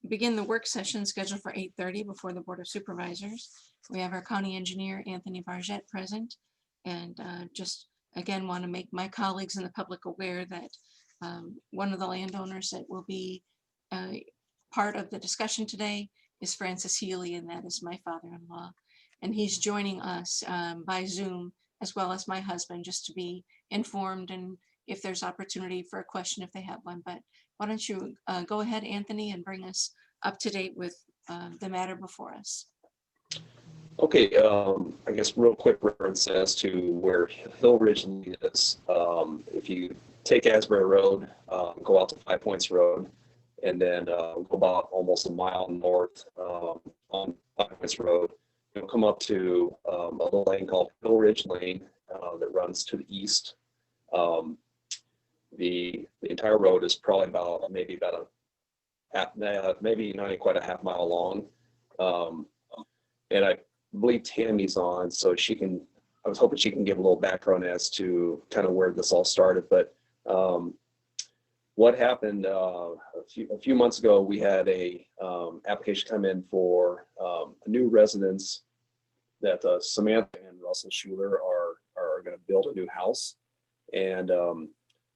begin the work session scheduled for 8:30 before the Board of Supervisors. We have our county engineer, Anthony Bargett, present. And just again, want to make my colleagues and the public aware that one of the landowners that will be part of the discussion today is Francis Healy, and that is my father-in-law. And he's joining us by Zoom, as well as my husband, just to be informed and if there's opportunity for a question if they have one. But why don't you go ahead, Anthony, and bring us up to date with the matter before us. Okay, I guess real quick reference as to where Hill Ridge Lane is. If you take Asbury Road, go out to 5 Points Road, and then go about almost a mile north on 5 Points Road, you'll come up to a little lane called Hill Ridge Lane that runs to the east. The entire road is probably about maybe not quite a half mile long. And I believe Tammy's on, so I was hoping she can give a little background as to kind of where this all started. But what happened a few months ago, we had a application come in for a new residence that Samantha and Russell Schuler are going to build a new house. And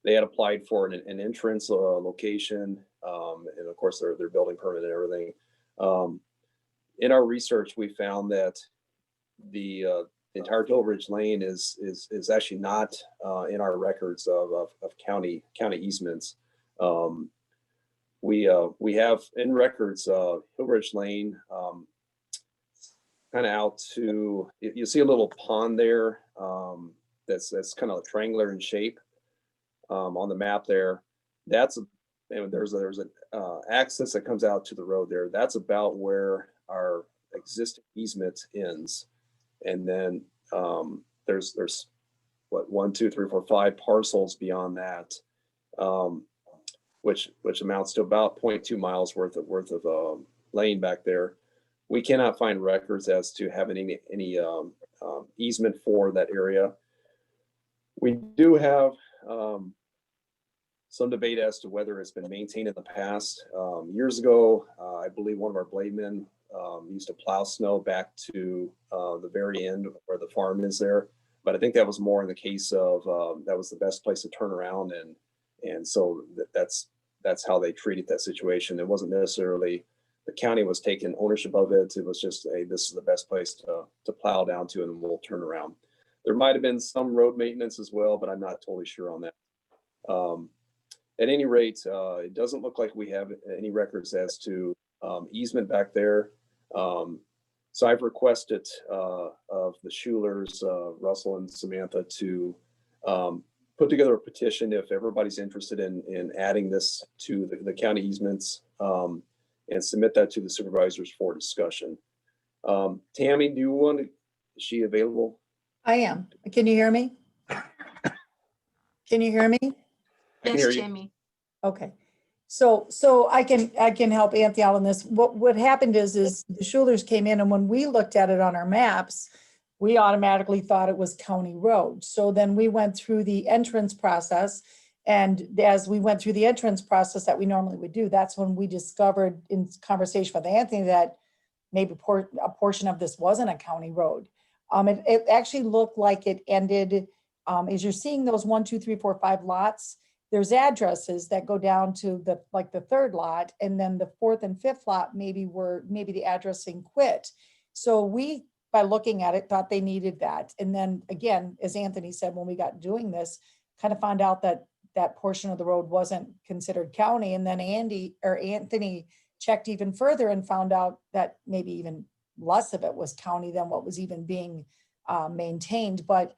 they had applied for an entrance location, and of course their building permit and everything. In our research, we found that the entire Hill Ridge Lane is actually not in our records of county easements. We have in records Hill Ridge Lane, kind of out to, you see a little pond there that's kind of triangular in shape on the map there. There's an access that comes out to the road there. That's about where our existing easement ends. And then there's what, 1, 2, 3, 4, 5 parcels beyond that, which amounts to about 0.2 miles worth of lane back there. We cannot find records as to having any easement for that area. We do have some debate as to whether it's been maintained in the past. Years ago, I believe one of our blade men used to plow snow back to the very end where the farm is there. But I think that was more in the case of that was the best place to turn around, and so that's how they treated that situation. It wasn't necessarily the county was taking ownership of it. It was just, hey, this is the best place to plow down to, and we'll turn around. There might have been some road maintenance as well, but I'm not totally sure on that. At any rate, it doesn't look like we have any records as to easement back there. So I've requested of the Schulers, Russell and Samantha, to put together a petition if everybody's interested in adding this to the county easements, and submit that to the supervisors for discussion. Tammy, is she available? I am. Can you hear me? Can you hear me? Yes, Jamie. Okay. So I can help Anthony out on this. What happened is the Schulers came in, and when we looked at it on our maps, we automatically thought it was county road. So then we went through the entrance process, and as we went through the entrance process that we normally would do, that's when we discovered in conversation with Anthony that maybe a portion of this wasn't a county road. It actually looked like it ended, as you're seeing those 1, 2, 3, 4, 5 lots, there's addresses that go down to the third lot, and then the 4th and 5th lot maybe the addressing quit. So we, by looking at it, thought they needed that. And then again, as Anthony said, when we got doing this, kind of found out that that portion of the road wasn't considered county. And then Anthony checked even further and found out that maybe even less of it was county than what was even being maintained. But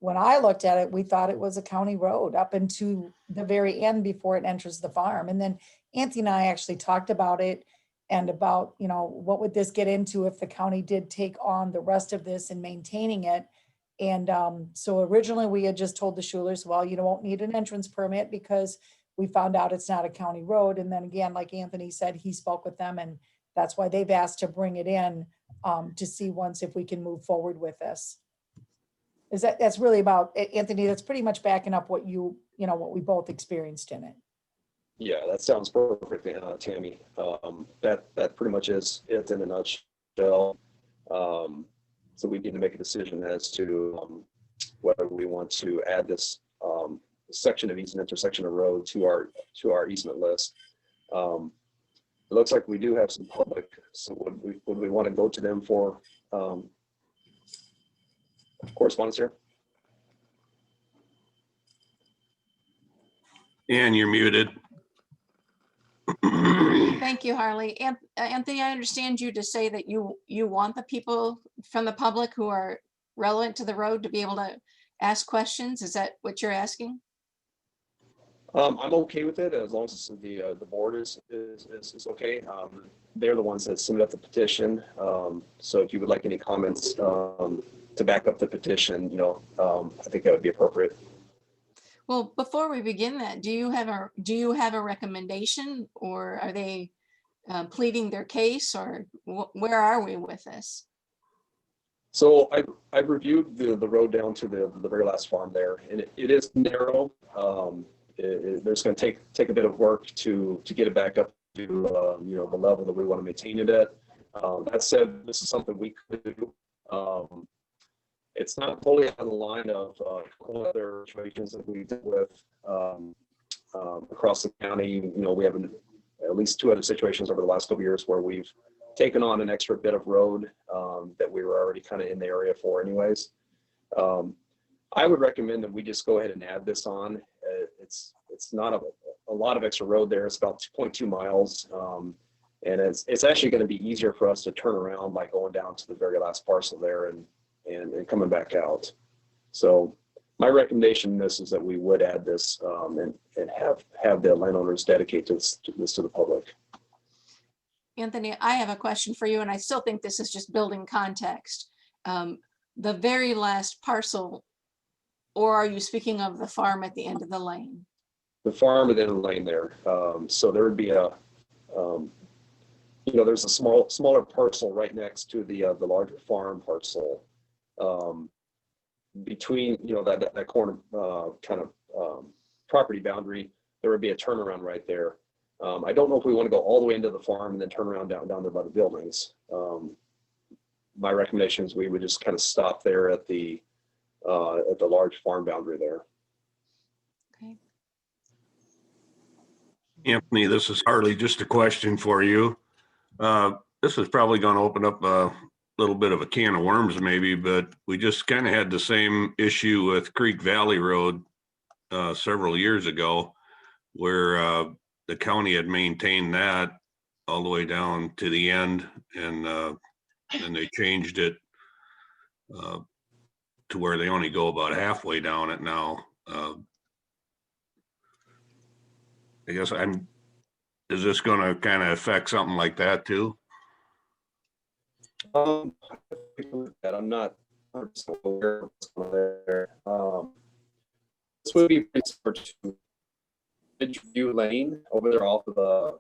when I looked at it, we thought it was a county road up into the very end before it enters the farm. And then Anthony and I actually talked about it and about, what would this get into if the county did take on the rest of this and maintaining it. And so originally we had just told the Schulers, well, you won't need an entrance permit because we found out it's not a county road. And then again, like Anthony said, he spoke with them, and that's why they've asked to bring it in to see once if we can move forward with this. That's really about, Anthony, that's pretty much backing up what what we both experienced in it. Yeah, that sounds perfect, Tammy. That pretty much is it in a nutshell. So we need to make a decision as to whether we want to add this section of easement or section of road to our easement list. It looks like we do have some public, so would we want to go to them for correspondence here? And you're muted. Thank you, Harley. Anthony, I understand you to say that you want the people from the public who are relevant to the road to be able to ask questions. Is that what you're asking? I'm okay with it as long as the board is okay. They're the ones that submit the petition. So if you would like any comments to back up the petition, I think that would be appropriate. Well, before we begin that, do you have a recommendation, or are they pleading their case, or where are we with this? So I've reviewed the road down to the very last farm there, and it is narrow. There's going to take a bit of work to get it back up to the level that we want to maintain it at. That said, this is something we could do. It's not fully on the line of other situations that we deal with across the county. We have at least 2 other situations over the last couple of years where we've taken on an extra bit of road that we were already kind of in the area for anyways. I would recommend that we just go ahead and add this on. It's not a lot of extra road there. It's about 2.2 miles. And it's actually going to be easier for us to turn around by going down to the very last parcel there and coming back out. So my recommendation in this is that we would add this and have the landowners dedicate this to the public. Anthony, I have a question for you, and I still think this is just building context. The very last parcel, or are you speaking of the farm at the end of the lane? The farm and then the lane there. So there would be there's a smaller parcel right next to the larger farm parcel. Between that corner kind of property boundary, there would be a turnaround right there. I don't know if we want to go all the way into the farm and then turn around down there by the buildings. My recommendation is we would just kind of stop there at the large farm boundary there. Okay. Anthony, this is Harley. Just a question for you. This is probably going to open up a little bit of a can of worms maybe, but we just kind of had the same issue with Creek Valley Road several years ago, where the county had maintained that all the way down to the end, and they changed it to where they only go about halfway down it now. I guess is this going to kind of affect something like that too? I'm not 100% aware of what's going on there. This would be pretty similar to Ridgeview Lane over there off of the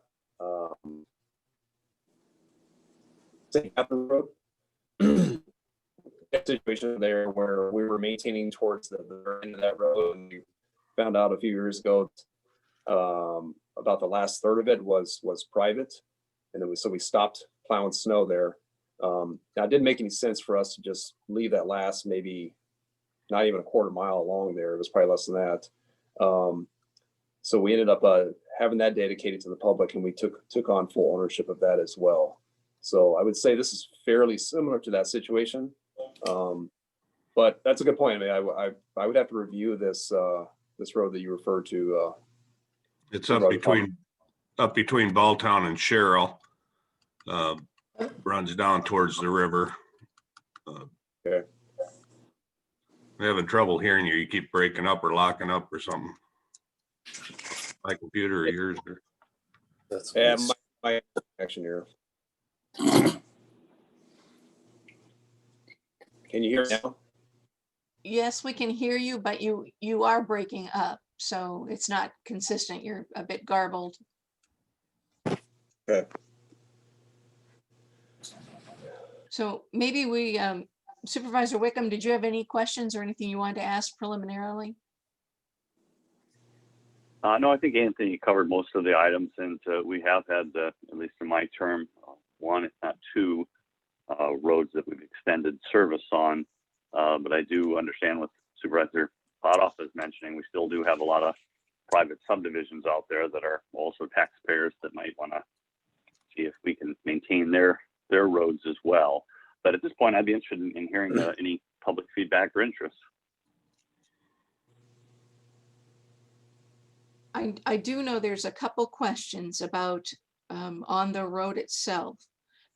St. Catherine Road. That situation there where we were maintaining towards the end of that road, and we found out a few years ago about the last third of it was private, and then we stopped plowing snow there. Now, it didn't make any sense for us to just leave that last, maybe not even a quarter mile along there. It was probably less than that. So we ended up having that dedicated to the public, and we took on full ownership of that as well. So I would say this is fairly similar to that situation. But that's a good point. I mean, I would have to review this road that you referred to. It's up between Balltown and Sherrill. Runs down towards the river. Okay. I'm having trouble hearing you. You keep breaking up or locking up or something. My computer or yours? Yeah, my connection here. Can you hear me now? Yes, we can hear you, but you are breaking up, so it's not consistent. You're a bit garbled. Okay. So maybe we, Supervisor Wickham, did you have any questions or anything you wanted to ask preliminarily? No, I think Anthony covered most of the items, and we have had, at least in my term, one, if not two, roads that we've extended service on. But I do understand what Supervisor Potoff is mentioning. We still do have a lot of private subdivisions out there that are also taxpayers that might want to see if we can maintain their roads as well. But at this point, I'd be interested in hearing any public feedback or interest. I do know there's a couple questions about on the road itself,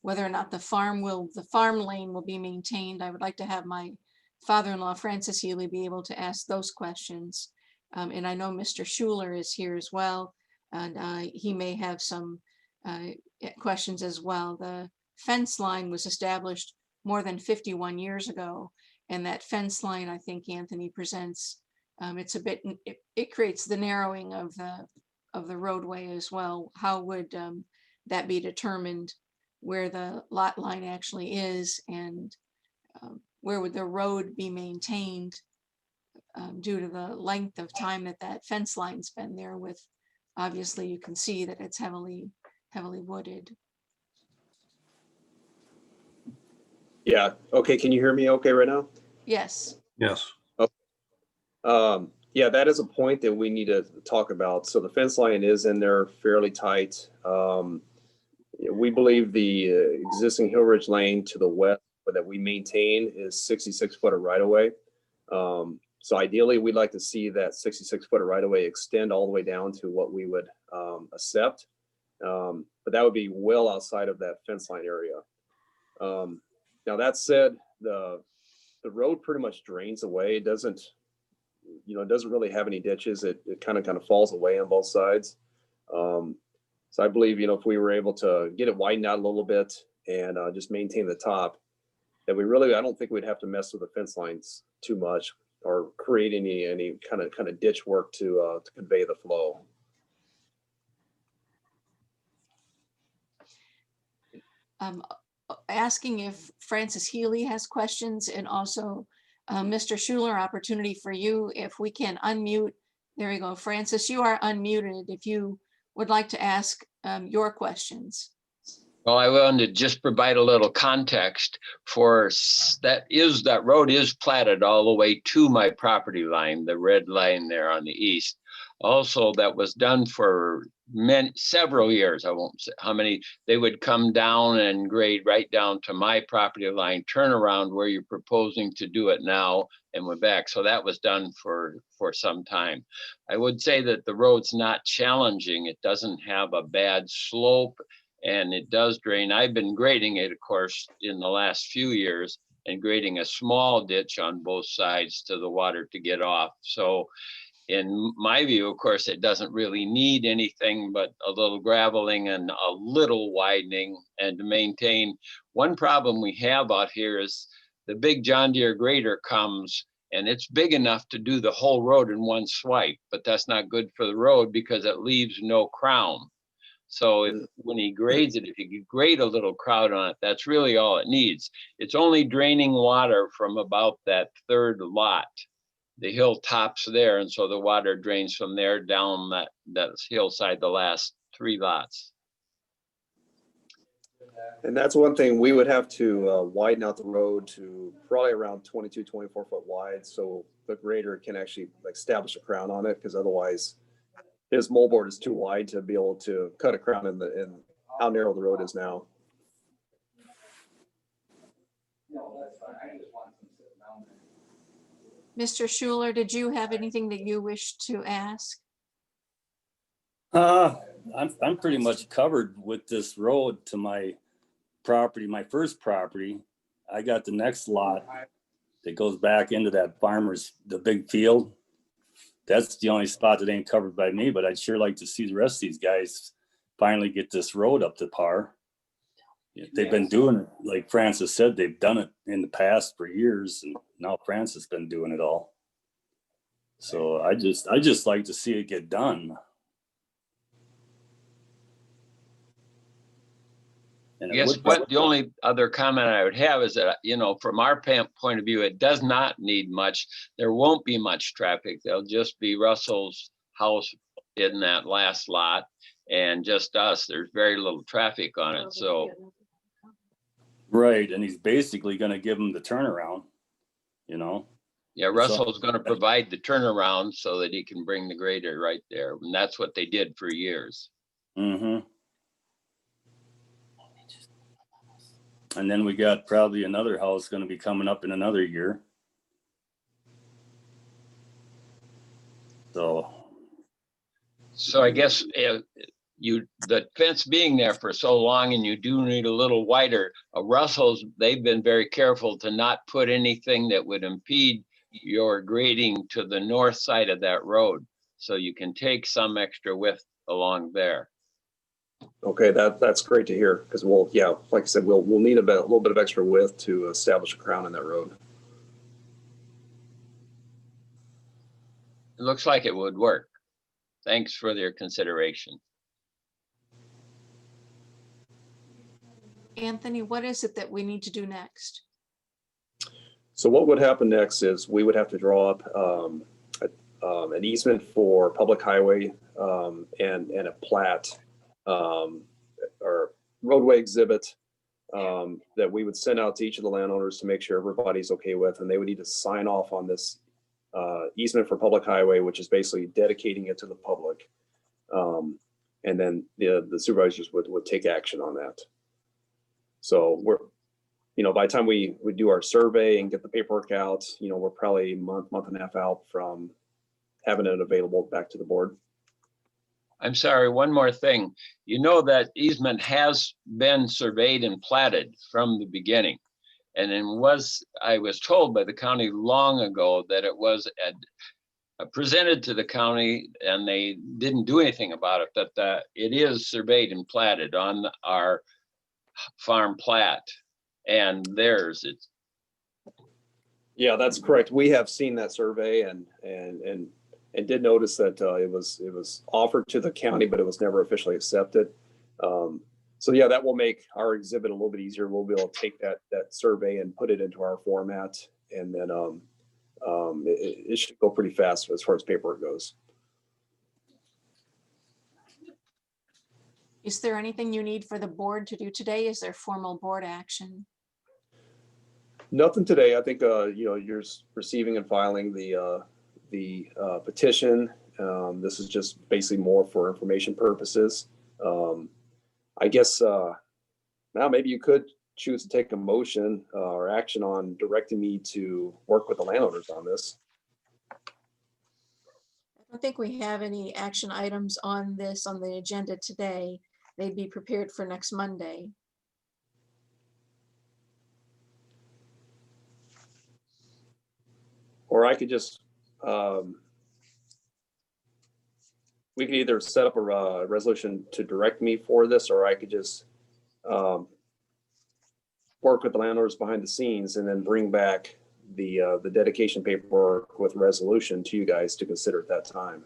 whether or not the farm lane will be maintained. I would like to have my father-in-law, Francis Healy, be able to ask those questions. And I know Mr. Schuler is here as well, and he may have some questions as well. The fence line was established more than 51 years ago, and that fence line, I think Anthony presents, it's a bit, it creates the narrowing of the roadway as well. How would that be determined, where the lot line actually is, and where would the road be maintained due to the length of time that fence line's been there? With, obviously you can see that it's heavily wooded. Yeah. Okay. Can you hear me okay right now? Yes. Yes. Yeah, that is a point that we need to talk about. So the fence line is in there fairly tight. We believe the existing Hill Ridge Lane to the west that we maintain is 66 foot of right of way. So ideally, we'd like to see that 66 foot of right of way extend all the way down to what we would accept. But that would be well outside of that fence line area. Now that said, the road pretty much drains away. It doesn't really have any ditches. It kind of falls away on both sides. So I believe, if we were able to get it widened out a little bit and just maintain the top, that I don't think we'd have to mess with the fence lines too much or create any kind of ditch work to convey the flow. Asking if Francis Healy has questions, and also Mr. Schuler, opportunity for you, if we can unmute. There you go. Francis, you are unmuted if you would like to ask your questions. Well, I wanted to just provide a little context for that road is platted all the way to my property line, the red line there on the east. Also, that was done for several years. I won't say how many. They would come down and grade right down to my property line, turn around where you're proposing to do it now, and went back. So that was done for some time. I would say that the road's not challenging. It doesn't have a bad slope, and it does drain. I've been grading it, of course, in the last few years, and grading a small ditch on both sides to the water to get off. So in my view, of course, it doesn't really need anything but a little graveling and a little widening and to maintain. One problem we have out here is the big John Deere grader comes, and it's big enough to do the whole road in one swipe, but that's not good for the road because it leaves no crown. So when he grades it, if you could grade a little crown on it, that's really all it needs. It's only draining water from about that third lot. The hill tops there, and so the water drains from there down that hillside, the last 3 lots. And that's one thing, we would have to widen out the road to probably around 22, 24 foot wide, so the grader can actually establish a crown on it, because otherwise his moldboard is too wide to be able to cut a crown in how narrow the road is now. Mr. Schuler, did you have anything that you wish to ask? I'm pretty much covered with this road to my property, my first property. I got the next lot that goes back into that the big field. That's the only spot that ain't covered by me, but I'd sure like to see the rest of these guys finally get this road up to par. They've been doing it, like Francis said, they've done it in the past for years, and now Francis has been doing it all. So I just like to see it get done. And Yes, the only other comment I would have is that, from our point of view, it does not need much. There won't be much traffic. There'll just be Russell's house in that last lot and just us. There's very little traffic on it. So Right, and he's basically gonna give him the turnaround, you know? yeah, Russell's going to provide the turnaround so that he can bring the grader right there. And that's what they did for years. Mm-hmm. And then we got probably another house gonna be coming up in another year. So, So I guess the fence being there for so long and you do need a little wider, Russell's, they've been very careful to not put anything that would impede your grading to the north side of that road. So you can take some extra width along there. Okay, that's great to hear, because we'll, yeah, like I said, we'll need a little bit of extra width to establish a crown in that road. It looks like it would work. Thanks for their consideration. Anthony, what is it that we need to do next? So what would happen next is we would have to draw up an easement for public highway and a plat or roadway exhibit that we would send out to each of the landowners to make sure everybody's okay with, and they would need to sign off on this easement for public highway, which is basically dedicating it to the public. And then the supervisors would take action on that. So we're, by the time we do our survey and get the paperwork out, we're probably a month and a half out from having it available back to the board. I'm sorry, one more thing. You know that easement has been surveyed and platted from the beginning. And I was told by the county long ago that it was presented to the county and they didn't do anything about it, that it is surveyed and platted on our farm plat and theirs. Yeah, that's correct. We have seen that survey and did notice that it was offered to the county, but it was never officially accepted. So yeah, that will make our exhibit a little bit easier. We'll be able to take that survey and put it into our format, and then it should go pretty fast as far as paperwork goes. Is there anything you need for the board to do today? Is there formal board action? Nothing today. I think you're receiving and filing the petition. This is just basically more for information purposes. I guess now maybe you could choose to take a motion or action on directing me to work with the landowners on this. I don't think we have any action items on this on the agenda today. They'd be prepared for next Monday. Or I could just, we could either set up a resolution to direct me for this, or I could just work with the landowners behind the scenes and then bring back the dedication paperwork with resolution to you guys to consider at that time.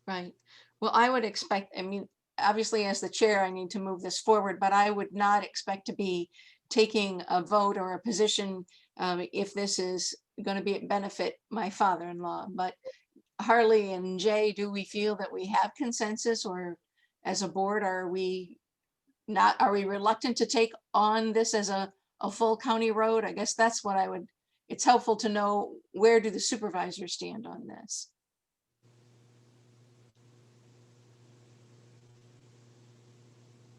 Right. Well, I would expect, obviously as the chair, I need to move this forward, but I would not expect to be taking a vote or a position if this is going to benefit my father-in-law. But Harley and Jay, do we feel that we have consensus, or as a board, are we reluctant to take on this as a full county road? I guess that's what it's helpful to know, where do the supervisors stand on this?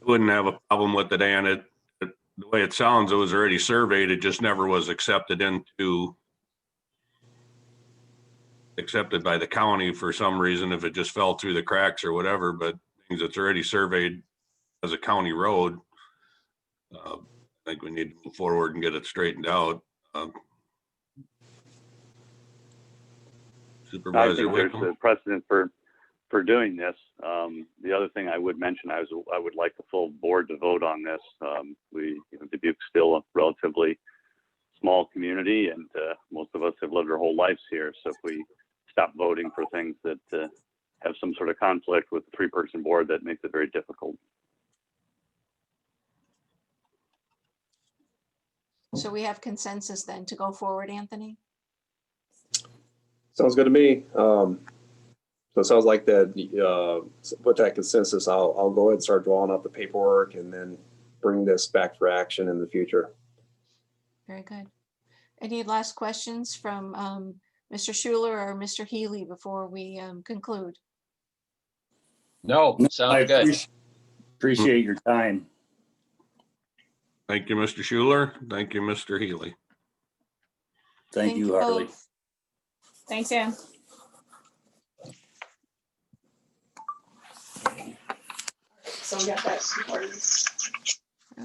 I wouldn't have a problem with it, and the way it sounds, it was already surveyed. It just never was accepted by the county for some reason, if it just fell through the cracks or whatever, but things that's already surveyed as a county road. I think we need to move forward and get it straightened out. I Supervisor think there's Wickham? a precedent for doing this. The other thing I would mention, I would like the full board to vote on this. Dubuque's still a relatively small community, and most of us have lived our whole lives here. So if we stop voting for things that have some sort of conflict with the 3-person board, that makes it very difficult. So we have consensus then to go forward, Anthony? Sounds good to me. So it sounds like that, with that consensus, I'll go ahead and start drawing up the paperwork and then bring this back for action in the future. Very good. Any last questions from Mr. Schuler or Mr. Healy before we conclude? No, I sounds good. appreciate your time. Thank you, Mr. Schuler. Thank you, Mr. Healy. Thank you, Harley. both. Thanks, Ann. So we got that recorded.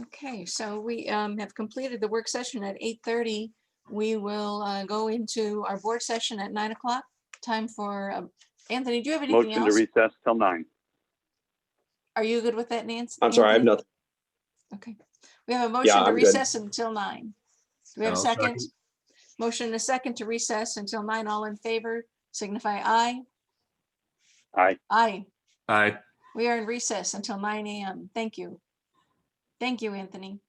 Okay, so we have completed the work session at 8:30. We will go into our board session at 9 o'clock. Time for, Anthony, do you have anything Motion to else? recess till 9. Are you good with that, Nancy? I'm sorry, I have Anthony? nothing. Okay, we have a motion to I'm good. recess until 9. Do we have a I'll second? second. Motion and a second to recess until 9. All in favor, signify aye. Aye. Aye. Aye. We are in recess until 9 a.m. Thank you. Thank you, Anthony.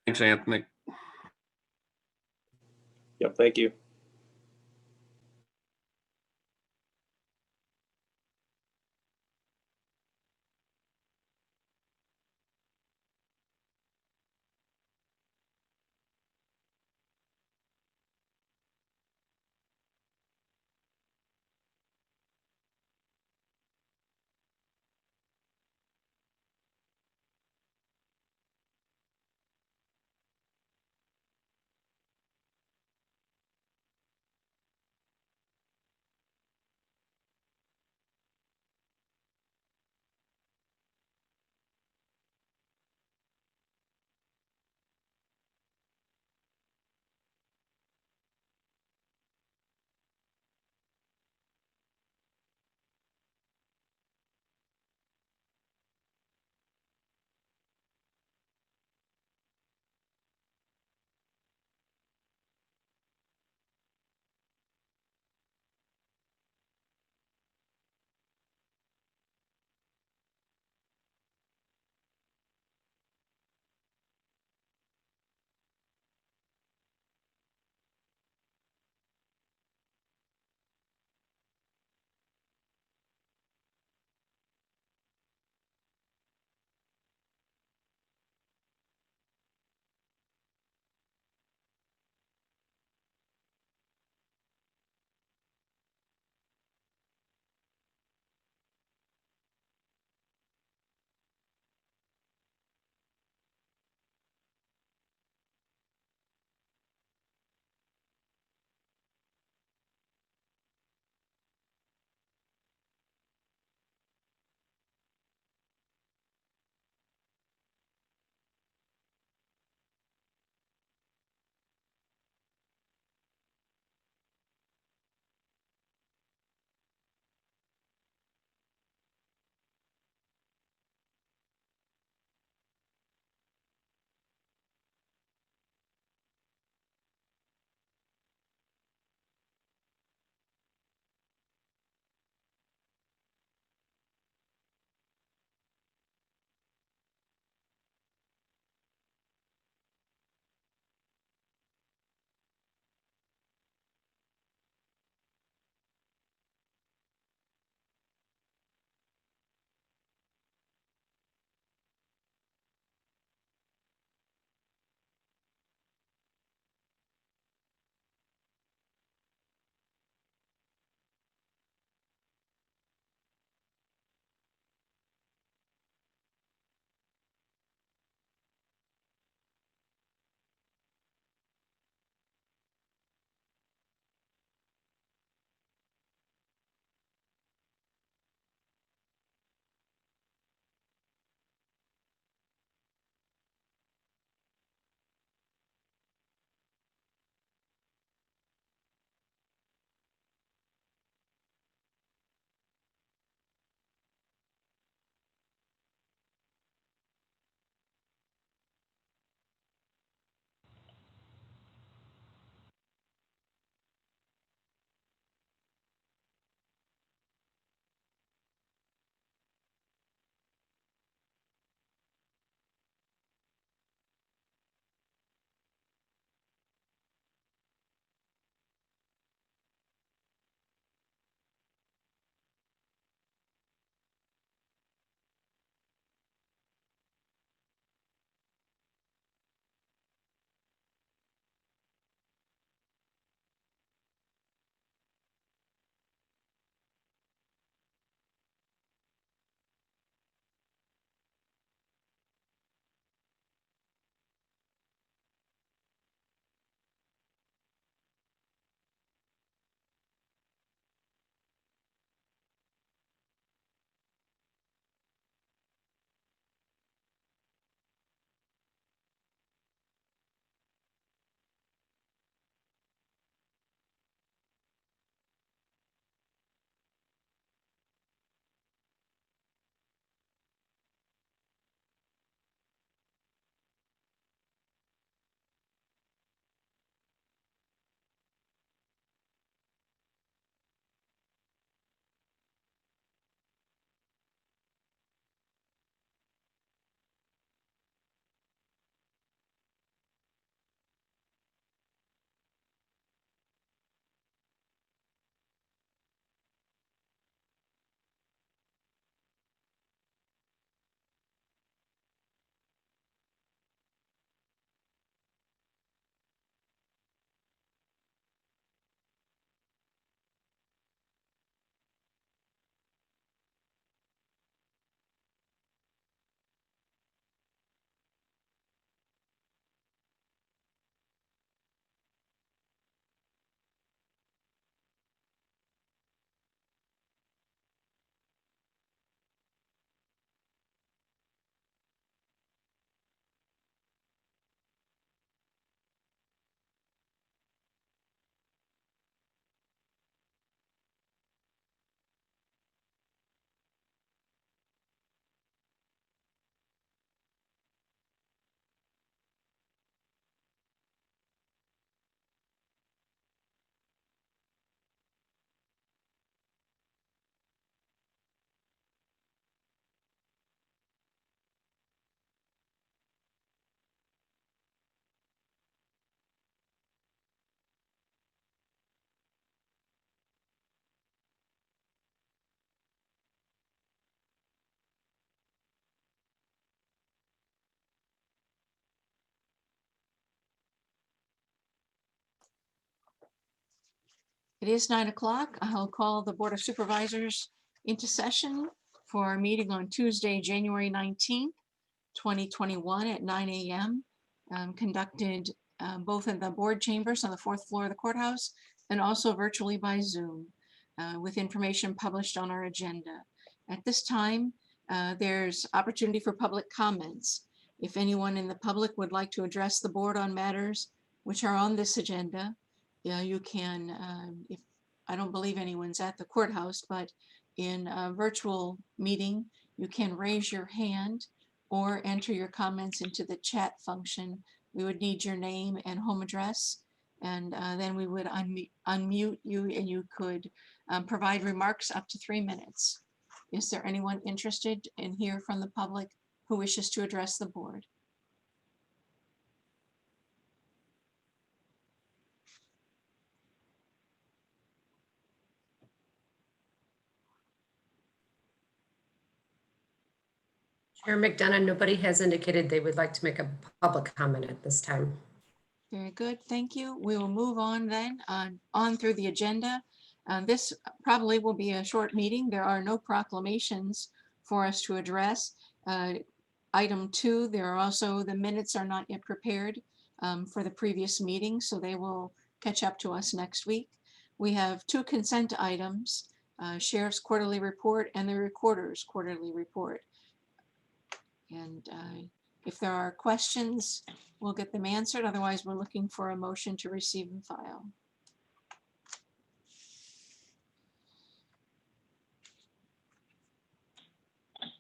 Thanks, Anthony. Yep, thank you. It is 9 o'clock. I'll call the Board of Supervisors into session for our meeting on Tuesday, January 19th, 2021 at 9 a.m. Conducted both in the board chambers on the 4th floor of the courthouse and also virtually by Zoom with information published on our agenda. At this time, there's opportunity for public comments. If anyone in the public would like to address the board on matters which are on this agenda, you can, if I don't believe anyone's at the courthouse, but in a virtual meeting, you can raise your hand or enter your comments into the chat function. We would need your name and home address, and then we would unmute you and you could provide remarks up to 3 minutes. Is there anyone interested in hear from the public who wishes to address the board? Chair McDonough, nobody has indicated they would like to make a public comment at this time. Very good, thank you. We will move on then on through the agenda. This probably will be a short meeting. There are no proclamations for us to address. Item 2, there are also, the minutes are not yet prepared for the previous meeting, so they will catch up to us next week. We have 2 consent items, Sheriff's Quarterly Report and the Recorder's Quarterly Report. And if there are questions, we'll get them answered. Otherwise, we're looking for a motion to receive and file.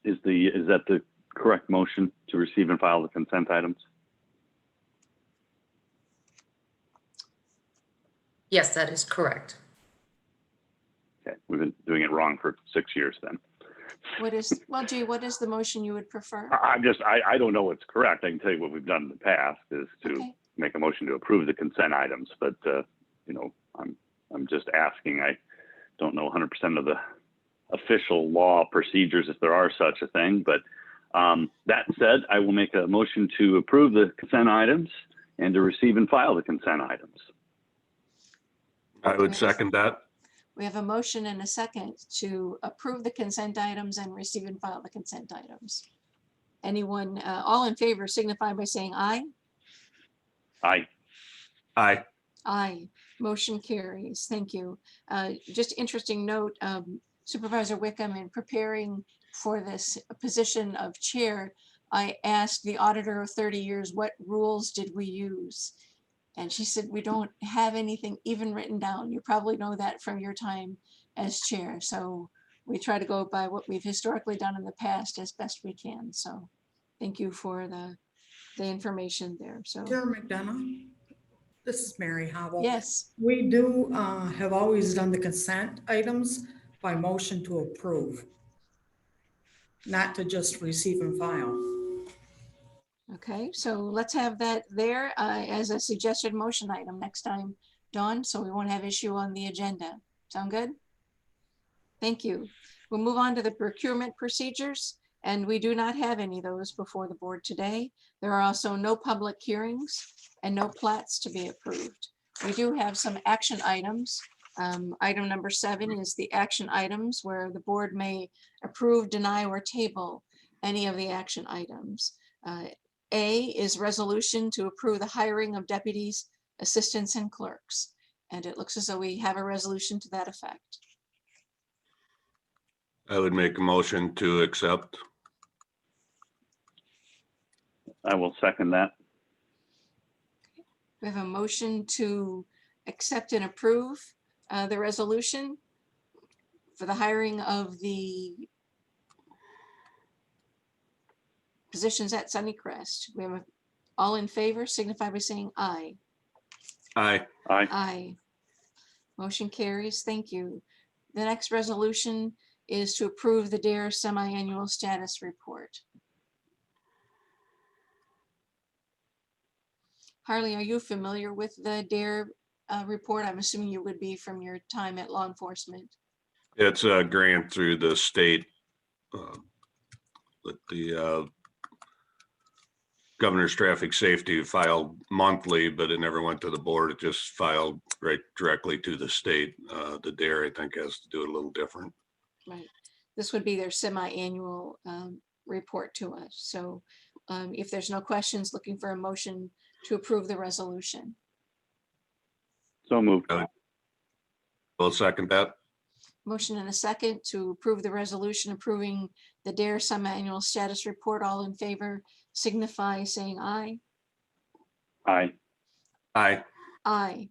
Is that the correct motion to receive and file the consent items? Yes, that is correct. Okay, we've been doing it wrong for 6 years then. What is, well, Jay, what is the motion you would prefer? I don't know what's correct. I can tell you what we've done in the past is to Okay. make a motion to approve the consent items, but you know, I'm just asking. I don't know 100% of the official law procedures if there are such a thing, but that said, I will make a motion to approve the consent items and to receive and file the consent items. I would second that. We have a motion and a second to approve the consent items and receive and file the consent items. Anyone, all in favor signify by saying aye. Aye. Aye. Aye. Motion carries. Thank you. Just interesting note, Supervisor Wickham, in preparing for this position of chair, I asked the auditor of 30 years, what rules did we use? And she said, we don't have anything even written down. You probably know that from your time as chair. So we try to go by what we've historically done in the past as best we can. So thank you for the information there. So Chair McDonough, this is Mary Hobble. yes, We do have always done the consent items by motion to approve, not to just receive and file. okay. So let's have that there as a suggested motion item next time, Dawn, so we won't have issue on the agenda. Sound good? Thank you. We'll move on to the procurement procedures, and we do not have any of those before the board today. There are also no public hearings and no plats to be approved. We do have some action items. Item number 7 is the action items where the board may approve, deny, or table any of the action items. A is resolution to approve the hiring of deputies, assistants, and clerks. And it looks as though we have a resolution to that effect. I would make a motion to accept. I will second that. We have a motion to accept and approve the resolution for the hiring of the positions at Sunnycrest. We have all in favor signify by saying aye. Aye. Aye. Aye. Motion carries. Thank you. The next resolution is to approve the DARE semi-annual status report. Harley, are you familiar with the DARE report? I'm assuming you would be from your time at law enforcement. It's a grant through the state. That the Governor's Traffic Safety filed monthly, but it never went to the board. It just filed right directly to the state. The DARE, I think, has to do it a little different. Right. This would be their semi-annual report to us. So if there's no questions, looking for a motion to approve the resolution. So moved. We'll second that. Motion and a second to approve the resolution approving the DARE semi-annual status report. All in favor signify saying aye. Aye. Aye. Aye.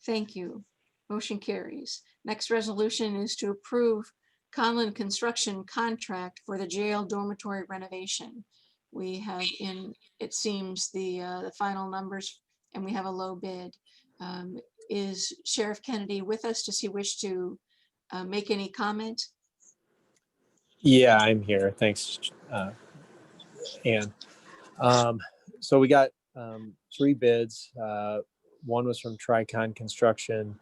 Thank you. Motion carries. Next resolution is to approve Conlon Construction contract for the jail dormitory renovation. We have in, it seems, the final numbers, and we have a low bid. Is Sheriff Kennedy with us? Does he wish to make any comment? Yeah, I'm here. Thanks, Ann. So we got 3 bids. One was from Tricon Construction.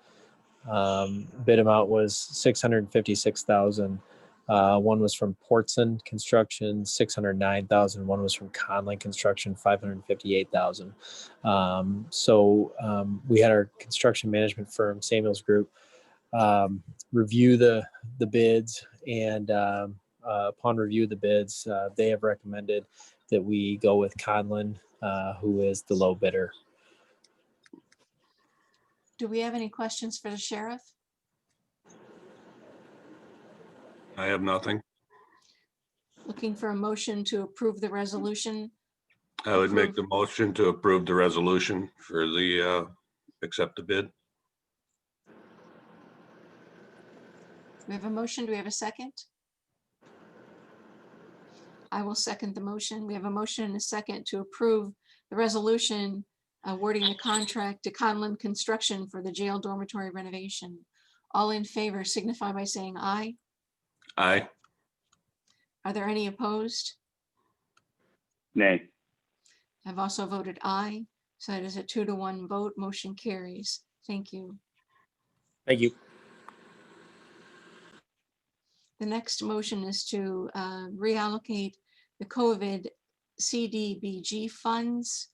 Bid amount was $656,000. One was from Portson Construction, $609,000. One was from Conlon Construction, $558,000. So we had our construction management firm, Samuels Group, review the bids, and upon review of the bids, they have recommended that we go with Conlon, who is the low bidder. Do we have any questions for the sheriff? I have nothing. Looking for a motion to approve the resolution. I would make the motion to approve the resolution for the accept the bid. We have a motion. Do we have a second? I will second the motion. We have a motion and a second to approve the resolution awarding the contract to Conlon Construction for the jail dormitory renovation. All in favor signify by saying aye. Aye. Are there any opposed? Nay. I've also voted aye. So that is a 2-to-1 vote. Motion carries. Thank you. Thank you. The next motion is to reallocate the COVID CDBG funds.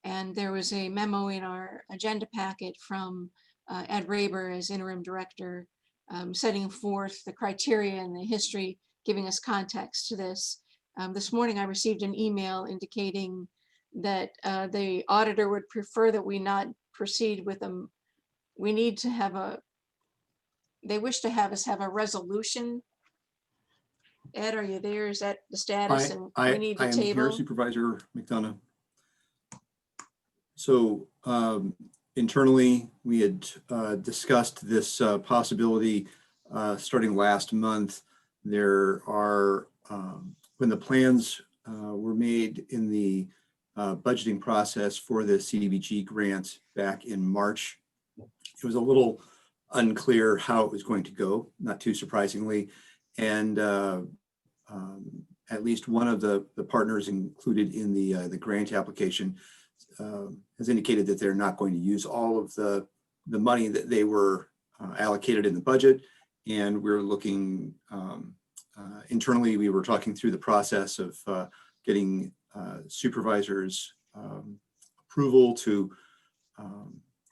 And there was a memo in our agenda packet from Ed Raber as interim director, setting forth the criteria and the history, giving us context to this. This morning, I received an email indicating that the auditor would prefer that we not proceed with them. We need to have they wish to have us have a resolution. Ed, are you there? Is that the status? And we need to I am here, table. Supervisor McDonough. So internally, we had discussed this possibility starting last month. There are, when the plans were made in the budgeting process for the CDBG grant back in March, it was a little unclear how it was going to go, not too surprisingly. And at least one of the partners included in the grant application has indicated that they're not going to use all of the money that they were allocated in the budget. And we're looking internally, we were talking through the process of getting supervisors approval to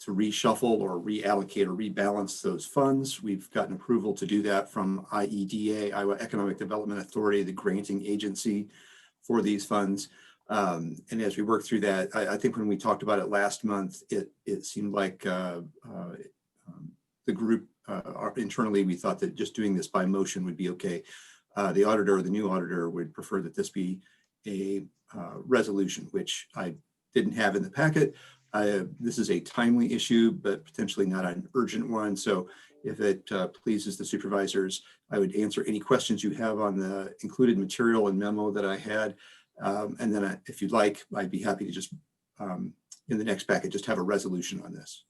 reshuffle or reallocate or rebalance those funds. We've gotten approval to do that from IEDA, Iowa Economic Development Authority, the granting agency for these funds. And as we work through that, I think when we talked about it last month, it seemed like the group internally, we thought that just doing this by motion would be okay. The auditor or the new auditor would prefer that this be a resolution, which I didn't have in the packet. This is a timely issue, but potentially not an urgent one. So if it pleases the supervisors, I would answer any questions you have on the included material and memo that I had. And then if you'd like, I'd be happy to just, in the next packet, just have a resolution on this.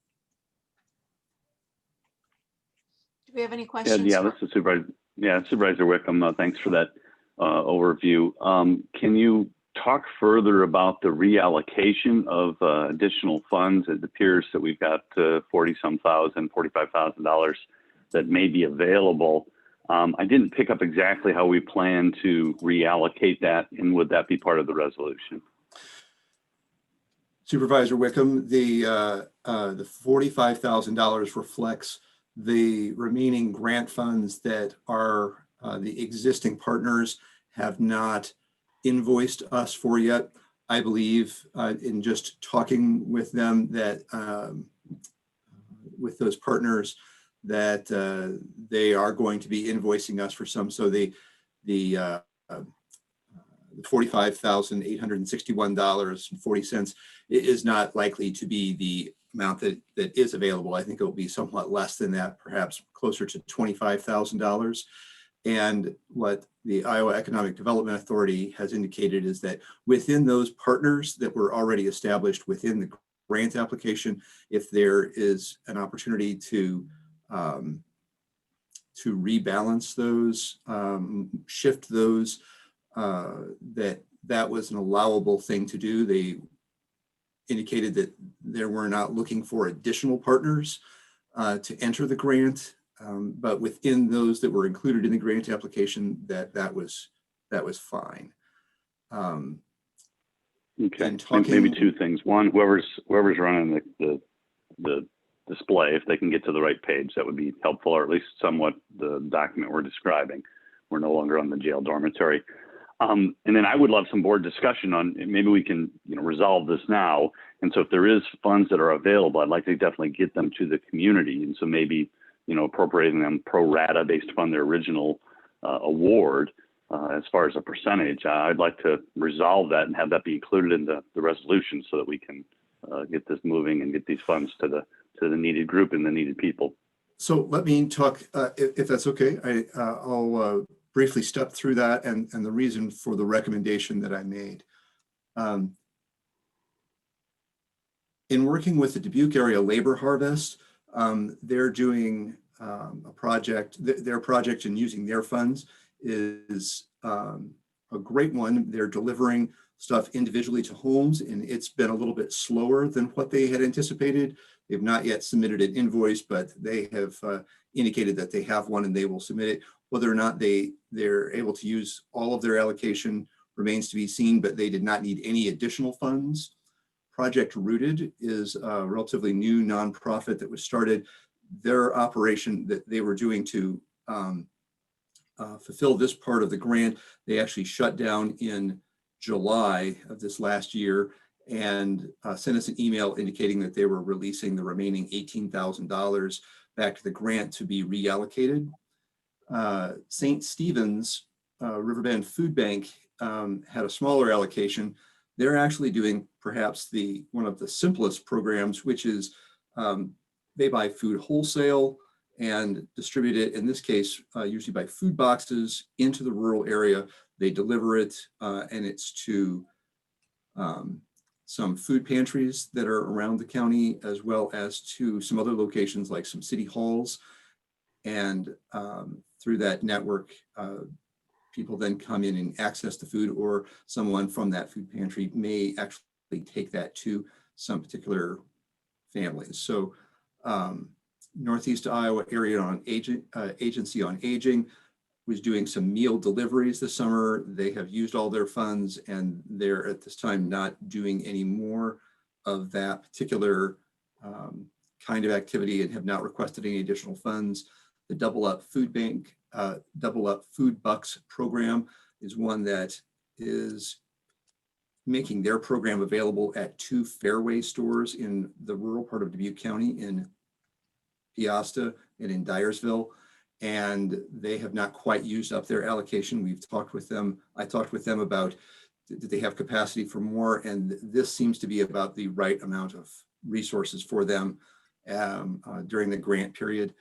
Do we have any questions? Yeah, this is Supervisor Wickham. Thanks for that overview. Can you talk further about the reallocation of additional funds? It appears that we've got $45,000 that may be available. I didn't pick up exactly how we plan to reallocate that, and would that be part of the resolution? Supervisor Wickham, the $45,000 reflects the remaining grant funds that are the existing partners have not invoiced us for yet. I believe in just talking with them that with those partners that they are going to be invoicing us for some. So the $45,861.40 is not likely to be the amount that is available. I think it will be somewhat less than that, perhaps closer to $25,000. And what the Iowa Economic Development Authority has indicated is that within those partners that were already established within the grant application, if there is an opportunity to rebalance those, shift those, that was an allowable thing to do. They indicated that they were not looking for additional partners to enter the grant, but within those that were included in the grant application, that was fine. Okay, maybe two things. One, whoever's running the display, if they can get to the right page, that would be helpful, or at least somewhat the document we're describing. We're no longer on the jail dormitory. And then I would love some board discussion on, maybe we can resolve this now. And so if there is funds that are available, I'd like to definitely get them to the community. And so maybe, appropriating them pro rata based upon their original award as far as a percentage. I'd like to resolve that and have that be included in the resolution so that we can get this moving and get these funds to the needed group and the needed people. So let me talk, if that's okay, I'll briefly step through that and the reason for the recommendation that I made. In working with the Dubuque Area Labor Harvest, they're doing a project, their project and using their funds is a great one. They're delivering stuff individually to homes, and it's been a little bit slower than what they had anticipated. They've not yet submitted an invoice, but they have indicated that they have one and they will submit it. Whether or not they're able to use all of their allocation remains to be seen, but they did not need any additional funds. Project Rooted is a relatively new nonprofit that was started. Their operation that they were doing to fulfill this part of the grant, they actually shut down in July of this last year and sent us an email indicating that they were releasing the remaining $18,000 back to the grant to be reallocated. St. Stephen's Riverbend Food Bank had a smaller allocation. They're actually doing perhaps one of the simplest programs, which is they buy food wholesale and distribute it, in this case, usually by food boxes into the rural area. They deliver it and it's to some food pantries that are around the county, as well as to some other locations like some city halls. And through that network, people then come in and access the food, or someone from that food pantry may actually take that to some particular families. So Northeast Iowa Area on Agency on Aging was doing some meal deliveries this summer. They have used all their funds and they're at this time not doing any more of that particular kind of activity and have not requested any additional funds. The Double Up Food Bank, Double Up Food Bucks program is one that is making their program available at 2 Fairway stores in the rural part of Dubuque County, in Piasta and in Dyersville. And they have not quite used up their allocation. We've talked with them. I talked with them about, did they have capacity for more? And this seems to be about the right amount of resources for them during the grant period.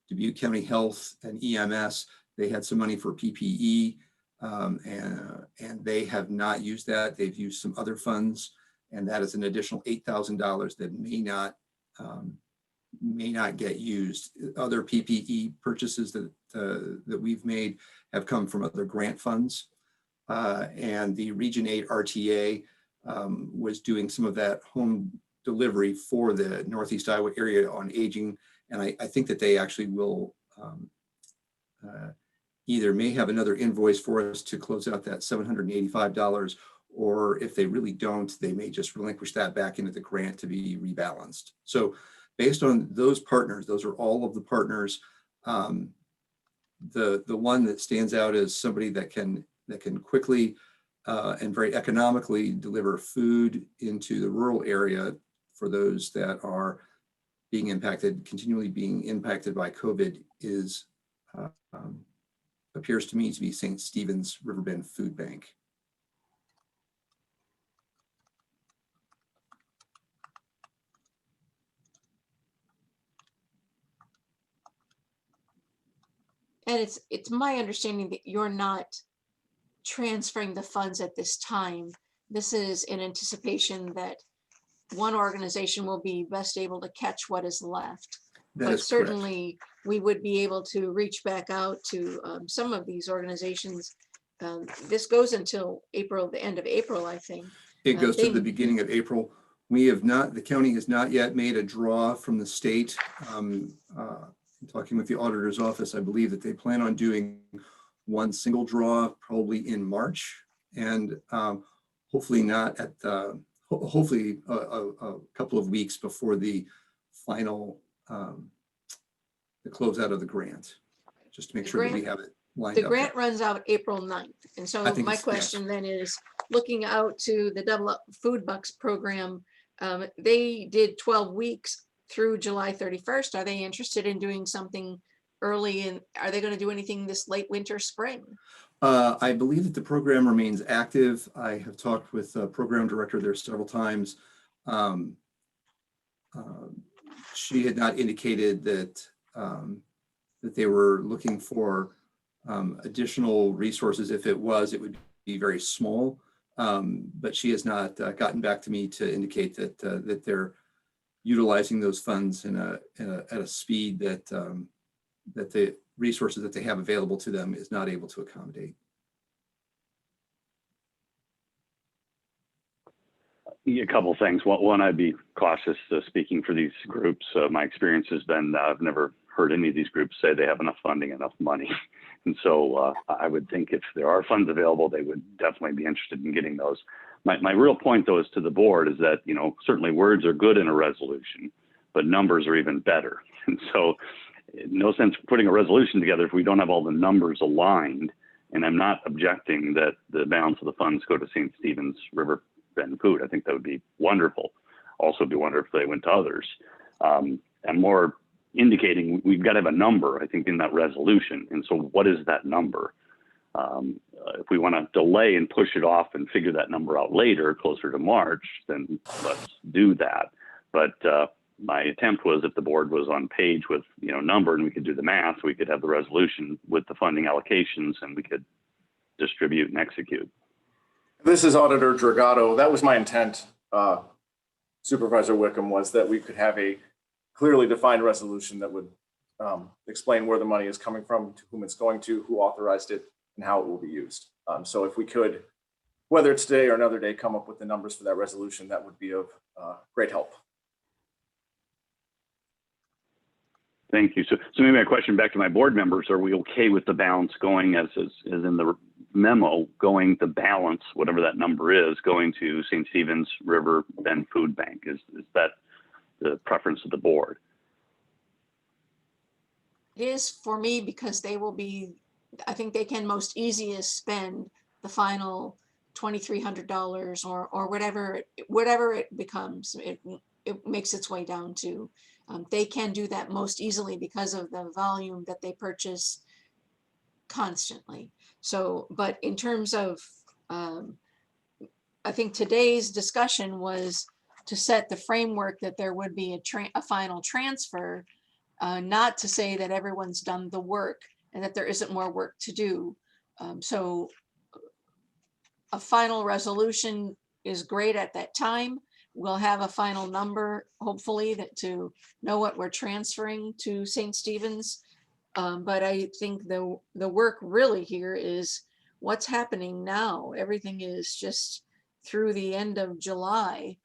Dubuque County Health and EMS, they had some money for PPE and they have not used that. They've used some other funds, and that is an additional $8,000 that may not get used. Other PPE purchases that we've made have come from other grant funds. And the Region 8 RTA was doing some of that home delivery for the Northeast Iowa Area on Aging. And I think that they actually will either may have another invoice for us to close out that $785, or if they really don't, they may just relinquish that back into the grant to be rebalanced. So based on those partners, those are all of the partners. The one that stands out as somebody that can quickly and very economically deliver food into the rural area for those that are being impacted, continually being impacted by COVID, is appears to me to be St. Stephen's Riverbend Food Bank. And it's my understanding that you're not transferring the funds at this time. This is in anticipation that one organization will be best able to catch what is left. That But is correct. certainly we would be able to reach back out to some of these organizations. This goes until April, the end of April, I think. It goes to they- the beginning of April. We have not, the county has not yet made a draw from the state. Talking with the auditor's office, I believe that they plan on doing one single draw probably in March, and hopefully not at the, hopefully a couple of weeks before the final, the closeout of the grant, just to make sure that we have it lined The up. grant runs out April 9th. And so I think my it's- yes. question then is, looking out to the Double Up Food Bucks program, they did 12 weeks through July 31st. Are they interested in doing something early, and are they going to do anything this late winter, spring? I believe that the program remains active. I have talked with the program director there several times. She had not indicated that that they were looking for additional resources. If it was, it would be very small. But she has not gotten back to me to indicate that that they're utilizing those funds at a speed that that the resources that they have available to them is not able to accommodate. A couple of things. One, I'd be cautious speaking for these groups. My experience has been I've never heard any of these groups say they have enough funding, enough money. And so I would think if there are funds available, they would definitely be interested in getting those. My real point, though, is to the board is that, you know, certainly words are good in a resolution, but numbers are even better. And so no sense putting a resolution together if we don't have all the numbers aligned. And I'm not objecting that the balance of the funds go to St. Stephen's Riverbend Food. I think that would be wonderful. Also, it'd be wonderful if they went to others. I'm more indicating we've got to have a number, I think, in that resolution. And so what is that number? If we want to delay and push it off and figure that number out later, closer to March, then let's do that. But my attempt was, if the board was on page with, you know, number, and we could do the math, we could have the resolution with the funding allocations, and we could distribute and execute. This is Auditor Dragato. That was my intent, Supervisor Wickham, was that we could have a clearly defined resolution that would explain where the money is coming from, to whom it's going to, who authorized it, and how it will be used. So if we could, whether it's today or another day, come up with the numbers for that resolution, that would be of great help. Thank you. So maybe a question back to my board members: are we okay with the balance going as in the memo, going the balance, whatever that number is, going to St. Stephen's Riverbend Food Bank? Is that the preference of the board? It is for me, because they will be, I think they can most easiest spend the final $2,300 or whatever it becomes. It makes its way down to. They can do that most easily because of the volume that they purchase constantly. So, but in terms of, I think today's discussion was to set the framework that there would be a final transfer, not to say that everyone's done the work and that there isn't more work to do. So a final resolution is great at that time. We'll have a final number, hopefully, that to know what we're transferring to St. Stephen's. But I think the work really here is what's happening now. Everything is just through the end of July.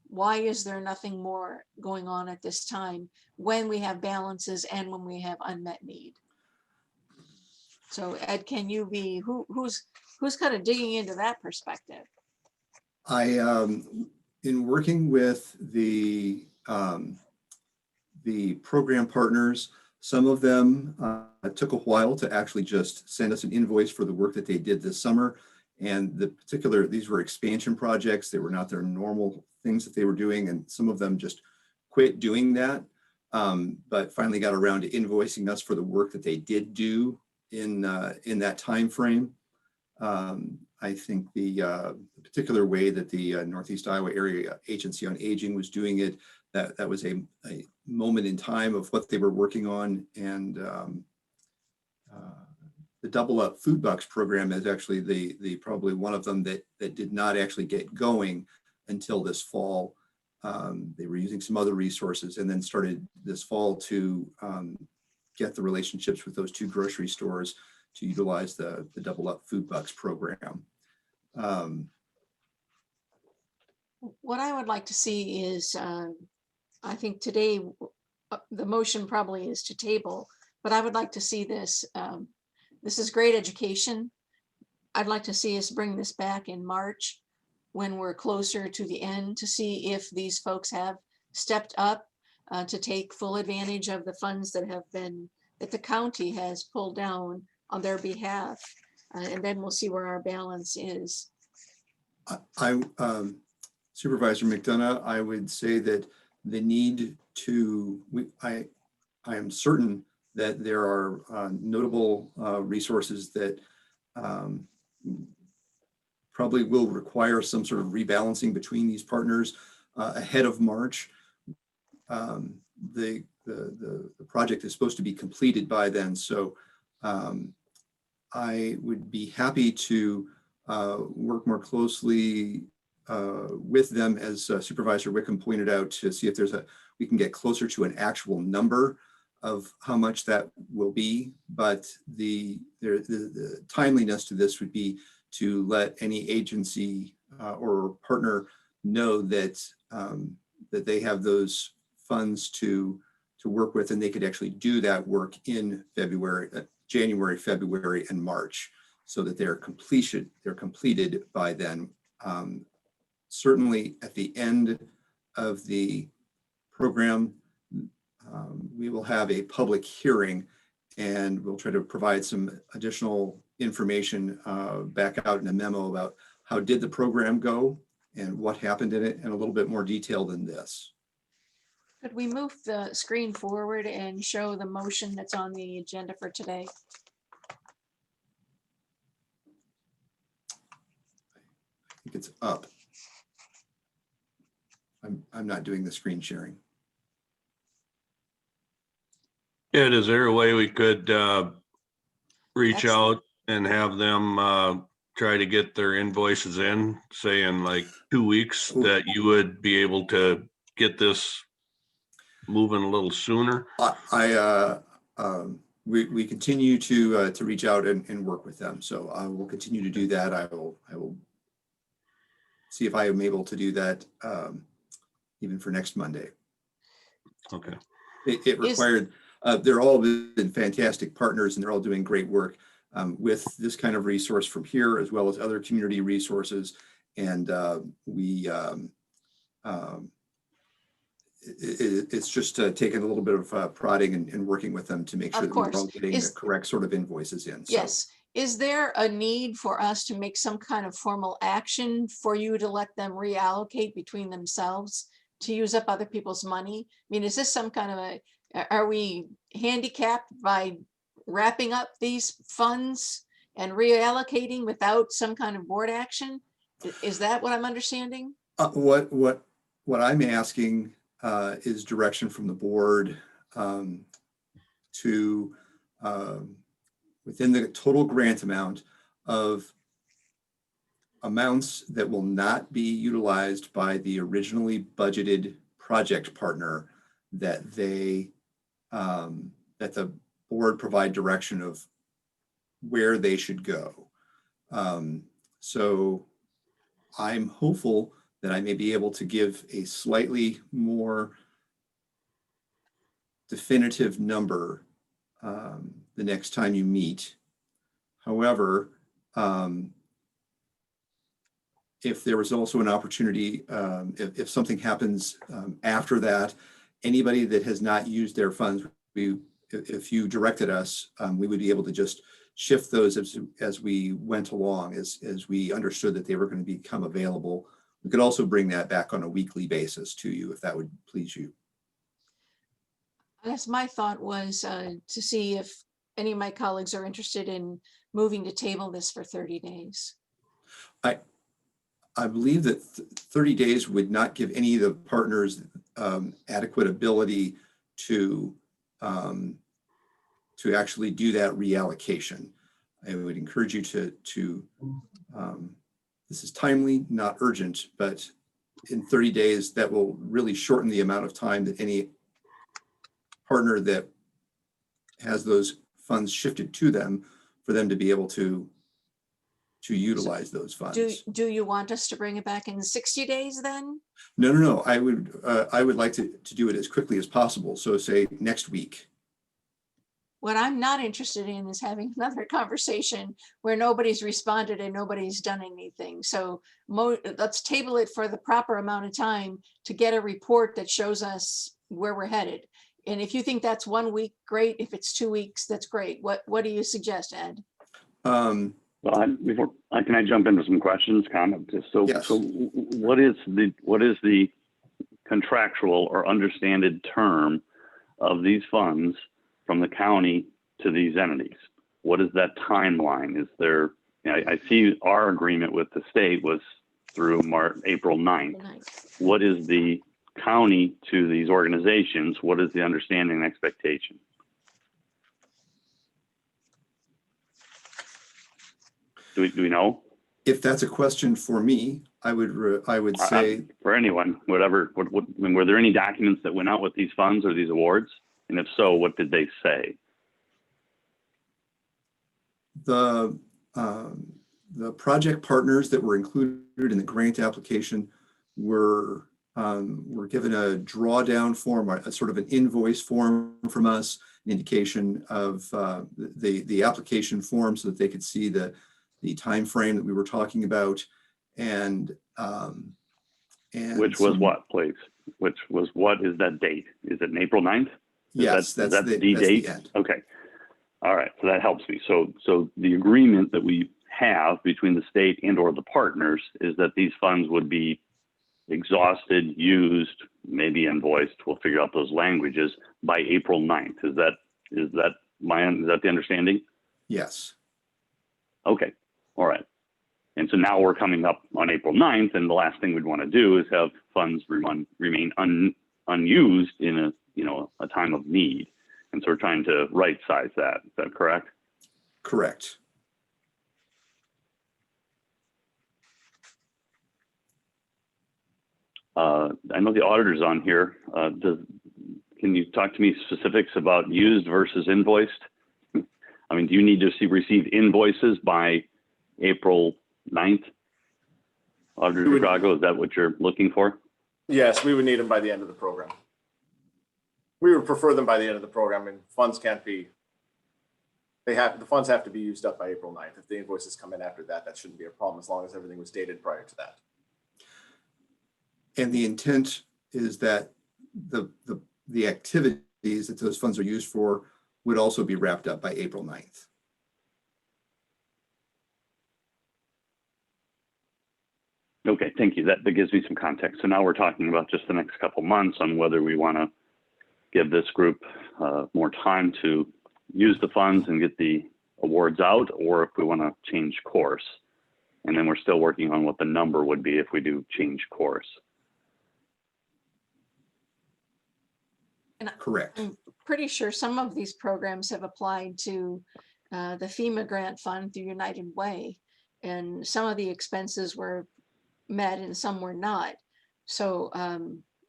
Why is there nothing more going on at this time when we have balances and when we have unmet need? So Ed, can you be, who's who's kind of digging into that perspective? In working with the program partners, some of them took a while to actually just send us an invoice for the work that they did this summer. And these were expansion projects. They were not their normal things that they were doing. And some of them just quit doing that, but finally got around to invoicing us for the work that they did do in that time frame. I think the particular way that the Northeast Iowa Area Agency on Aging was doing it, that was a moment in time of what they were working on. And the Double Up Food Bucks program is actually the probably one of them that did not actually get going until this fall. They were using some other resources and then started this fall to get the relationships with those 2 grocery stores to utilize the Double Up Food Bucks program. What I would like to see is, I think today, the motion probably is to table, but I would like to see this. This is great education. I'd like to see us bring this back in March when we're closer to the end to see if these folks have stepped up to take full advantage of the funds that the county has pulled down on their behalf. And then we'll see where our balance is. Supervisor McDonough, I would say that the need to, I am certain that there are notable resources that probably will require some sort of rebalancing between these partners ahead of March. The project is supposed to be completed by then, so I would be happy to work more closely with them, as Supervisor Wickham pointed out, to see if we can get closer to an actual number of how much that will be. But the timeliness to this would be to let any agency or partner know that that they have those funds to work with, and they could actually do that work in January, February, and March, so that they're completed by then. Certainly at the end of the program, we will have a public hearing, and we'll try to provide some additional information back out in a memo about how did the program go and what happened in it, in a little bit more detail than this. Could we move the screen forward and show the motion that's on the agenda for today? I think it's up. I'm not doing the screen sharing. Ed, is there a way we could reach Excellent. out and have them try to get their invoices in, say in like 2 weeks, that you would be able to get this moving a little sooner? We continue to reach out and work with them, so I will continue to do that. I will see if I am able to do that even for next Monday. Okay. It required. They're all been fantastic partners, and they're all doing great work with this kind of resource from here, as well as other community resources. And it's just taken a little bit of prodding and working with them to make sure that we're all getting the correct sort of invoices in. Yes. Is there a need for us to make some kind of formal action for you to let them reallocate between themselves to use up other people's money? I mean, is this some kind of are we handicapped by wrapping up these funds and reallocating without some kind of board action? Is that what I'm understanding? What I'm asking is direction from the board to within the total grant amount of amounts that will not be utilized by the originally budgeted project partner, that that the board provide direction of where they should go. So I'm hopeful that I may be able to give a slightly more definitive number the next time you meet. However, if there was also an opportunity, if something happens after that, anybody that has not used their funds, if you directed us, we would be able to just shift those as we went along, as we understood that they were going to become available. We could also bring that back on a weekly basis to you if that would please you. I guess my thought was to see if any of my colleagues are interested in moving to table this for 30 days. I believe that 30 days would not give any of the partners adequate ability to actually do that reallocation. I would encourage you to this is timely, not urgent, but in 30 days, that will really shorten the amount of time that any partner that has those funds shifted to them for them to be able to utilize those funds. Do you want us to bring it back in 60 days then? No. I would like to do it as quickly as possible. So say next week. What I'm not interested in is having another conversation where nobody's responded and nobody's done anything. So let's table it for the proper amount of time to get a report that shows us where we're headed. And if you think that's 1 week, great. If it's 2 weeks, that's great. What do you suggest, Ed? Well, can I jump into some questions, comments? So, yes. So what is the contractual or understanded term of these funds from the county to these entities? What is that timeline? Is there, I see our agreement with the state was through April 9th. What is the county to these organizations? What is the understanding and expectation? Do we know? If that's a question for me, I would say for anyone, whatever. I mean, were there any documents that went out with these funds or these awards? And if so, what did they say? The project partners that were included in the grant application were given a drawdown form, a sort of an invoice form from us, an indication of the application form so that they could see the time frame that we were talking about, and which was what, please? Which was what is that date? Is it April 9th? Yes, that's the date. The end. Okay. All right. So that helps me. So the agreement that we have between the state and or the partners is that these funds would be exhausted, used, maybe invoiced. We'll figure out those languages by April 9th. Is that the understanding? Yes. Okay. All right. And so now we're coming up on April 9th, and the last thing we'd want to do is have funds remain unused in a time of need. And so we're trying to right size that. Is that correct? Correct. I know the auditor's on here. Can you talk to me specifics about used versus invoiced? I mean, do you need to receive invoices by April 9th? Auditor Drago, is that what you're looking for? Yes, we would need them by the end of the program. We would prefer them by the end of the program, and funds can't be, the funds have to be used up by April 9th. If the invoices come in after that, that shouldn't be a problem as long as everything was dated prior to that. And the intent is that the activities that those funds are used for would also be wrapped up by April 9th. Okay, thank you. That gives me some context. So now we're talking about just the next couple months on whether we want to give this group more time to use the funds and get the awards out, or if we want to change course. And then we're still working on what the number would be if we do change course. And Correct. I'm pretty sure some of these programs have applied to the FEMA grant fund through United Way, and some of the expenses were met and some were not. So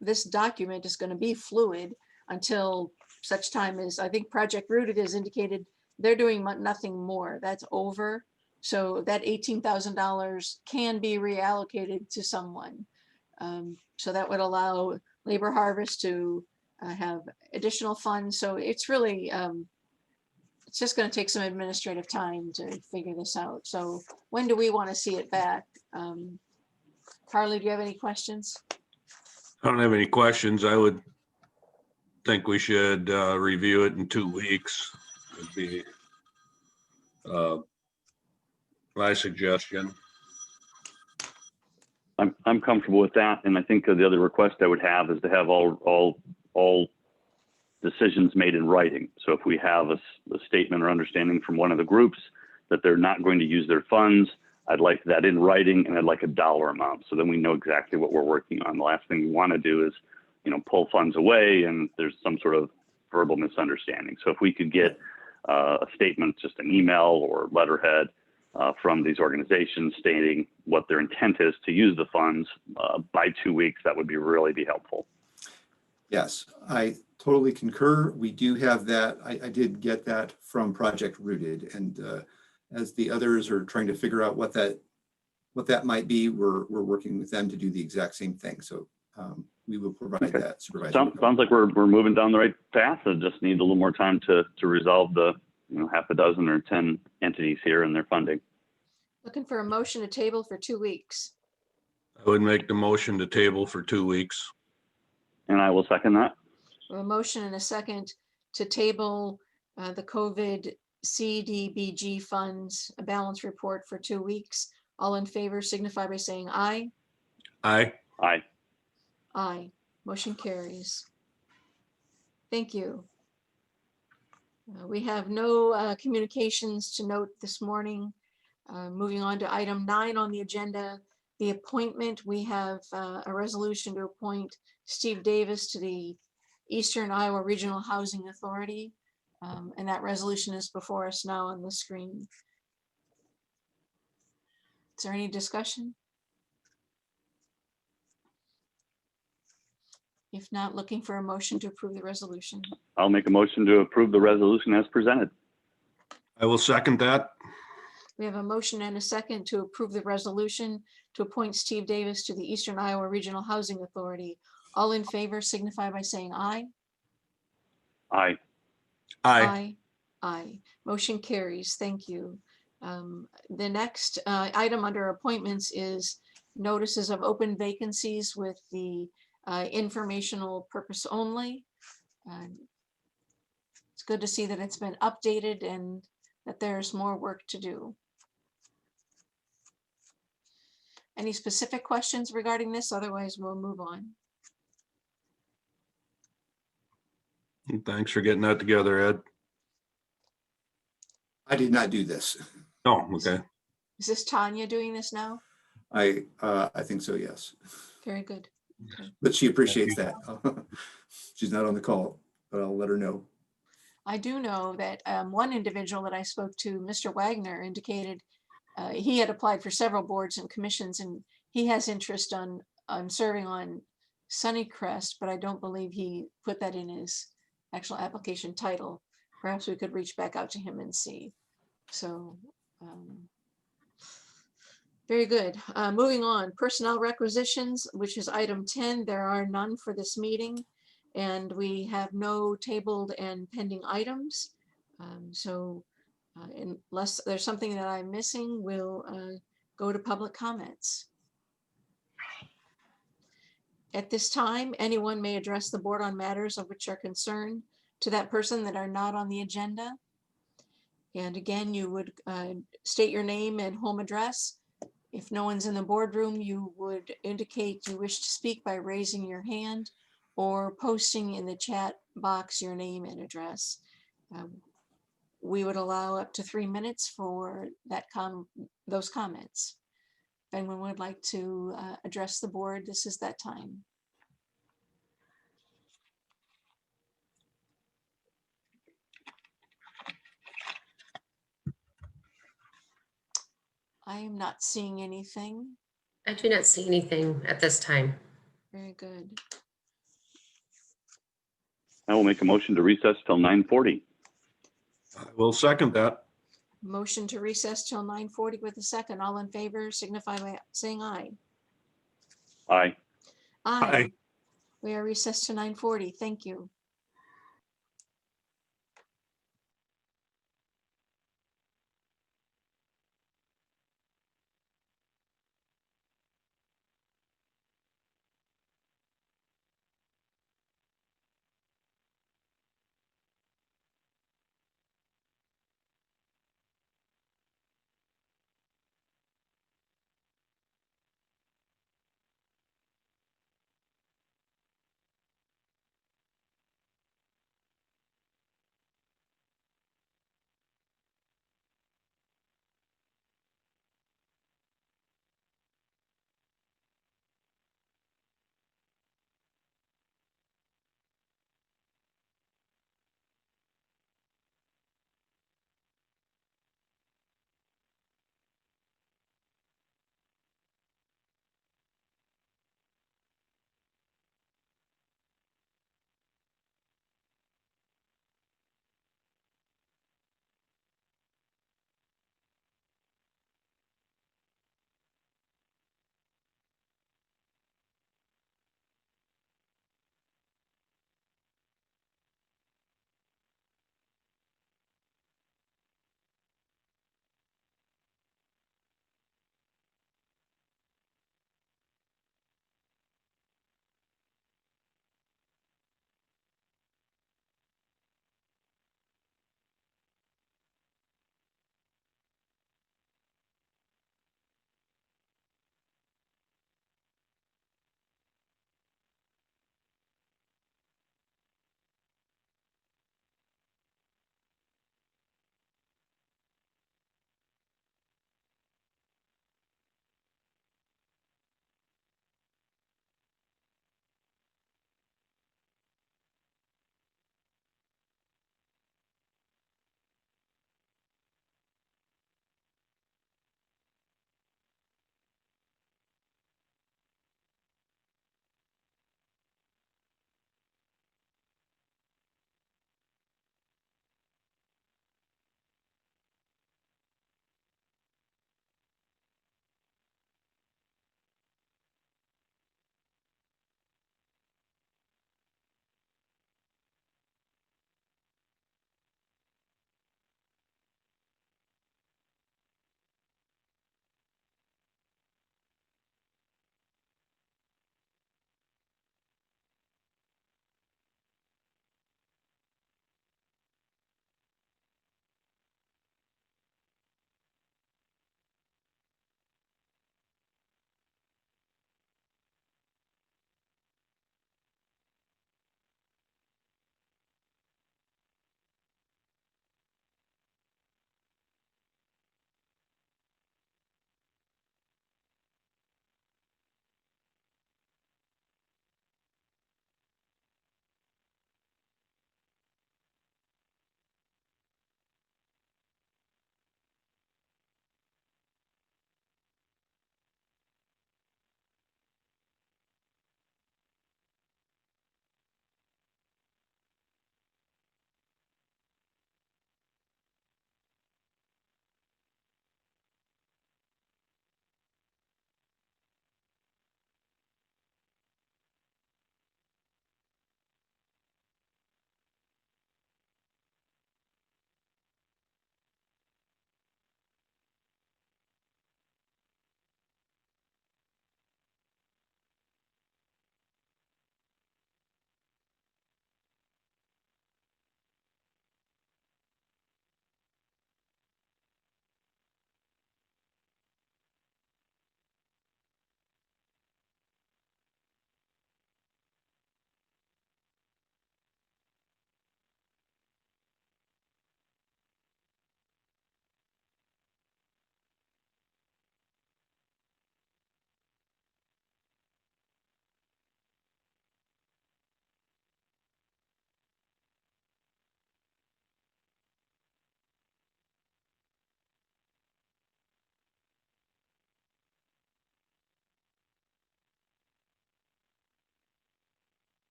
this document is going to be fluid until such time as, I think Project Rooted has indicated they're doing nothing more. That's over. So that $18,000 can be reallocated to someone. So that would allow Labor Harvest to have additional funds. So it's really, it's just going to take some administrative time to figure this out. So when do we want to see it back? Harley, do you have any questions? I don't have any questions. I would think we should review it in 2 weeks. Would be my suggestion. I'm comfortable with that. And I think the other request I would have is to have all decisions made in writing. So if we have a statement or understanding from one of the groups that they're not going to use their funds, I'd like that in writing, and I'd like a dollar amount. So then we know exactly what we're working on. The last thing we want to do is, pull funds away and there's some sort of verbal misunderstanding. So if we could get a statement, just an email or letterhead from these organizations stating what their intent is to use the funds by 2 weeks, that would really be helpful. Yes, I totally concur. We do have that. I did get that from Project Rooted, and as the others are trying to figure out what that might be, we're working with them to do the exact same thing. So we will provide that. Supervisor. Sounds like we're moving down the right path. I just need a little more time to resolve the half a dozen or 10 entities here and their funding. Looking for a motion to table for 2 weeks. I would make the motion to table for 2 weeks. And I will second that. A motion and a second to table the COVID CDBG funds, a balance report for 2 weeks. All in favor signify by saying aye. Aye. Aye. Aye. Motion carries. Thank you. We have no communications to note this morning. Moving on to item 9 on the agenda, the appointment. We have a resolution to appoint Steve Davis to the Eastern Iowa Regional Housing Authority. And that resolution is before us now on the screen. Is there any discussion? If not, looking for a motion to approve the resolution. I'll make a motion to approve the resolution as presented. I will second that. We have a motion and a second to approve the resolution to appoint Steve Davis to the Eastern Iowa Regional Housing Authority. All in favor signify by saying aye. Aye. Aye. Aye. Motion carries. Thank you. The next item under appointments is notices of open vacancies with the informational purpose only. It's good to see that it's been updated and that there's more work to do. Any specific questions regarding this? Otherwise, we'll move on. Thanks for getting that together, Ed. I did not do this. Oh, okay. Is this Tanya doing this now? I think so, yes. Very good. Okay. But she appreciates that. She's not on the call, but I'll let her know. I do know that one individual that I spoke to, Mr. Wagner, indicated he had applied for several boards and commissions, and he has interest on serving on Sunnycrest, but I don't believe he put that in his actual application title. Perhaps we could reach back out to him and see. So very good. Moving on, personnel requisitions, which is item 10. There are none for this meeting, and we have no tabled and pending items. Unless there's something that I'm missing, we'll go to public comments. At this time, anyone may address the board on matters of which are concerned to that person that are not on the agenda. And again, you would state your name and home address. If no one's in the boardroom, you would indicate you wish to speak by raising your hand or posting in the chat box your name and address. We would allow up to 3 minutes for those comments. If anyone would like to address the board, this is that time. I am not seeing anything. I do not see anything at this time. Very good. I will make a motion to recess till 9:40. I will second that. Motion to recess till 9:40 with a second. All in favor signify by saying aye. Aye. Aye. We are recessed to 9:40. Thank you.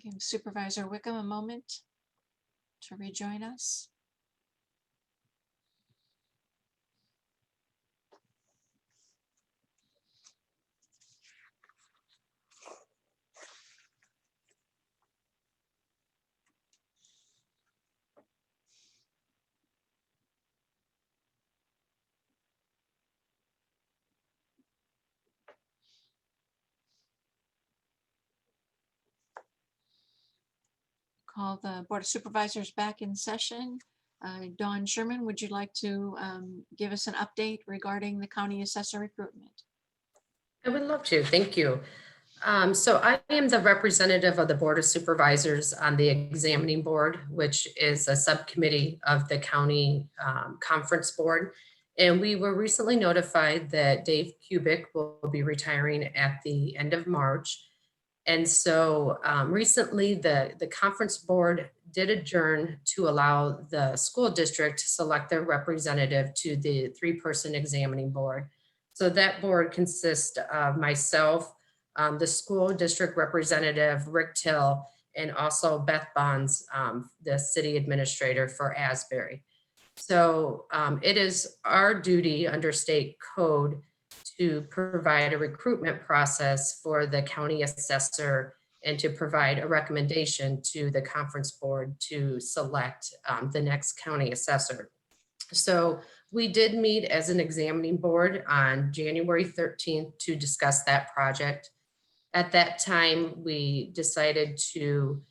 Give Supervisor Wickham a moment to rejoin us. Call the Board of Supervisors back in session. Dawn Sherman, would you like to give us an update regarding the county assessor recruitment? I would love to. Thank you. So I am the representative of the Board of Supervisors on the examining board, which is a subcommittee of the county conference board. And we were recently notified that Dave Kubik will be retiring at the end of March. And so recently the conference board did adjourn to allow the school district to select their representative to the 3-person examining board. So that board consists of myself, the school district representative, Rick Till, and also Beth Bonds, the city administrator for Asbury. So it is our duty under state code to provide a recruitment process for the county assessor and to provide a recommendation to the conference board to select the next county assessor. So we did meet as an examining board on January 13th to discuss that project. At that time, we decided to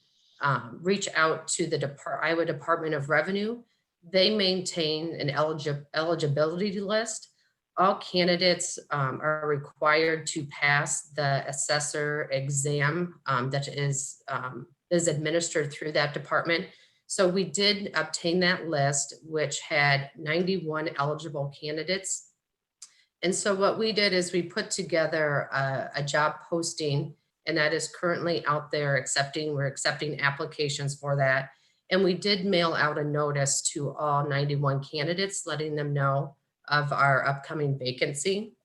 reach out to the Iowa Department of Revenue. They maintain an eligibility list. All candidates are required to pass the assessor exam that is administered through that department. So we did obtain that list, which had 91 eligible candidates. And so what we did is we put together a job posting, and that is currently out there we're accepting applications for that. And we did mail out a notice to all 91 candidates, letting them know of our upcoming vacancy.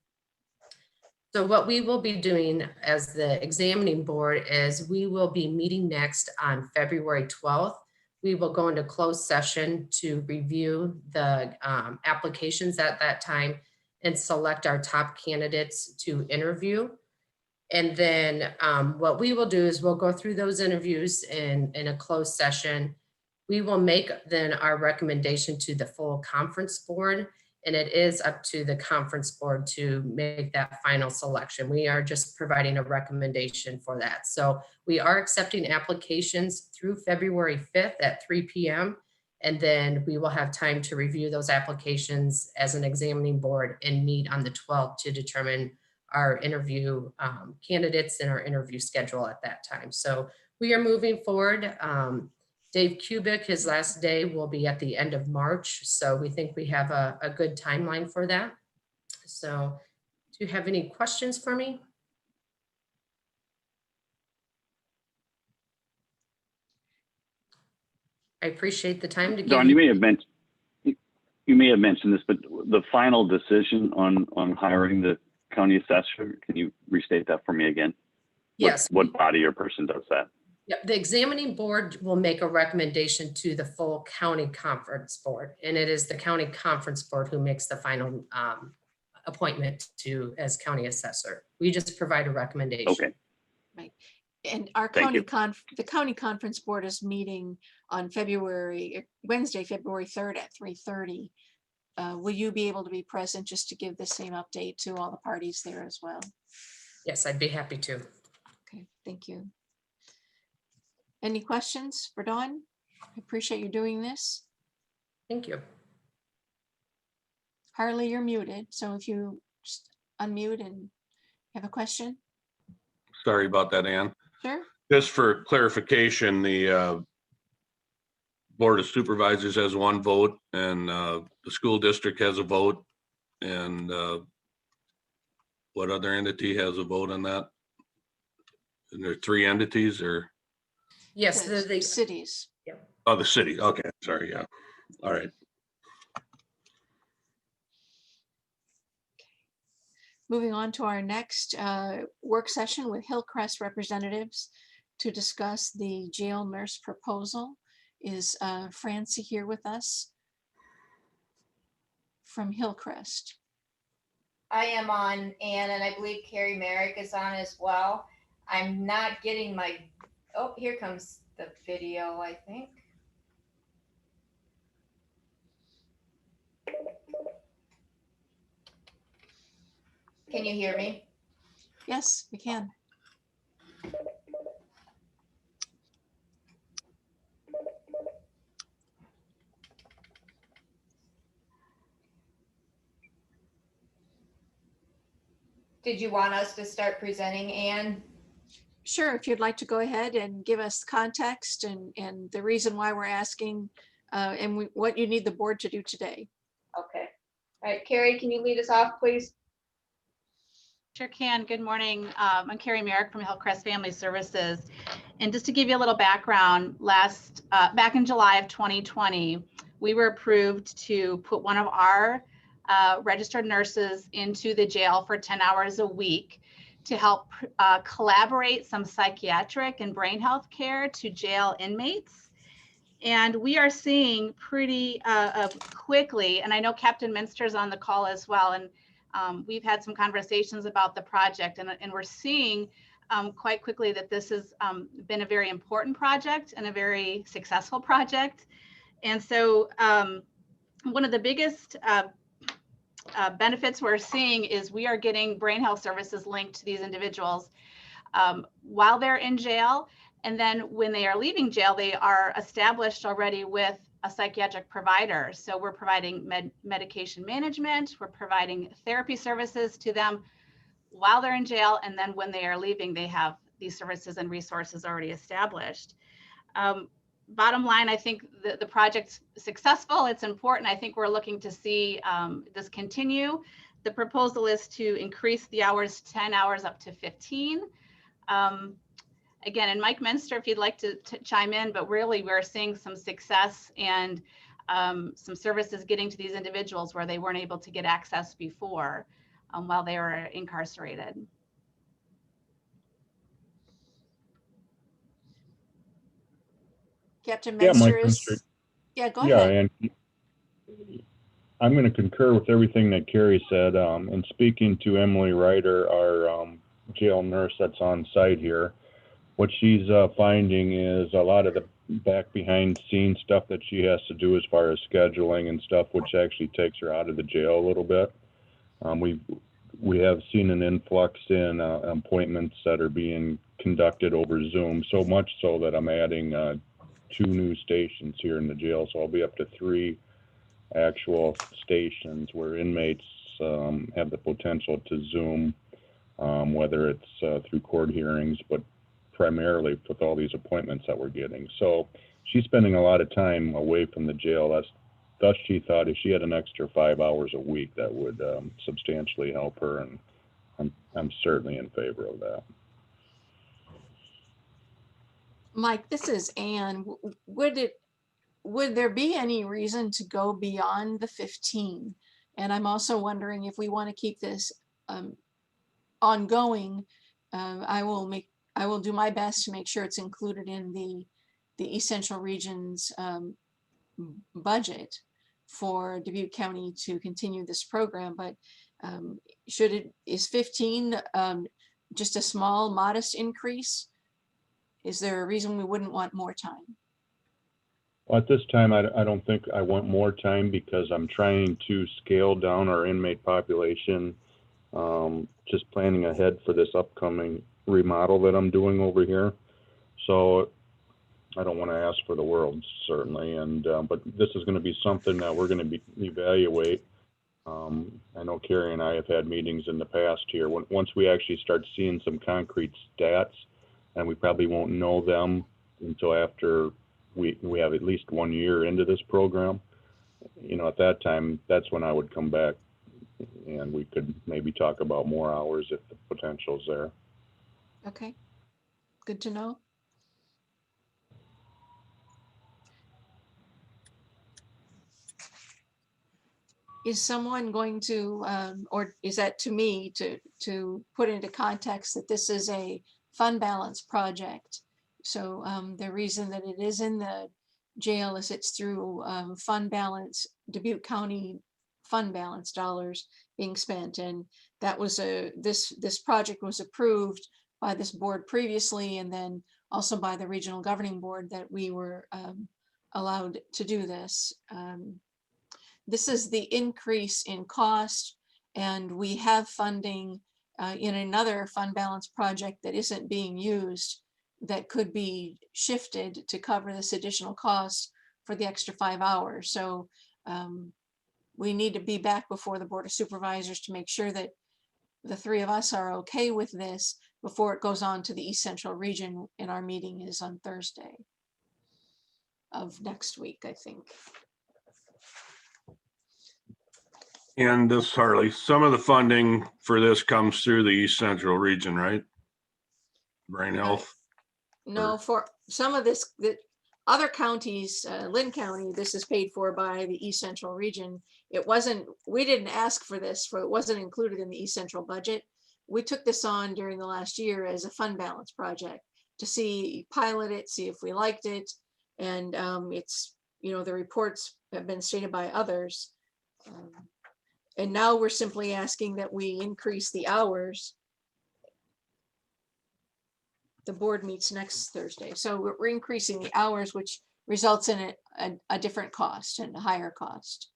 So what we will be doing as the examining board is we will be meeting next on February 12th. We will go into closed session to review the applications at that time and select our top candidates to interview. And then what we will do is we'll go through those interviews in a closed session. We will make then our recommendation to the full conference board, and it is up to the conference board to make that final selection. We are just providing a recommendation for that. So we are accepting applications through February 5th at 3 p.m. And then we will have time to review those applications as an examining board and meet on the 12th to determine our interview candidates and our interview schedule at that time. So we are moving forward. Dave Kubik, his last day will be at the end of March. So we think we have a good timeline for that. So do you have any questions for me? I appreciate the time to give Dawn, you may have mentioned this, but the final decision on hiring the county assessor, can you restate that for me again? Yes. What body or person does that? Yep, the examining board will make a recommendation to the full county conference board, and it is the county conference board who makes the final appointment to as county assessor. We just provide a recommendation. Okay. Right. And our Thank county you. the county conference board is meeting on Wednesday, February 3rd at 3:30. Will you be able to be present just to give the same update to all the parties there as well? Yes, I'd be happy to. Okay, thank you. Any questions for Dawn? I appreciate you doing this. Thank you. Harley, you're muted, so if you just unmute and have a question. Sorry about that, Ann. Sure. Just for clarification, the Board of Supervisors has one vote and the school district has a vote. And what other entity has a vote on that? And there are 3 entities or? Yes, The cities. Oh, the city. Okay, sorry, yeah. All right. Moving on to our next work session with Hillcrest representatives. to discuss the jail nurse proposal. Is Francie here with us from Hillcrest? I am on, Ann, and I believe Carrie Merrick is on as well. I'm not getting my, oh, here comes the video, I think. Can you hear me? Yes, we can. Did you want us to start presenting, Ann? Sure, if you'd like to go ahead and give us context and the reason why we're asking and what you need the board to do today. Okay. All right, Carrie, can you lead us off, please? Sure can. Good morning. I'm Carrie Merrick from Hillcrest Family Services. And just to give you a little background, back in July of 2020, we were approved to put one of our registered nurses into the jail for 10 hours a week to help collaborate some psychiatric and brain health care to jail inmates. And we are seeing pretty quickly, and I know Captain Minster's on the call as well, and we've had some conversations about the project, and we're seeing quite quickly that this has been a very important project and a very successful project. And so one of the biggest benefits we're seeing is we are getting brain health services linked to these individuals while they're in jail. And then when they are leaving jail, they are established already with a psychiatric provider. So we're providing medication management, we're providing therapy services to them while they're in jail. And then when they are leaving, they have these services and resources already established. Bottom line, I think the project's successful. It's important. I think we're looking to see this continue. The proposal is to increase the hours, 10 hours up to 15. Again, and Mike Minster, if you'd like to chime in, but really we're seeing some success and some services getting to these individuals where they weren't able to get access before while they were incarcerated. Captain Yeah, Minster Mike is, Minster. yeah, go Yeah, ahead. and I'm going to concur with everything that Carrie said. And speaking to Emily Ryder, our jail nurse that's on site here, what she's finding is a lot of the back behind scenes stuff that she has to do as far as scheduling and stuff, which actually takes her out of the jail a little bit. We have seen an influx in appointments that are being conducted over Zoom, so much so that I'm adding 2 new stations here in the jail. So I'll be up to 3 actual stations where inmates have the potential to Zoom, whether it's through court hearings, but primarily with all these appointments that we're getting. So she's spending a lot of time away from the jail. Thus she thought if she had an extra 5 hours a week, that would substantially help her, and I'm certainly in favor of that. Mike, this is Ann. Would there be any reason to go beyond the 15? And I'm also wondering if we want to keep this ongoing. I will do my best to make sure it's included in the Essential Regions budget for Dubuque County to continue this program. But is 15 just a small, modest increase? Is there a reason we wouldn't want more time? Well, at this time, I don't think I want more time because I'm trying to scale down our inmate population, just planning ahead for this upcoming remodel that I'm doing over here. So I don't want to ask for the world, certainly, but this is going to be something that we're going to evaluate. I know Carrie and I have had meetings in the past here. Once we actually start seeing some concrete stats, and we probably won't know them until after we have at least 1 year into this program. At that time, that's when I would come back and we could maybe talk about more hours if the potential's there. Okay, good to know. Is someone going to, or is that to me to put into context that this is a fund balance project So the reason that it is in the jail is it's through fund balance, Dubuque County fund balance dollars being spent. And that was this project was approved by this board previously, and then also by the regional governing board, that we were allowed to do this. This is the increase in cost, and we have funding in another fund balance project that isn't being used that could be shifted to cover this additional cost for the extra 5 hours. So we need to be back before the Board of Supervisors to make sure that the three of us are okay with this before it goes on to the East Central region. And our meeting is on Thursday of next week, I think. And this, Harley, some of the funding for this comes through the East Central region, right? Brain Health. No, for some of this, the other counties, Lynn County, this is paid for by the East Central region. It wasn't, we didn't ask for this, it wasn't included in the East Central budget. We took this on during the last year as a fund balance project to see, pilot it, see if we liked it. And it's, you know, the reports have been stated by others. And now we're simply asking that we increase the hours. The board meets next Thursday. So we're increasing the hours, which results in a different cost and a higher cost.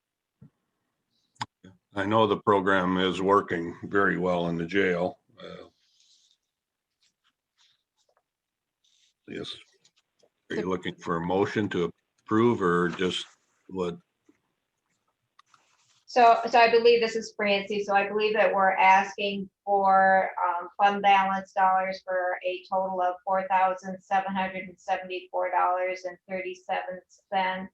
I know the program is working very well in the jail. Yes. Are you looking for a motion to approve or just what? So I believe this is Francie. So I believe that we're asking for fund balance dollars for a total of $4,774.37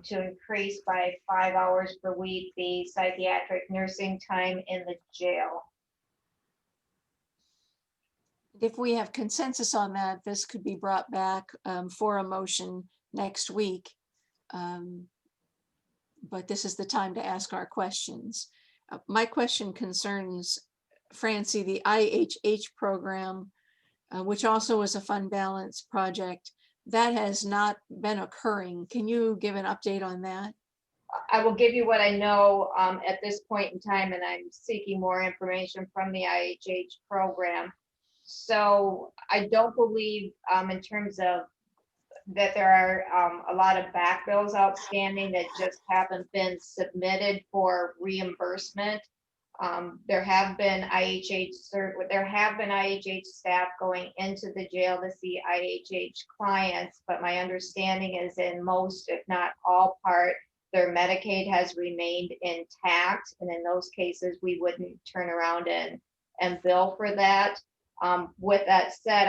to increase by 5 hours per week the psychiatric nursing time in the jail. If we have consensus on that, this could be brought back for a motion next week. But this is the time to ask our questions. My question concerns, Francie, the IHH program, which also is a fund balance project, that has not been occurring. Can you give an update on that? I will give you what I know at this point in time, and I'm seeking more information from the IHH program. So I don't believe in terms of that there are a lot of back bills outstanding that just haven't been submitted for reimbursement. There have been IHH staff going into the jail to see IHH clients, but my understanding is in most, if not all part, their Medicaid has remained intact. And in those cases, we wouldn't turn around and bill for that. With that said,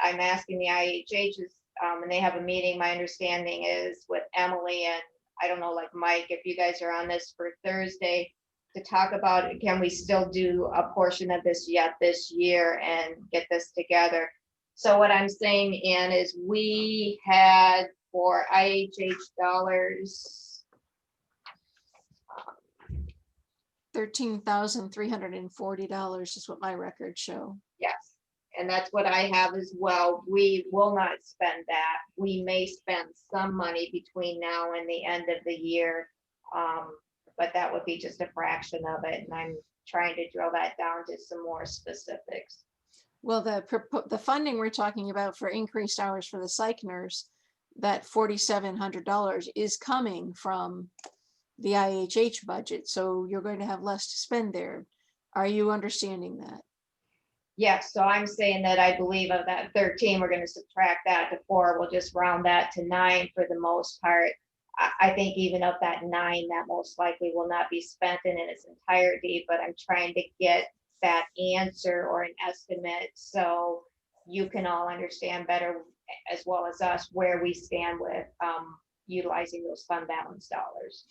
I'm asking the IHHs, and they have a meeting, my understanding is with Emily and I don't know, like Mike, if you guys are on this for Thursday to talk about, can we still do a portion of this yet this year and get this together? So what I'm saying, Ann, is we had for IHH dollars, $13,340 is what my records show. yes. And that's what I have as well. We will not spend that. We may spend some money between now and the end of the year. But that would be just a fraction of it. And I'm trying to drill that down to some more specifics. Well, the funding we're talking about for increased hours for the psych nurse, that $4,700 is coming from the IHH budget. So you're going to have less to spend there. Are you understanding that? Yes, so I'm saying that I believe of that 13, we're going to subtract that to 4. We'll just round that to 9 for the most part. I think even of that 9, that most likely will not be spent in its entirety, but I'm trying to get that answer or an estimate so you can all understand better as well as us where we stand with utilizing those fund balance dollars.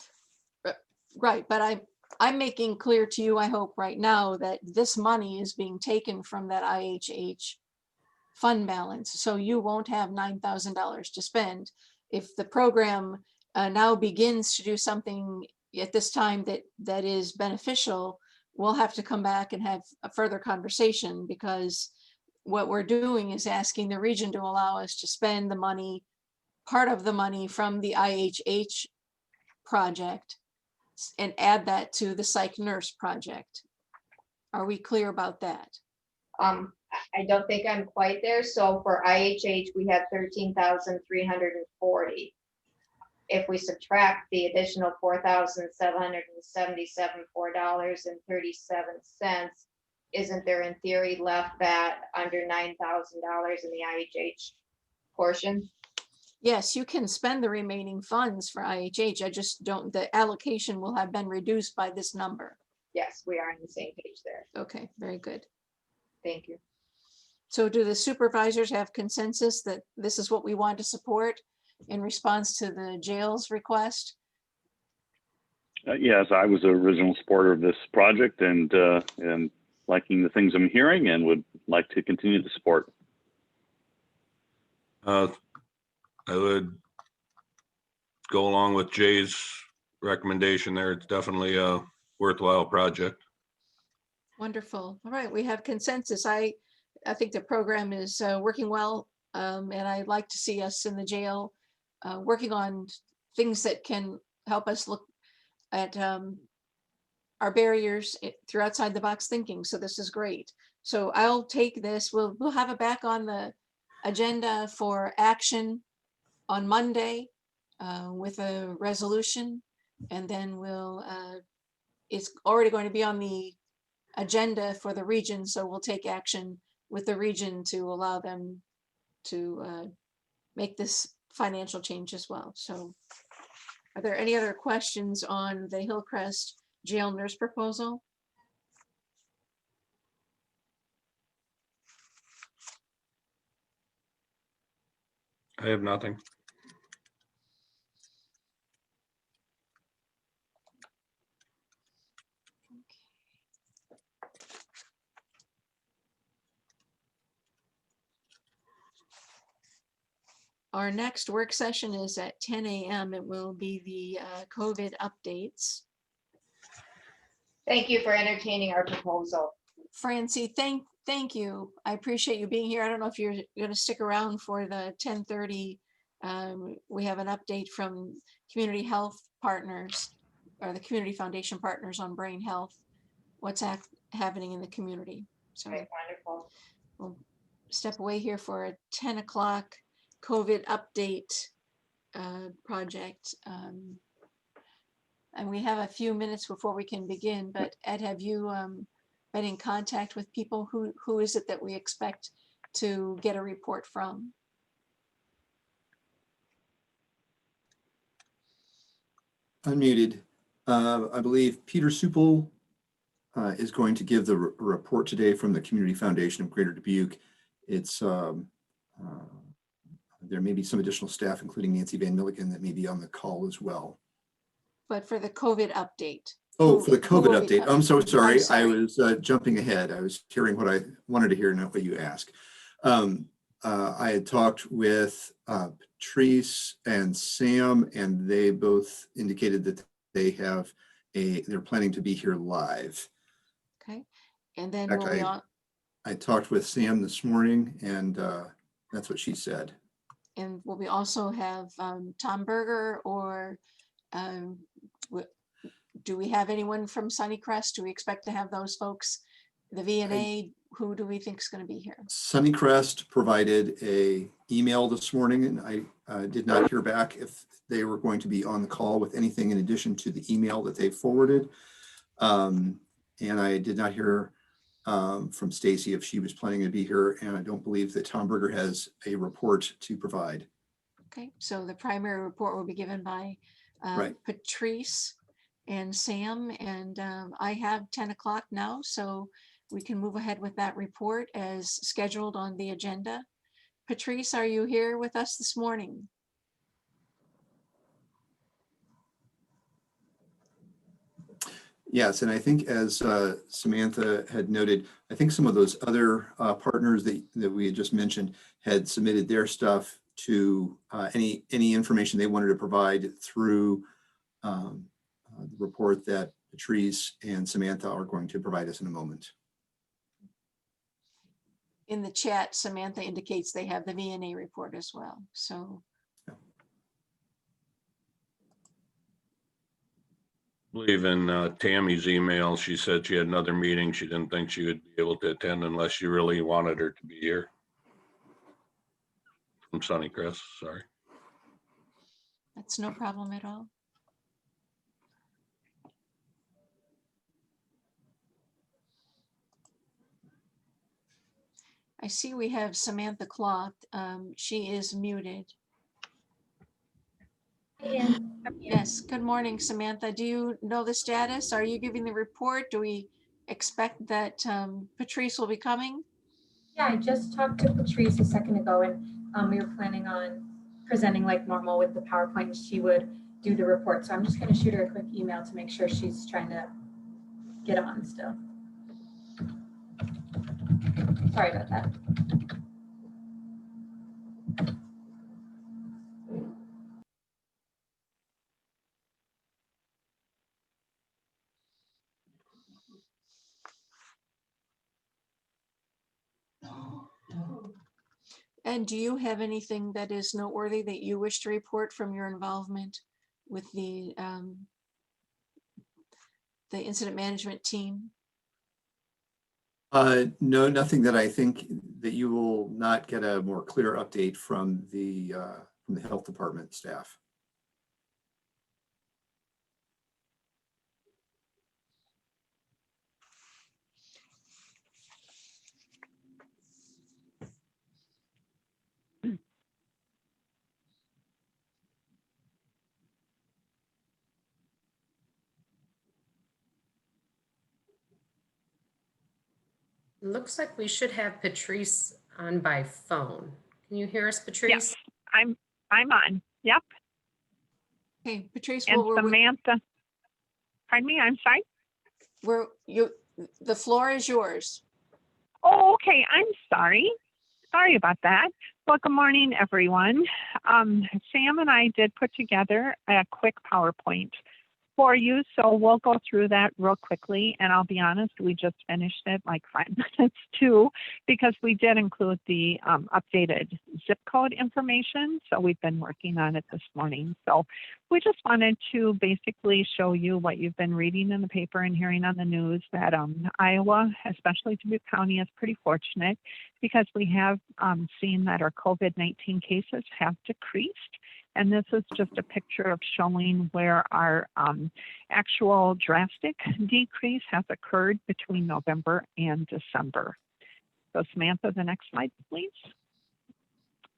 Right, but I'm making clear to you, I hope right now, that this money is being taken from that IHH fund balance. So you won't have $9,000 to spend. If the program now begins to do something at this time that is beneficial, we'll have to come back and have a further conversation, because what we're doing is asking the region to allow us to spend the money, part of the money from the IHH project and add that to the psych nurse project. Are we clear about that? I don't think I'm quite there. So for IHH, we have 13,340. If we subtract the additional $4,777.37, isn't there in theory left that under $9,000 in the IHH portion? Yes, you can spend the remaining funds for IHH. I just don't, the allocation will have been reduced by this number. Yes, we are on the same page there. Okay, very good. Thank you. So do the supervisors have consensus that this is what we want to support in response to the jail's request? Yes, I was an original supporter of this project and liking the things I'm hearing and would like to continue to support. I would go along with Jay's recommendation there. It's definitely a worthwhile project. Wonderful. All right, we have consensus. I think the program is working well, and I'd like to see us in the jail working on things that can help us look at our barriers through outside the box thinking. So this is great. So I'll take this. We'll have it back on the agenda for action on Monday with a resolution, and then we'll it's already going to be on the agenda for the region, so we'll take action with the region to allow them to make this financial change as well. So are there any other questions on the Hillcrest jail nurse proposal? I have nothing. Our next work session is at 10 a.m. It will be the COVID updates. Thank you for entertaining our proposal. Francie, thank you. I appreciate you being here. I don't know if you're going to stick around for the 10:30. We have an update from Community Health Partners, or the Community Foundation Partners on brain health. What's happening in the community. So Okay, wonderful. we'll step away here for a 10 o'clock COVID update project. And we have a few minutes before we can begin, but Ed, have you been in contact with people? Who is it that we expect to get a report from? Unmuted. I believe Peter Supel is going to give the report today from the Community Foundation of Greater Dubuque. It's there may be some additional staff, including Nancy Van Milliken, that may be on the call as well. But for the COVID update. Oh, for the COVID update. I'm so sorry. I'm sorry. I was jumping ahead. I was hearing what I wanted to hear, not what you asked. I had talked with Patrice and Sam, and they both indicated that they're planning to be here live. Okay. And then In fact, will we all, I talked with Sam this morning, and that's what she said. and will we also have Tom Berger, or do we have anyone from Sunnycrest? Do we expect to have those folks? The VNA, who do we think is going to be here? Sunnycrest provided a email this morning, and I did not hear back if they were going to be on the call with anything in addition to the email that they forwarded. And I did not hear from Stacy if she was planning to be here, and I don't believe that Tom Berger has a report to provide. Okay, so the primary report will be given by Right. Patrice and Sam, and I have 10 o'clock now, so we can move ahead with that report as scheduled on the agenda. Patrice, are you here with us this morning? Yes, and I think as Samantha had noted, I think some of those other partners that we had just mentioned had submitted their stuff to any information they wanted to provide through the report that Patrice and Samantha are going to provide us in a moment. in the chat, Samantha indicates they have the VNA report as well. So I believe in Tammy's email, she said she had another meeting. She didn't think she would be able to attend unless you really wanted her to be here. From Sunny Chris, sorry. that's no problem at all. I see we have Samantha Cloth. She is muted. Yes, good morning, Samantha. Do you know the status? Are you giving the report? Do we expect that Patrice will be coming? Yeah, I just talked to Patrice a second ago, and we were planning on presenting like normal with the PowerPoint. She would do the report. So I'm just going to shoot her a quick email to make sure she's trying to get on still. Sorry about that. And do you have anything that is noteworthy that you wish to report from your involvement with the incident management team? No, nothing that I think that you will not get a more clear update from the health department staff. Looks like we should have Patrice on by phone. Can you hear us, Patrice? Yes, I'm on. Yep. Okay, Patrice, And well, Samantha, pardon me, I'm sorry. The floor is yours. Oh, okay. I'm sorry. Sorry about that. Well, good morning, everyone. Sam and I did put together a quick PowerPoint for you, so we'll go through that real quickly. And I'll be honest, we just finished it like 5 minutes too, because we did include the updated zip code information. So we've been working on it this morning. So we just wanted to basically show you what you've been reading in the paper and hearing on the news, that Iowa, especially Dubuque County, is pretty fortunate because we have seen that our COVID-19 cases have decreased. And this is just a picture of showing where our actual drastic decrease has occurred between November and December. So Samantha, the next slide, please.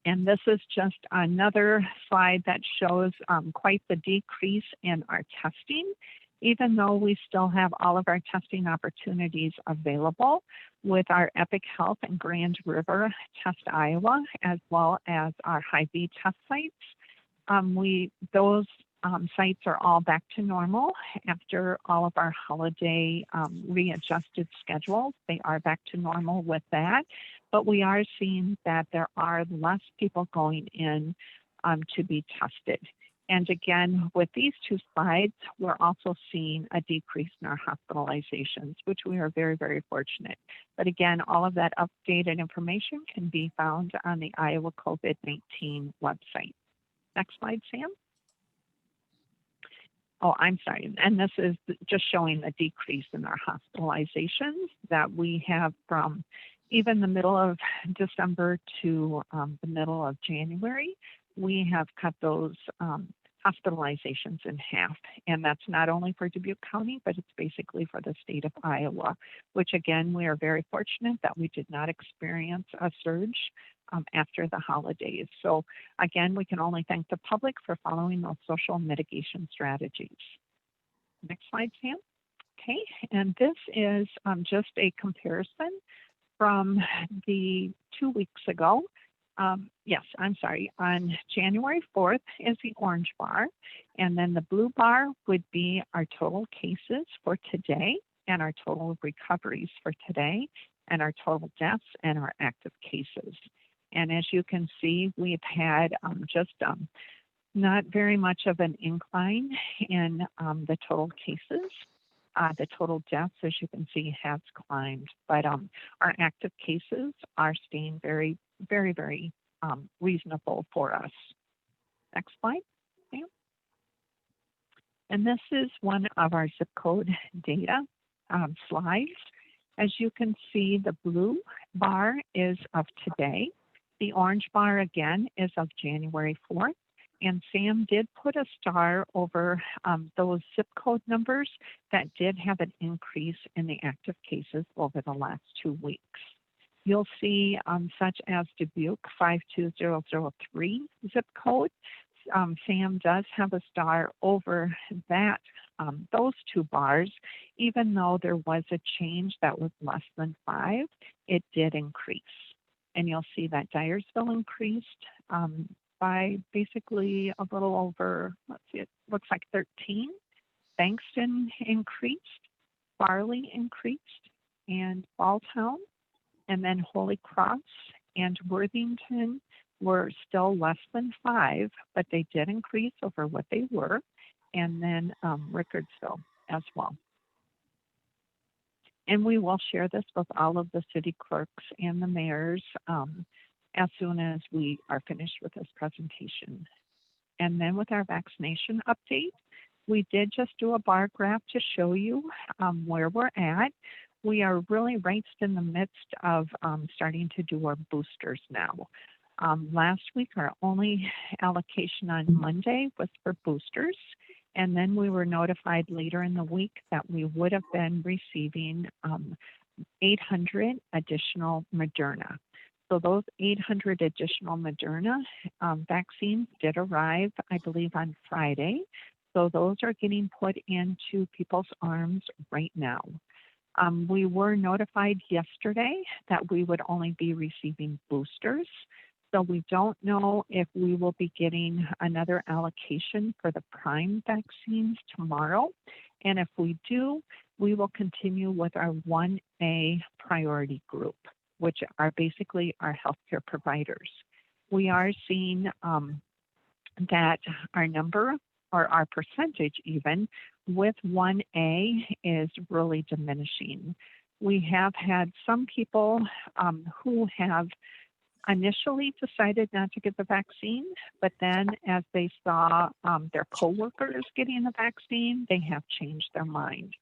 And this is just another slide that shows quite the decrease in our testing, even though we still have all of our testing opportunities available with our Epic Health and Grand River Test Iowa, as well as our Hy-Vee test sites. Those sites are all back to normal after all of our holiday readjusted schedules. They are back to normal with that, but we are seeing that there are less people going in to be tested. And again, with these two slides, we're also seeing a decrease in our hospitalizations, which we are very, very fortunate. But again, all of that updated information can be found on the Iowa COVID-19 website. Next slide, Sam. Oh, I'm sorry. And this is just showing the decrease in our hospitalizations that we have from even the middle of December to the middle of January. We have cut those hospitalizations in half. And that's not only for Dubuque County, but it's basically for the state of Iowa, which again, we are very fortunate that we did not experience a surge after the holidays. So again, we can only thank the public for following those social mitigation strategies. Next slide, Sam. Okay, and this is just a comparison from the 2 weeks ago. Yes, I'm sorry, on January 4th is the orange bar, and then the blue bar would be our total cases for today and our total recoveries for today and our total deaths and our active cases. And as you can see, we've had just not very much of an incline in the total cases. The total deaths, as you can see, has climbed, but our active cases are staying very, very, very reasonable for us. Next slide. Okay. And this is one of our zip code data slides. As you can see, the blue bar is of today. The orange bar again is of January 4th. And Sam did put a star over those zip code numbers that did have an increase in the active cases over the last 2 weeks. You'll see such as Dubuque 52003 zip code. Sam does have a star over that, those 2 bars. Even though there was a change that was less than 5, it did increase. And you'll see that Dyersville increased by basically a little over, let's see, it looks like 13. Bankston increased, Farley increased, and Balltown, and then Holy Cross and Worthington were still less than 5, but they did increase over what they were, and then Rickardsville as well. And we will share this with all of the city clerks and the mayors as soon as we are finished with this presentation. And then with our vaccination update, we did just do a bar graph to show you where we're at. We are really right in the midst of starting to do our boosters now. Last week, our only allocation on Monday was for boosters. And then we were notified later in the week that we would have been receiving 800 additional Moderna. So those 800 additional Moderna vaccines did arrive, I believe, on Friday. So those are getting put into people's arms right now. We were notified yesterday that we would only be receiving boosters. So we don't know if we will be getting another allocation for the prime vaccines tomorrow. And if we do, we will continue with our 1A priority group, which are basically our healthcare providers. We are seeing that our number, or our percentage even, with 1A is really diminishing. We have had some people who have initially decided not to get the vaccine, but then as they saw their coworkers getting the vaccine, they have changed their mind.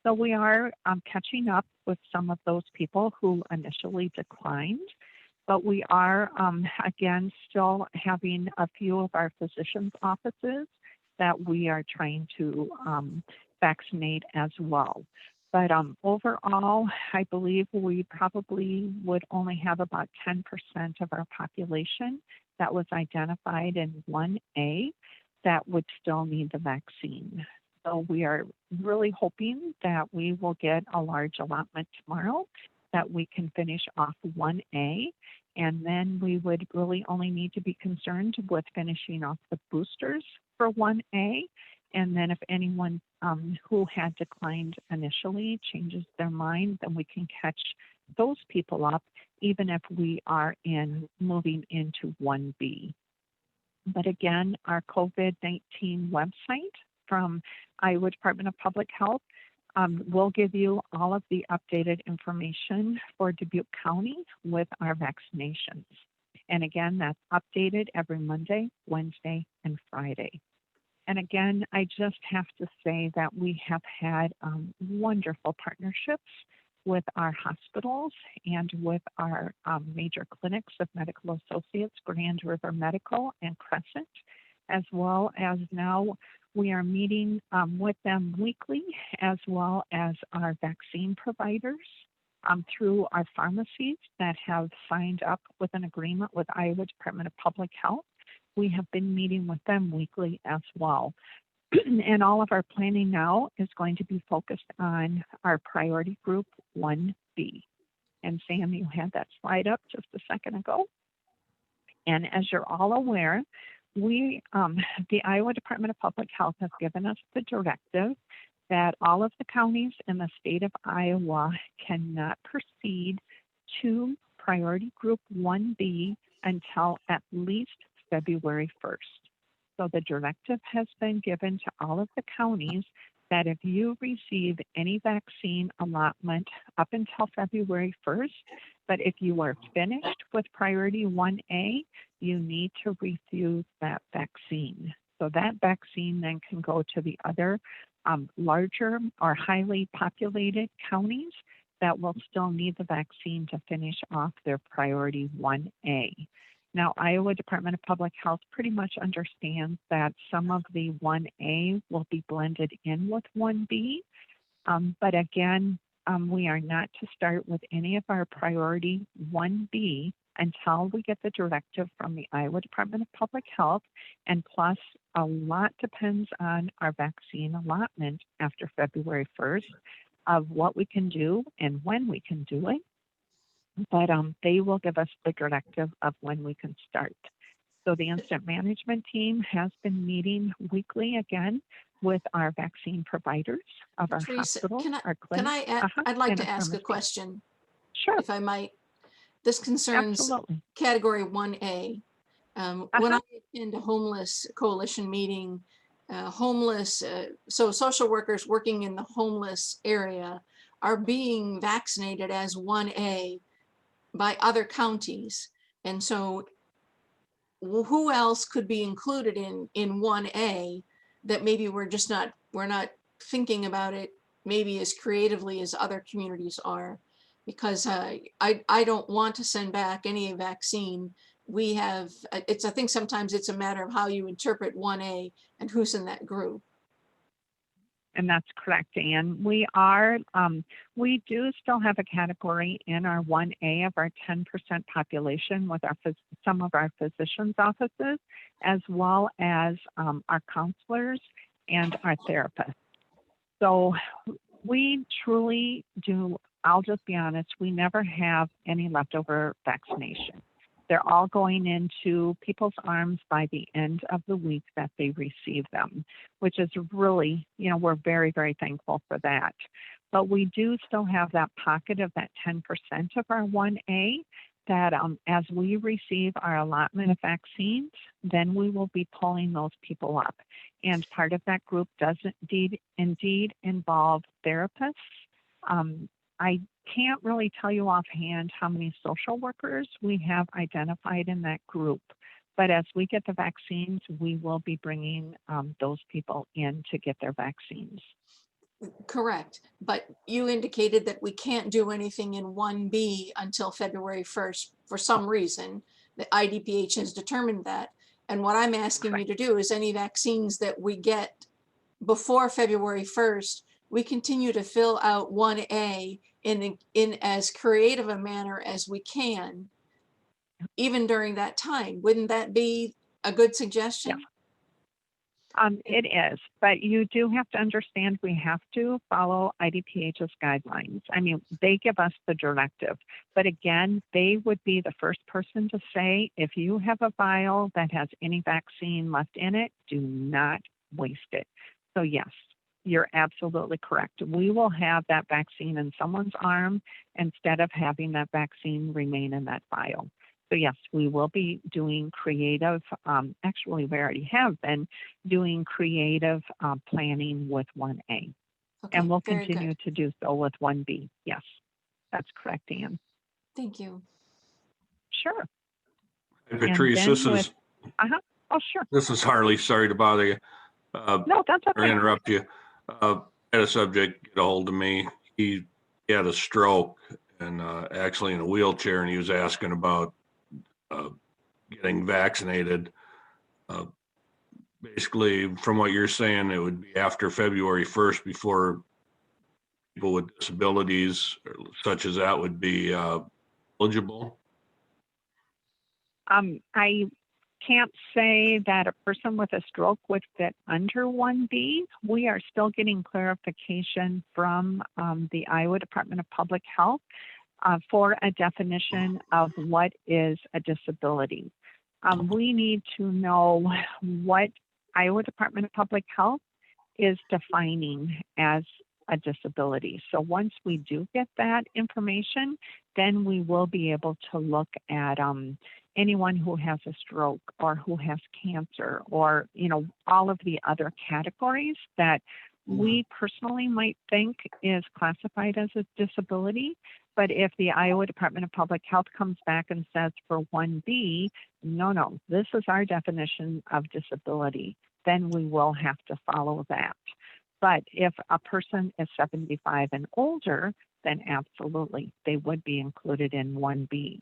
So we are catching up with some of those people who initially declined, but we are, again, still having a few of our physicians' offices that we are trying to vaccinate as well. But overall, I believe we probably would only have about 10% of our population that was identified in 1A that would still need the vaccine. So we are really hoping that we will get a large allotment tomorrow, that we can finish off 1A, and then we would really only need to be concerned with finishing off the boosters for 1A. And then if anyone who had declined initially changes their mind, then we can catch those people up, even if we are moving into 1B. But again, our COVID-19 website from Iowa Department of Public Health will give you all of the updated information for Dubuque County with our vaccinations. And again, that's updated every Monday, Wednesday, and Friday. And again, I just have to say that we have had wonderful partnerships with our hospitals and with our major clinics of medical associates, Grand River Medical and Crescent, as well as now we are meeting with them weekly, as well as our vaccine providers through our pharmacies that have signed up with an agreement with Iowa Department of Public Health. We have been meeting with them weekly as well. And all of our planning now is going to be focused on our priority group 1B. And Sam, you had that slide up just a second ago. And as you're all aware, the Iowa Department of Public Health has given us the directive that all of the counties in the state of Iowa cannot proceed to priority group 1B until at least February 1st. So the directive has been given to all of the counties that if you receive any vaccine allotment up until February 1st, but if you are finished with priority 1A, you need to refuse that vaccine. So that vaccine then can go to the other larger or highly populated counties that will still need the vaccine to finish off their priority 1A. Now, Iowa Department of Public Health pretty much understands that some of the 1A will be blended in with 1B, but again, we are not to start with any of our priority 1B until we get the directive from the Iowa Department of Public Health, and plus a lot depends on our vaccine allotment after February 1st of what we can do and when we can do it. But they will give us the directive of when we can start. So the incident management team has been meeting weekly again with our vaccine providers of our Teresa, hospitals, our can clinics. I'd like and to our ask a pharmacies. question, Sure. if I might. This concerns Absolutely. category 1A. When I attend a homeless coalition meeting, so social workers working in the homeless area are being vaccinated as 1A by other counties. And so who else could be included in 1A that maybe we're not thinking about it maybe as creatively as other communities are? Because I don't want to send back any vaccine. We have, I think sometimes it's a matter of how you interpret 1A and who's in that group. And that's correct, Anne. We do still have a category in our 1A of our 10% population with some of our physicians' offices, as well as our counselors and our therapists. So we truly do, I'll just be honest, we never have any leftover vaccination. They're all going into people's arms by the end of the week that they receive them, which is really, we're very, very thankful for that. But we do still have that pocket of that 10% of our 1A that as we receive our allotment of vaccines, then we will be pulling those people up. And part of that group does indeed involve therapists. I can't really tell you offhand how many social workers we have identified in that group, but as we get the vaccines, we will be bringing those people in to get their vaccines. Correct, but you indicated that we can't do anything in 1B until February 1st for some reason. The IDPH has determined that. And what I'm asking you to do is any vaccines that we get before February 1st, we continue to fill out 1A in as creative a manner as we can, even during that time. Wouldn't that be a good suggestion? Yeah. It is, but you do have to understand we have to follow IDPH's guidelines. I mean, they give us the directive, but again, they would be the first person to say, if you have a vial that has any vaccine left in it, do not waste it. So yes, you're absolutely correct. We will have that vaccine in someone's arm instead of having that vaccine remain in that vial. So yes, we will be doing creative, actually we already have been doing creative planning with 1A. Okay, and we'll very continue good. to do so with 1B. Yes, that's correct, Anne. Thank you. Sure. Hey, Patrice, this is Oh, sure. This is Harley. Sorry to bother you. No, that's okay. Or interrupt you. Had a subject get a hold of me. He had a stroke and actually in a wheelchair, and he was asking about getting vaccinated. Basically, from what you're saying, it would be after February 1st before people with disabilities such as that would be eligible. I can't say that a person with a stroke would fit under 1B. We are still getting clarification from the Iowa Department of Public Health for a definition of what is a disability. We need to know what Iowa Department of Public Health is defining as a disability. So once we do get that information, then we will be able to look at anyone who has a stroke or who has cancer or, all of the other categories that we personally might think is classified as a disability. But if the Iowa Department of Public Health comes back and says for 1B, no, this is our definition of disability, then we will have to follow that. But if a person is 75 and older, then absolutely, they would be included in 1B.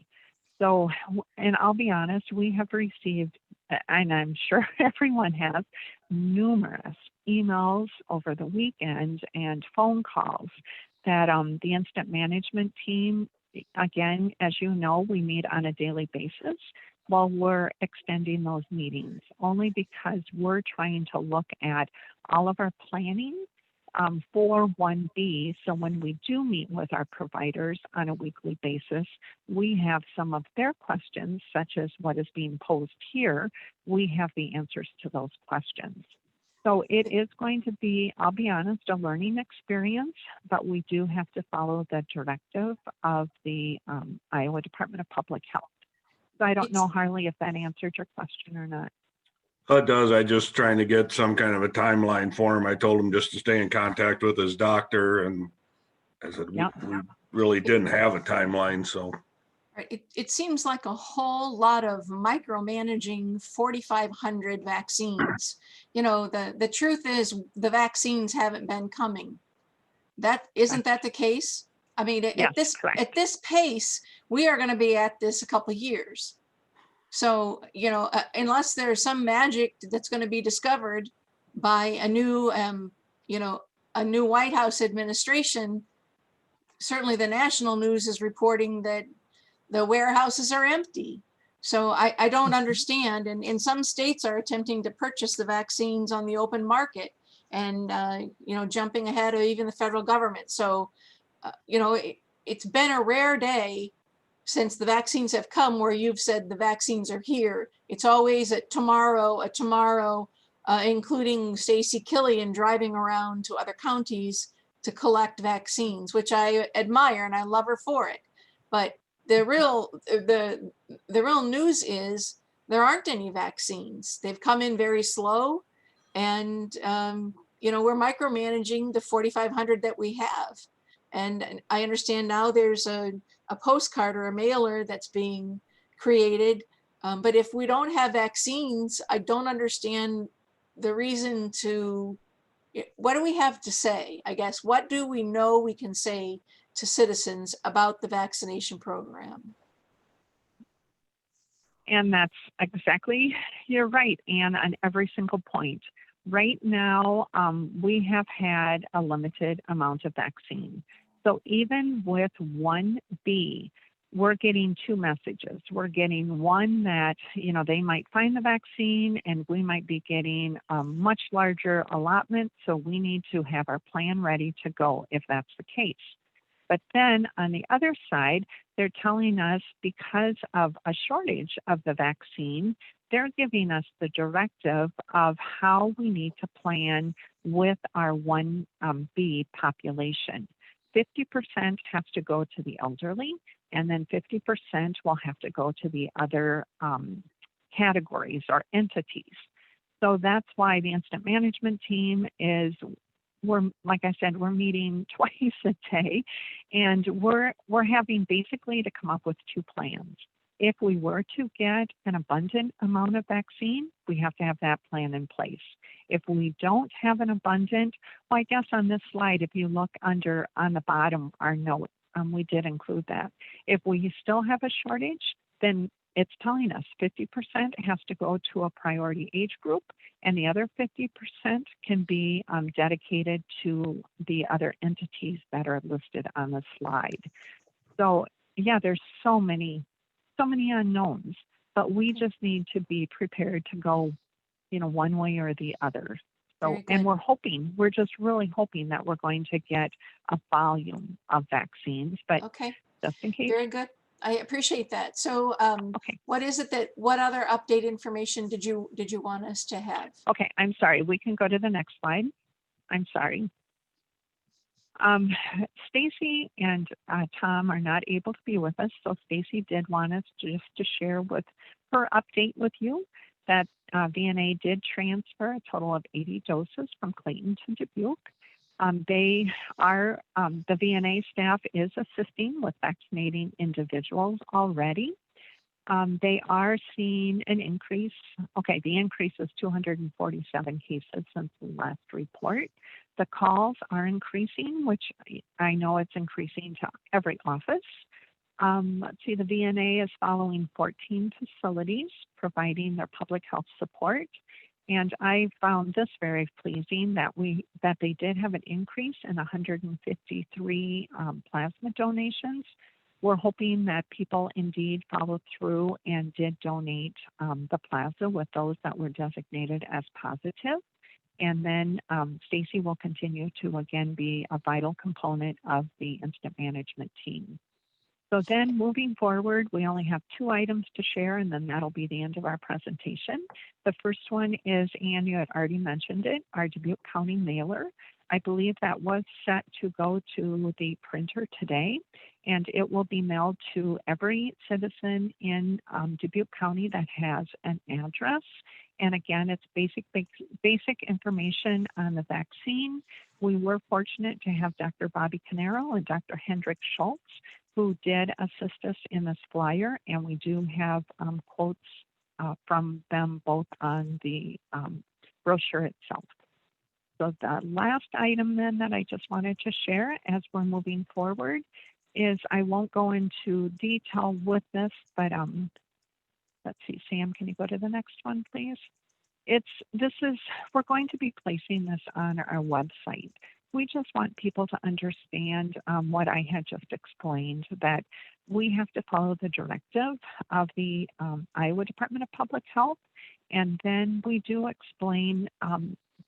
So, and I'll be honest, we have received, and I'm sure everyone has, numerous emails over the weekend and phone calls that the incident management team, again, as you know, we meet on a daily basis. Well, we're extending those meetings only because we're trying to look at all of our planning for 1B. So when we do meet with our providers on a weekly basis, we have some of their questions, such as what is being posed here. We have the answers to those questions. So it is going to be, I'll be honest, a learning experience, but we do have to follow the directive of the Iowa Department of Public Health. So I don't know, Harley, if that answered your question or not. It does. I just trying to get some kind of a timeline for him. I told him just to stay in contact with his doctor, and I said we really didn't have a timeline. So it seems like a whole lot of micromanaging 4,500 vaccines. You know, the truth is the vaccines haven't been coming. Isn't that the case? I mean, at this pace, we are going to be at this a couple of years. So, you know, unless there's some magic that's going to be discovered by a new, a new White House administration, certainly the national news is reporting that the warehouses are empty. So I don't understand. And in some states are attempting to purchase the vaccines on the open market and, jumping ahead of even the federal government. So, it's been a rare day since the vaccines have come where you've said the vaccines are here. It's always a tomorrow, including Stacey Killian driving around to other counties to collect vaccines, which I admire and I love her for it. But the real news is there aren't any vaccines. They've come in very slow, and we're micromanaging the 4,500 that we have. And I understand now there's a postcard or a mailer that's being created. But if we don't have vaccines, I don't understand the reason to, what do we have to say? I guess, what do we know we can say to citizens about the vaccination program? And that's exactly, you're right, Anne, on every single point. Right now, we have had a limited amount of vaccine. So even with 1B, we're getting two messages. We're getting one that, they might find the vaccine and we might be getting a much larger allotment. So we need to have our plan ready to go if that's the case. But then on the other side, they're telling us because of a shortage of the vaccine, they're giving us the directive of how we need to plan with our 1B population. 50% has to go to the elderly, and then 50% will have to go to the other categories or entities. So that's why the incident management team like I said, we're meeting twice a day, and we're having basically to come up with two plans. If we were to get an abundant amount of vaccine, we have to have that plan in place. If we don't have an abundant, well, I guess on this slide, if you look on the bottom, our note, we did include that. If we still have a shortage, then it's telling us 50% has to go to a priority age group, and the other 50% can be dedicated to the other entities that are listed on the slide. So yeah, there's so many unknowns, but we just need to be prepared to go, one way or the other. So, and we're just really hoping that we're going to get a volume of vaccines, but just in case. Very good. I appreciate that. So what other update information did you want us to have? Okay, I'm sorry. We can go to the next slide. I'm sorry. Stacy and Tom are not able to be with us, so Stacy did want us just to share with her update with you. that VNA did transfer a total of 80 doses from Clayton to Dubuque. The VNA staff is assisting with vaccinating individuals already. They are seeing an increase. Okay, the increase is 247 cases since the last report. The calls are increasing, which I know it's increasing to every office. Let's see, the VNA is following 14 facilities, providing their public health support. And I found this very pleasing that they did have an increase in 153 plasma donations. We're hoping that people indeed followed through and did donate the plasma with those that were designated as positive. And then Stacy will continue to again be a vital component of the incident management team. So then moving forward, we only have 2 items to share, and then that'll be the end of our presentation. The first one is, Ann, you had already mentioned it, our Dubuque County mailer. I believe that was set to go to the printer today, and it will be mailed to every citizen in Dubuque County that has an address. And again, it's basic information on the vaccine. We were fortunate to have Dr. Bobby Canero and Dr. Hendrik Schultz, who did assist us in this flyer, and we do have quotes from them both on the brochure itself. So the last item then that I just wanted to share as we're ing forward is, I won't go into detail with this, but let's see, Sam, can you go to the next one, please? We're going to be placing this on our website. We just want people to understand what I had just explained, that we have to follow the directive of the Iowa Department of Public Health. And then we do explain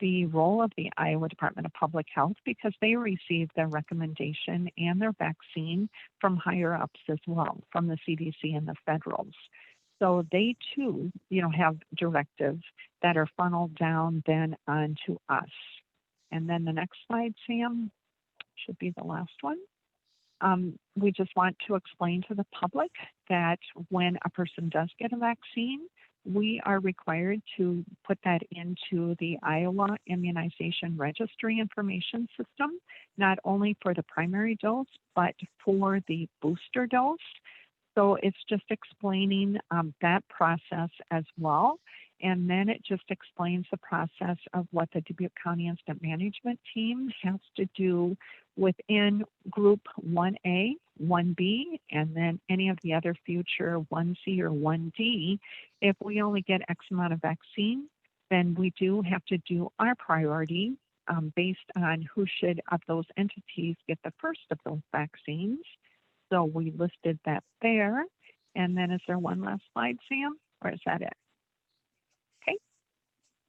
the role of the Iowa Department of Public Health, because they receive their recommendation and their vaccine from higher ups as well, from the CDC and the federals. So they too, have directives that are funneled down then onto us. And then the next slide, Sam, should be the last one. We just want to explain to the public that when a person does get a vaccine, we are required to put that into the Iowa Immunization Registry Information System, not only for the primary dose, but for the booster dose. So it's just explaining that process as well. And then it just explains the process of what the Dubuque County Incident Management Team has to do within Group 1A, 1B, and then any of the other future 1C or 1D. If we only get X amount of vaccine, then we do have to do our priority based on who should of those entities get the first of those vaccines. So we listed that there. And then is there one last slide, Sam, or is that it? Okay.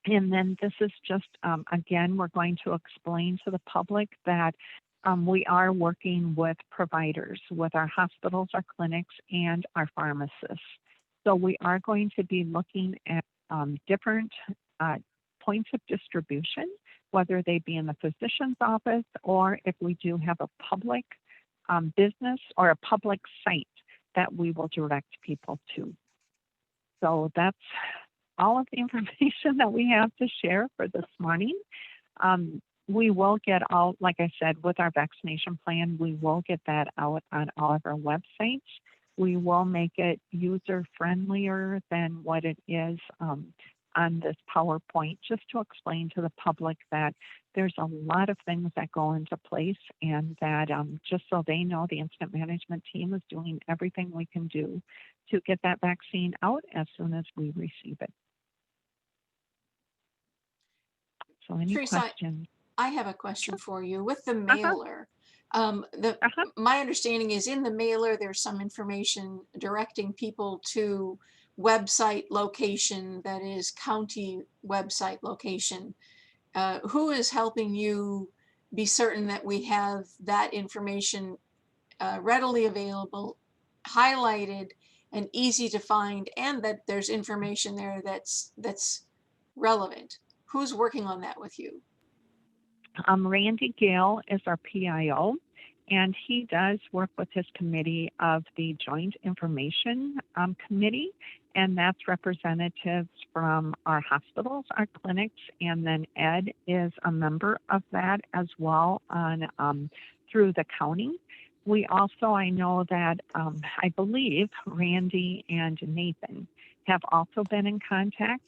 And then this is just, again, we're going to explain to the public that we are working with providers, with our hospitals, our clinics, and our pharmacists. So we are going to be looking at different points of distribution, whether they be in the physician's office, or if we do have a public business or a public site that we will direct people to. So that's all of the information that we have to share for this morning. We will get all, like I said, with our vaccination plan, we will get that out on all of our websites. We will make it user friendlier than what it is on this PowerPoint, just to explain to the public that there's a lot of things that go into place, and that just so they know, the incident management team is doing everything we can do to get that vaccine out as soon as we receive it. So any Teresa, questions? I have a question for you. With the mailer, my understanding is in the mailer, there's some information directing people to website location, that is county website location. Who is helping you be certain that we have that information readily available, highlighted, and easy to find, and that there's information there that's relevant? Who's working on that with you? Randy Gale is our PIO, and he does work with his committee of the Joint Information Committee, and that's representatives from our hospitals, our clinics, and then Ed is a member of that as well on through the county. We also, I know that I believe Randy and Nathan have also been in contact,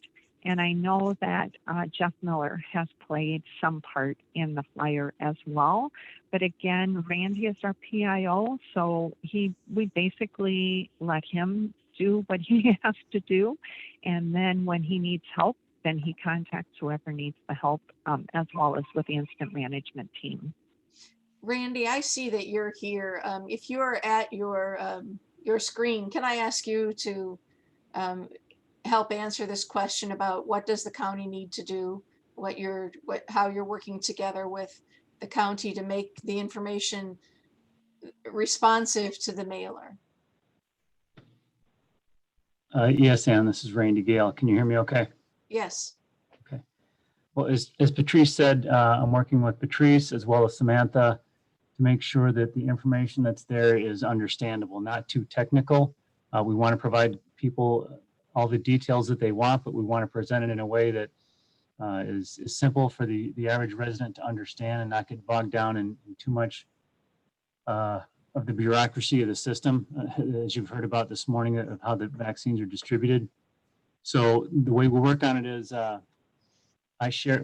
and I know that Jeff Miller has played some part in the flyer as well. But again, Randy is our PIO, so we basically let him do what he has to do, and then when he needs help, then he contacts whoever needs the help, as well as with the incident management team. Randy, I see that you're here. If you're at your screen, can I ask you to help answer this question about what does the county need to do? How you're working together with the county to make the information responsive to the mailer? Yes, Ann, this is Randy Gale. Can you hear me okay? Yes. Okay. Well, as Patrice said, I'm working with Patrice as well as Samantha to make sure that the information that's there is understandable, not too technical. We want to provide people all the details that they want, but we want to present it in a way that is simple for the average resident to understand and not get bogged down in too much of the bureaucracy of the system, as you've heard about this morning, of how the vaccines are distributed. So the way we work on it is I share,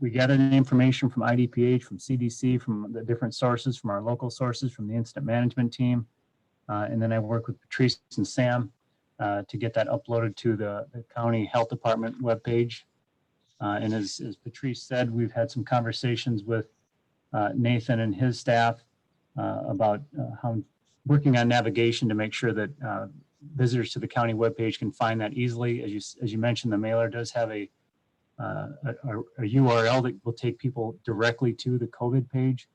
we gather the information from IDPH, from CDC, from the different sources, from our local sources, from the incident management team. And then I work with Patrice and Sam to get that uploaded to the county health department webpage. And as Patrice said, we've had some conversations with Nathan and his staff about how working on navigation to make sure that visitors to the county webpage can find that easily. As you mentioned, the mailer does have a URL that will take people directly to the COVID page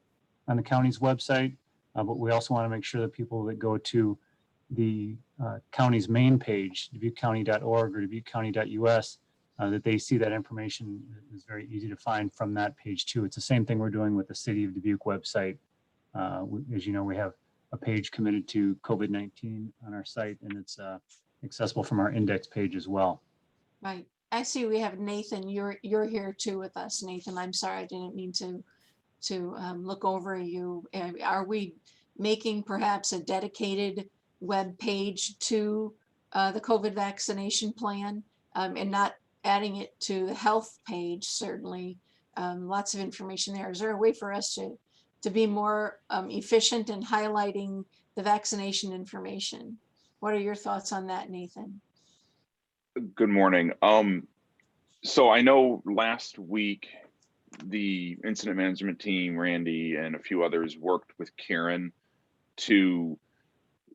on the county's website. But we also want to make sure that people that go to the county's main page, dubuquecounty.org or dubuquecounty.us, that they see that information is very easy to find from that page too. It's the same thing we're doing with the City of Dubuque website. As you know, we have a page committed to COVID-19 on our site, and it's accessible from our index page as well. Right. I see we have Nathan. You're here too with us, Nathan. I'm sorry, I didn't mean to look over you. Are we making perhaps a dedicated web page to the COVID vaccination plan and not adding it to the health page? Certainly, lots of information there. Is there a way for us to be more efficient in highlighting the vaccination information? What are your thoughts on that, Nathan? Good morning. So I know last week the incident management team, Randy, and a few others worked with Karen to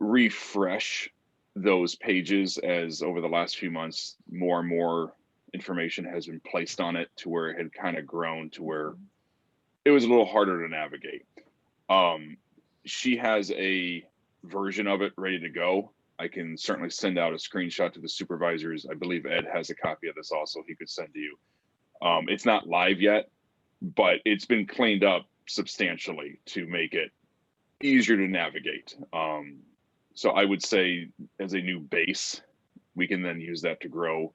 refresh those pages, as over the last few months, more and more information has been placed on it to where it had kind of grown to where it was a little harder to navigate. She has a version of it ready to go. I can certainly send out a screenshot to the supervisors. I believe Ed has a copy of this also he could send to you. It's not live yet, but it's been cleaned up substantially to make it easier to navigate. So I would say as a new base, we can then use that to grow.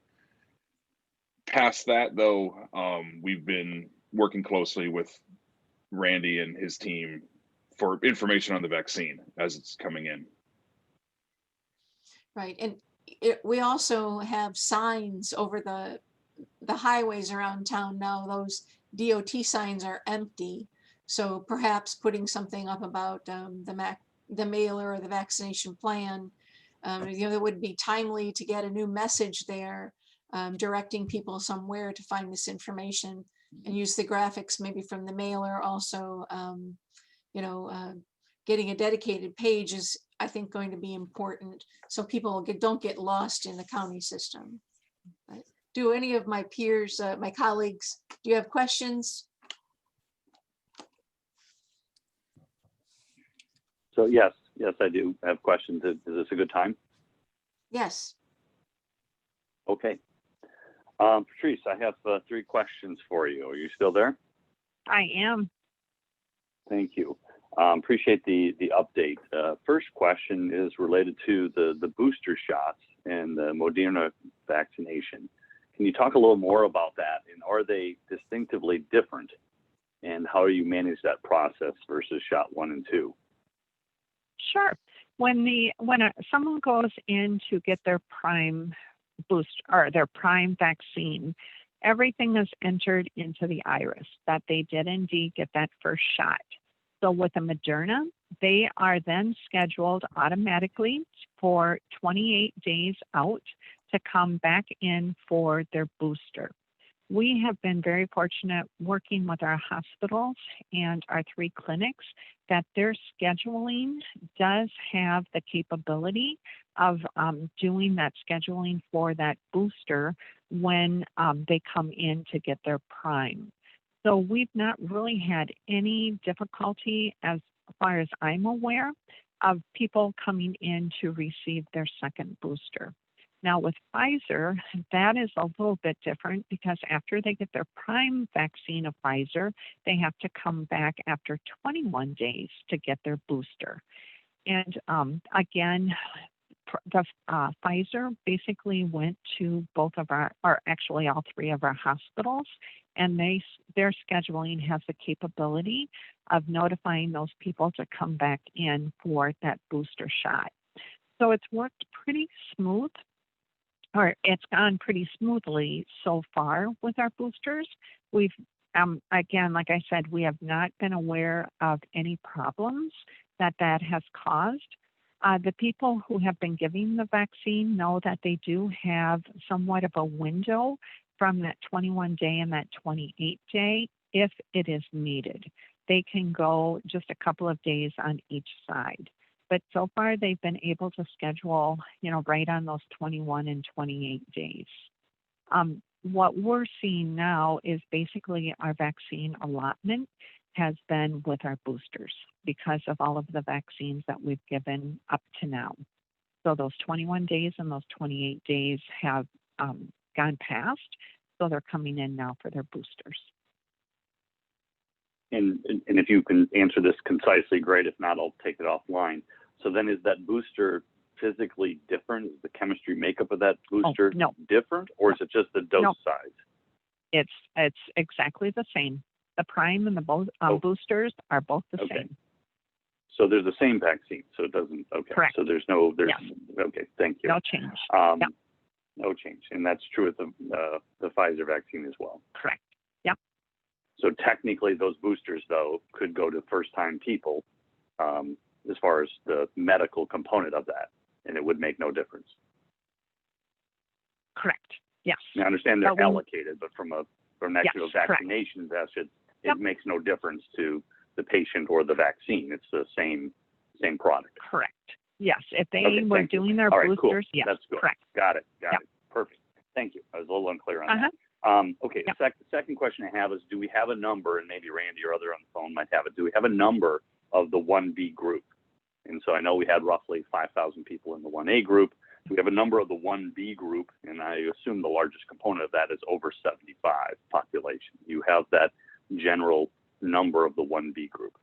Past that though, we've been working closely with Randy and his team for information on the vaccine as it's coming in. Right, and we also have signs over the highways around town now. Those DOT signs are empty, so perhaps putting something up about the mailer or the vaccination plan, it would be timely to get a new message there, directing people somewhere to find this information, and use the graphics maybe from the mailer also. Getting a dedicated page is, I think, going to be important so people don't get lost in the county system. Right. Do any of my peers, my colleagues, do you have questions? So yes, I do have questions. Is this a good time? Yes. Okay. Patrice, I have 3 questions for you. Are you still there? I am. Thank you. Appreciate the update. First question is related to the booster shots and the Moderna vaccination. Can you talk a little more about that? And are they distinctively different? And how do you manage that process versus shot 1 and 2? Sure. When someone goes in to get their prime boost or their prime vaccine, everything is entered into the iris that they did indeed get that first shot. So with the Moderna, they are then scheduled automatically for 28 days out to come back in for their booster. We have been very fortunate working with our hospitals and our 3 clinics that their scheduling does have the capability of doing that scheduling for that booster when they come in to get their prime. So we've not really had any difficulty, as far as I'm aware, of people coming in to receive their second booster. Now with Pfizer, that is a little bit different because after they get their prime vaccine of Pfizer, they have to come back after 21 days to get their booster. And again, the Pfizer basically went to both of our, or actually all 3 of our hospitals, and their scheduling has the capability of notifying those people to come back in for that booster shot. So it's worked pretty smooth, or it's gone pretty smoothly so far with our boosters. We've, again, like I said, we have not been aware of any problems that has caused. The people who have been giving the vaccine know that they do have somewhat of a window from that 21 day and that 28 day if it is needed. They can go just a couple of days on each side. But so far they've been able to schedule, right on those 21 and 28 days. What we're seeing now is basically our vaccine allotment has been with our boosters because of all of the vaccines that we've given up to now. So those 21 days and those 28 days have gone past, so they're coming in now for their boosters. And if you can answer this concisely, great. If not, I'll take it offline. So then is that booster physically different? Is the chemistry makeup of that booster different, or is it just the dose size? It's exactly the same. The prime and the boosters are both the same. So they're the same vaccine, so it doesn't, Correct. So there's okay, thank you. No change. No change, and that's true with the Pfizer vaccine as well. Correct. Yep. So technically those boosters, though, could go to first-time people as far as the medical component of that, and it would make no difference. Correct. Yes. I understand they're allocated, but from an actual vaccination basket, it makes no difference to the patient or the vaccine. It's the same product. Correct. Yes. If they were doing their boosters, yes. That's good. Correct. Got it. Perfect. Thank you. I was a little unclear on that. Okay. Second question I have is, do we have a number, and maybe Randy or other on the phone might have it, do we have a number of the 1B group? And so I know we had roughly 5,000 people in the 1A group. We have a number of the 1B group, and I assume the largest component of that is over 75 population. You have that general number of the 1B group.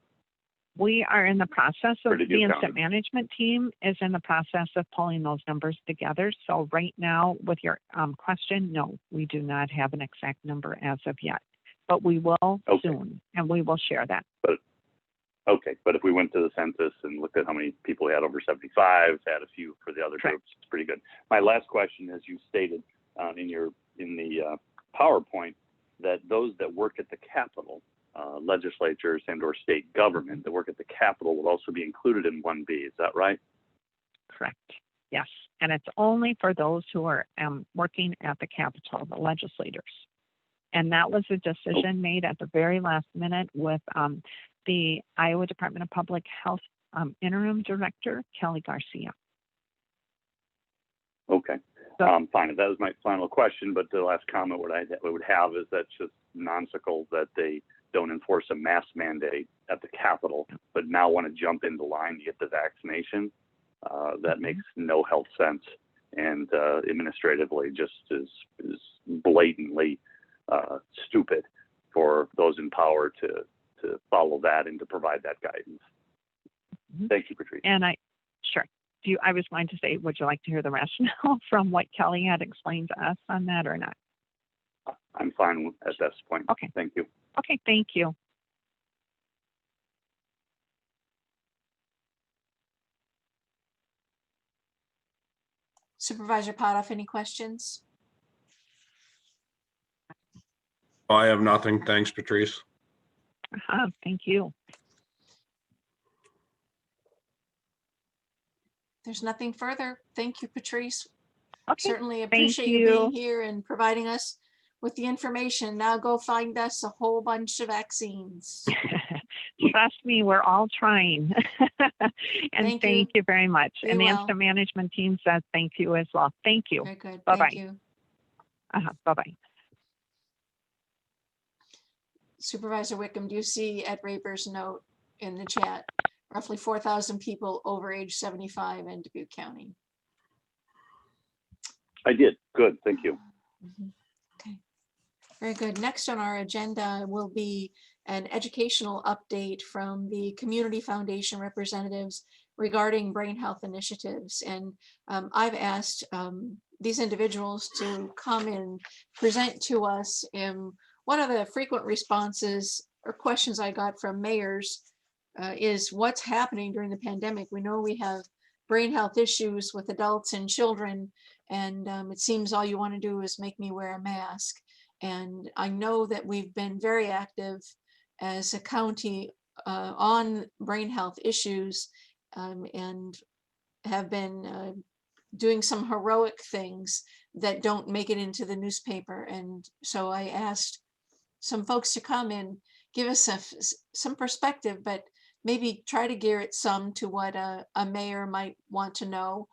We are in the process of, the incident management team is in the process of pulling those numbers together. So right now with your question, no, we do not have an exact number as of yet, but we will soon, and we will share that. But if we went to the census and looked at how many people we had over 75, had a few for the other groups, it's pretty good. My last question, as you stated in the PowerPoint, that those that work at the Capitol, legislatures and or state government that work at the Capitol will also be included in 1B. Is that right? Correct. Yes. And it's only for those who are working at the Capitol, the legislators. And that was a decision made at the very last minute with the Iowa Department of Public Health interim director, Kelly Garcia. Okay. Fine. That was my final question, but the last comment I would have is that's just nonsensical that they don't enforce a mask mandate at the Capitol, but now want to jump into line to get the vaccination. That makes no health sense, and administratively just is blatantly stupid for those in power to follow that and to provide that guidance. Thank you, Patrice. And sure. I was going to say, would you like to hear the rationale from what Kelly had explained to us on that or not? I'm fine at this point. Okay. Thank you. Okay, thank you. Supervisor Potoff, any questions? I have nothing. Thanks, Patrice. Thank you. There's nothing further. Thank you, Patrice. Okay. Certainly appreciate you being here and providing us with the information. Now go find us a whole bunch of vaccines. Trust me, we're all trying. And thank you very much. Be And the well. incident management team says thank you as well. Thank you. Very good. Bye-bye. Thank you. Bye-bye. Supervisor Wickham, do you see Ed Raper's note in the chat? Roughly 4,000 people over age 75 in Dubuque County. I did. Good. Thank you. Okay. Very good. Next on our agenda will be an educational update from the Community Foundation representatives regarding brain health initiatives. And I've asked these individuals to come and present to us. One of the frequent responses or questions I got from mayors is what's happening during the pandemic. We know we have brain health issues with adults and children, and it seems all you want to do is make me wear a mask. And I know that we've been very active as a county on brain health issues and have been doing some heroic things that don't make it into the newspaper. And so I asked some folks to come and give us some perspective, but maybe try to gear it some to what a mayor might want to know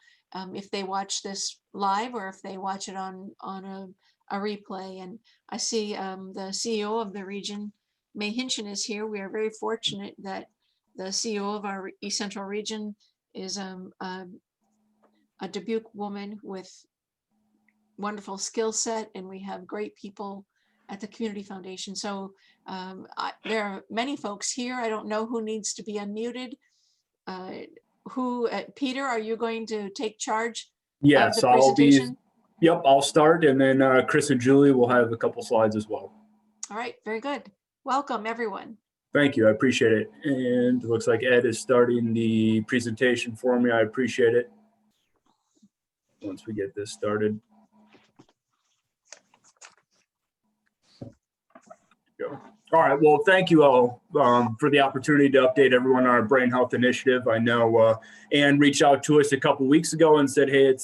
if they watch this live or if they watch it on a replay. And I see the CEO of the region, May Hinchin, is here. We are very fortunate that the CEO of our East Central region is a Dubuque woman with wonderful skill set, and we have great people at the Community Foundation. So there are many folks here. I don't know who needs to be unmuted. Peter, are you going to take charge of Yes, the I'll be. presentation? Yep, I'll start, and then Chris and Julie will have a couple slides as well. All right, very good. Welcome, everyone. Thank you, I appreciate it. And it looks like Ed is starting the presentation for me. I appreciate it. Once we get this started. Go. All right, well, thank you all for the opportunity to update everyone on our brain health initiative. I know Ann reached out to us a couple weeks ago and said, hey,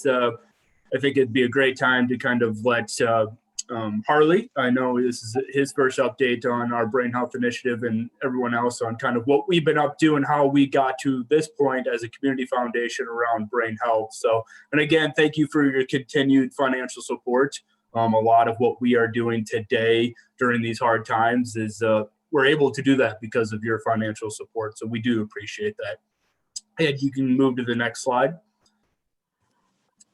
I think it'd be a great time to kind of let Harley, I know this is his first update on our brain health initiative, and everyone else on kind of what we've been up to and how we got to this point as a community foundation around brain health. So, and again, thank you for your continued financial support. A lot of what we are doing today during these hard times is we're able to do that because of your financial support. So we do appreciate that. Ed, you can move to the next slide.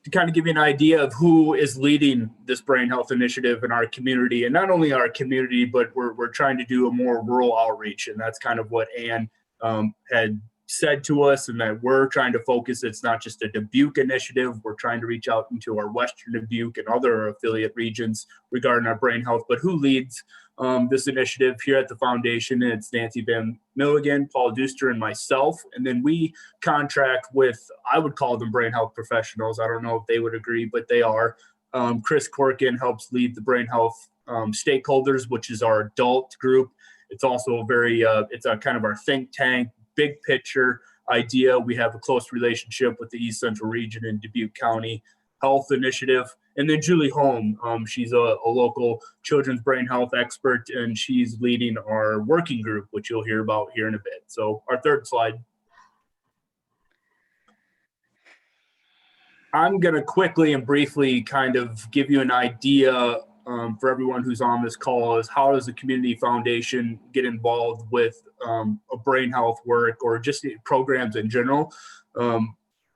To kind of give you an idea of who is leading this brain health initiative in our community, and not only our community, but we're trying to do a more rural outreach. And that's kind of what Ann had said to us, and that we're trying to focus. It's not just a Dubuque initiative. We're trying to reach out into our Western Dubuque and other affiliate regions regarding our brain health. But who leads this initiative here at the foundation? It's Nancy Van Milligan, Paul Duster, and myself. And then we contract with, I would call them brain health professionals. I don't know if they would agree, but they are. Chris Corkin helps lead the brain health stakeholders, which is our adult group. It's also a very, it's a kind of our think tank, big picture idea. We have a close relationship with the East Central region and Dubuque County Health Initiative. And then Julie Holm, she's a local children's brain health expert, and she's leading our working group, which you'll hear about here in a bit. So our third slide. I'm going to quickly and briefly kind of give you an idea for everyone who's on this call is how does the community foundation get involved with a brain health work or just programs in general.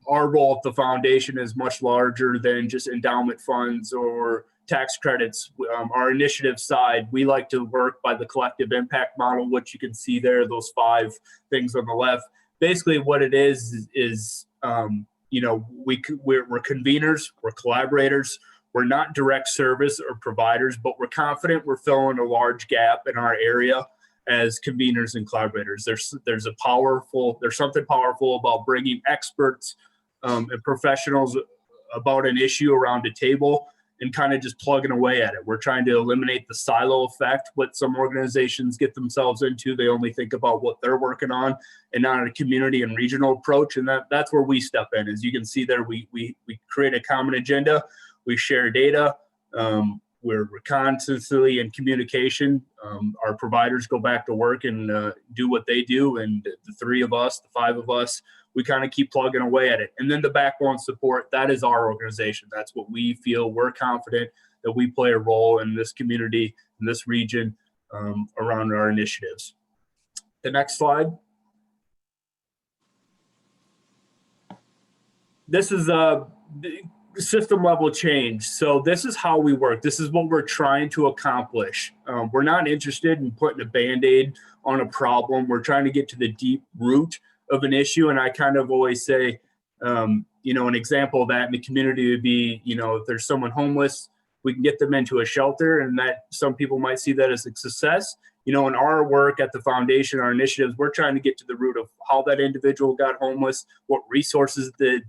Our role at the foundation is much larger than just endowment funds or tax credits. Our initiative side, we like to work by the collective impact model, which you can see there, those 5 things on the left. basically what it is, you know, we're conveners, we're collaborators, we're not direct service or providers, but we're confident we're filling a large gap in our area as conveners and collaborators. There's something powerful about bringing experts and professionals about an issue around a table and kind of just plugging away at it. We're trying to eliminate the silo effect, what some organizations get themselves into. They only think about what they're working on and not a community and regional approach. And that's where we step in. As you can see there, we create a common agenda, we share data, we're constantly in communication. Our providers go back to work and do what they do. And the three of us, the five of us, we kind of keep plugging away at it. And then the backbone support, that is our organization. That's what we feel. We're confident that we play a role in this community, in this region, around our initiatives. The next slide. This is a system level change. So this is how we work. This is what we're trying to accomplish. We're not interested in putting a Band-Aid on a problem. We're trying to get to the deep root of an issue. And I kind of always say, you know, an example of that in the community would be, you know, if there's someone homeless, we can get them into a shelter, and that some people might see that as a success. You know, in our work at the foundation, our initiatives, we're trying to get to the root of how that individual got homeless, what resources did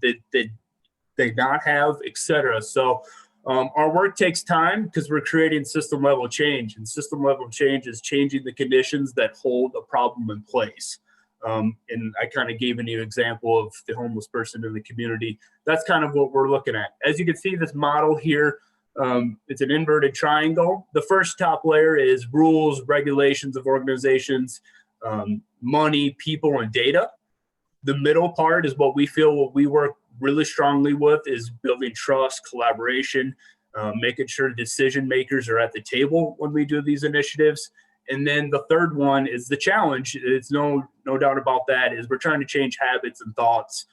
they not have, et cetera. So our work takes time because we're creating system level change, and system level change is changing the conditions that hold a problem in place. And I kind of gave you an example of the homeless person in the community. That's kind of what we're looking at. As you can see, this model here, it's an inverted triangle. The first top layer is rules, regulations of organizations, money, people, and data. The middle part is what we work really strongly with is building trust, collaboration, making sure decision makers are at the table when we do these initiatives. And then the third one is the challenge. It's no doubt about that, is we're trying to change habits and thoughts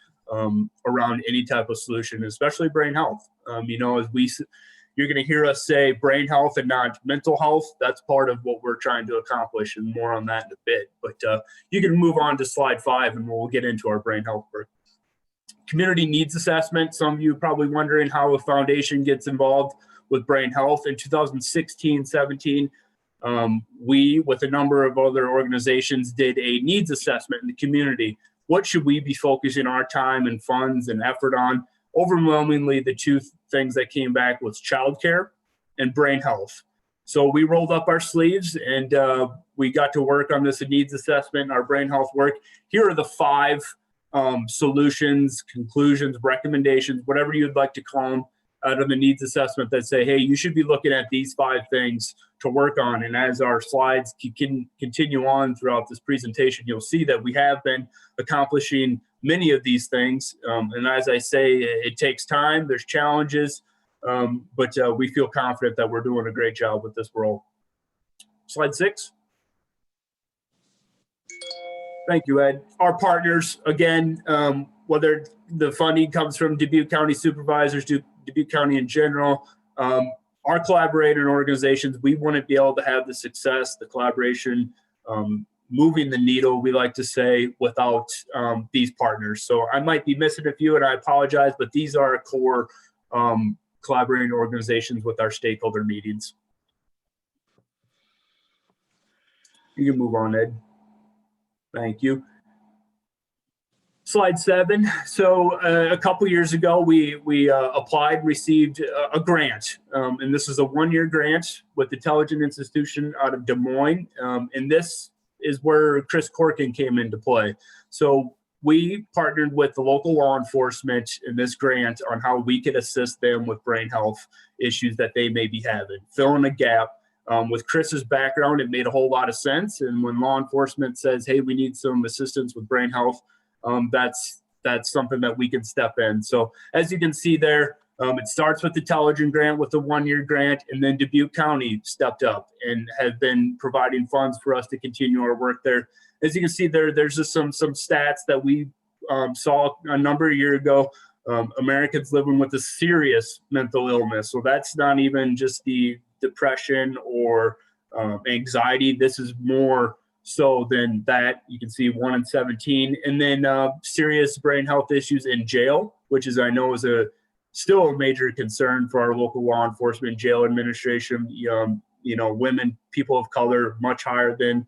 around any type of solution, especially brain health. You know, you're going to hear us say brain health and not mental health. That's part of what we're trying to accomplish, and more on that in a bit. But you can move on to slide 5 and we'll get into our brain health work. Community needs assessment. Some of you are probably wondering how a foundation gets involved with brain health. In 2016-17, we, with a number of other organizations, did a needs assessment in the community. What should we be focusing our time and funds and effort on? Overwhelmingly, the two things that came back was childcare and brain health. So we rolled up our sleeves and we got to work on this needs assessment, our brain health work. Here are the 5 solutions, conclusions, recommendations, whatever you'd like to call them, out of the needs assessment that say, hey, you should be looking at these 5 things to work on. And as our slides can continue on throughout this presentation, you'll see that we have been accomplishing many of these things. And as I say, it takes time, there's challenges, but we feel confident that we're doing a great job with this role. Slide 6. Thank you, Ed. Our partners, again, whether the funding comes from Dubuque County Supervisors, Dubuque County in general, our collaborating organizations, we wouldn't be able to have the success, the collaboration, moving the needle, we like to say, without these partners. So I might be missing a few and I apologize, but these are core collaborating organizations with our stakeholder meetings. You can move on, Ed. Thank you. Slide 7. So a couple years ago, we applied, received a grant, and this is a 1-year grant with the Intelligent Institution out of Des Moines, and this is where Chris Corkin came into play. So we partnered with the local law enforcement in this grant on how we could assist them with brain health issues that they may be having, filling a gap. With Chris's background, it made a whole lot of sense. And when law enforcement says, hey, we need some assistance with brain health, that's something that we can step in. So as you can see there, it starts with the Intelligent grant with the 1-year grant, and then Dubuque County stepped up and have been providing funds for us to continue our work there. As you can see there, there's just some stats that we saw a number of years ago. Americans living with a serious mental illness. So that's not even just the depression or anxiety. This is more So then that you can see 1 in 17, and then serious brain health issues in jail, which is I know is still a major concern for our local law enforcement, jail administration. Women, people of color, much higher than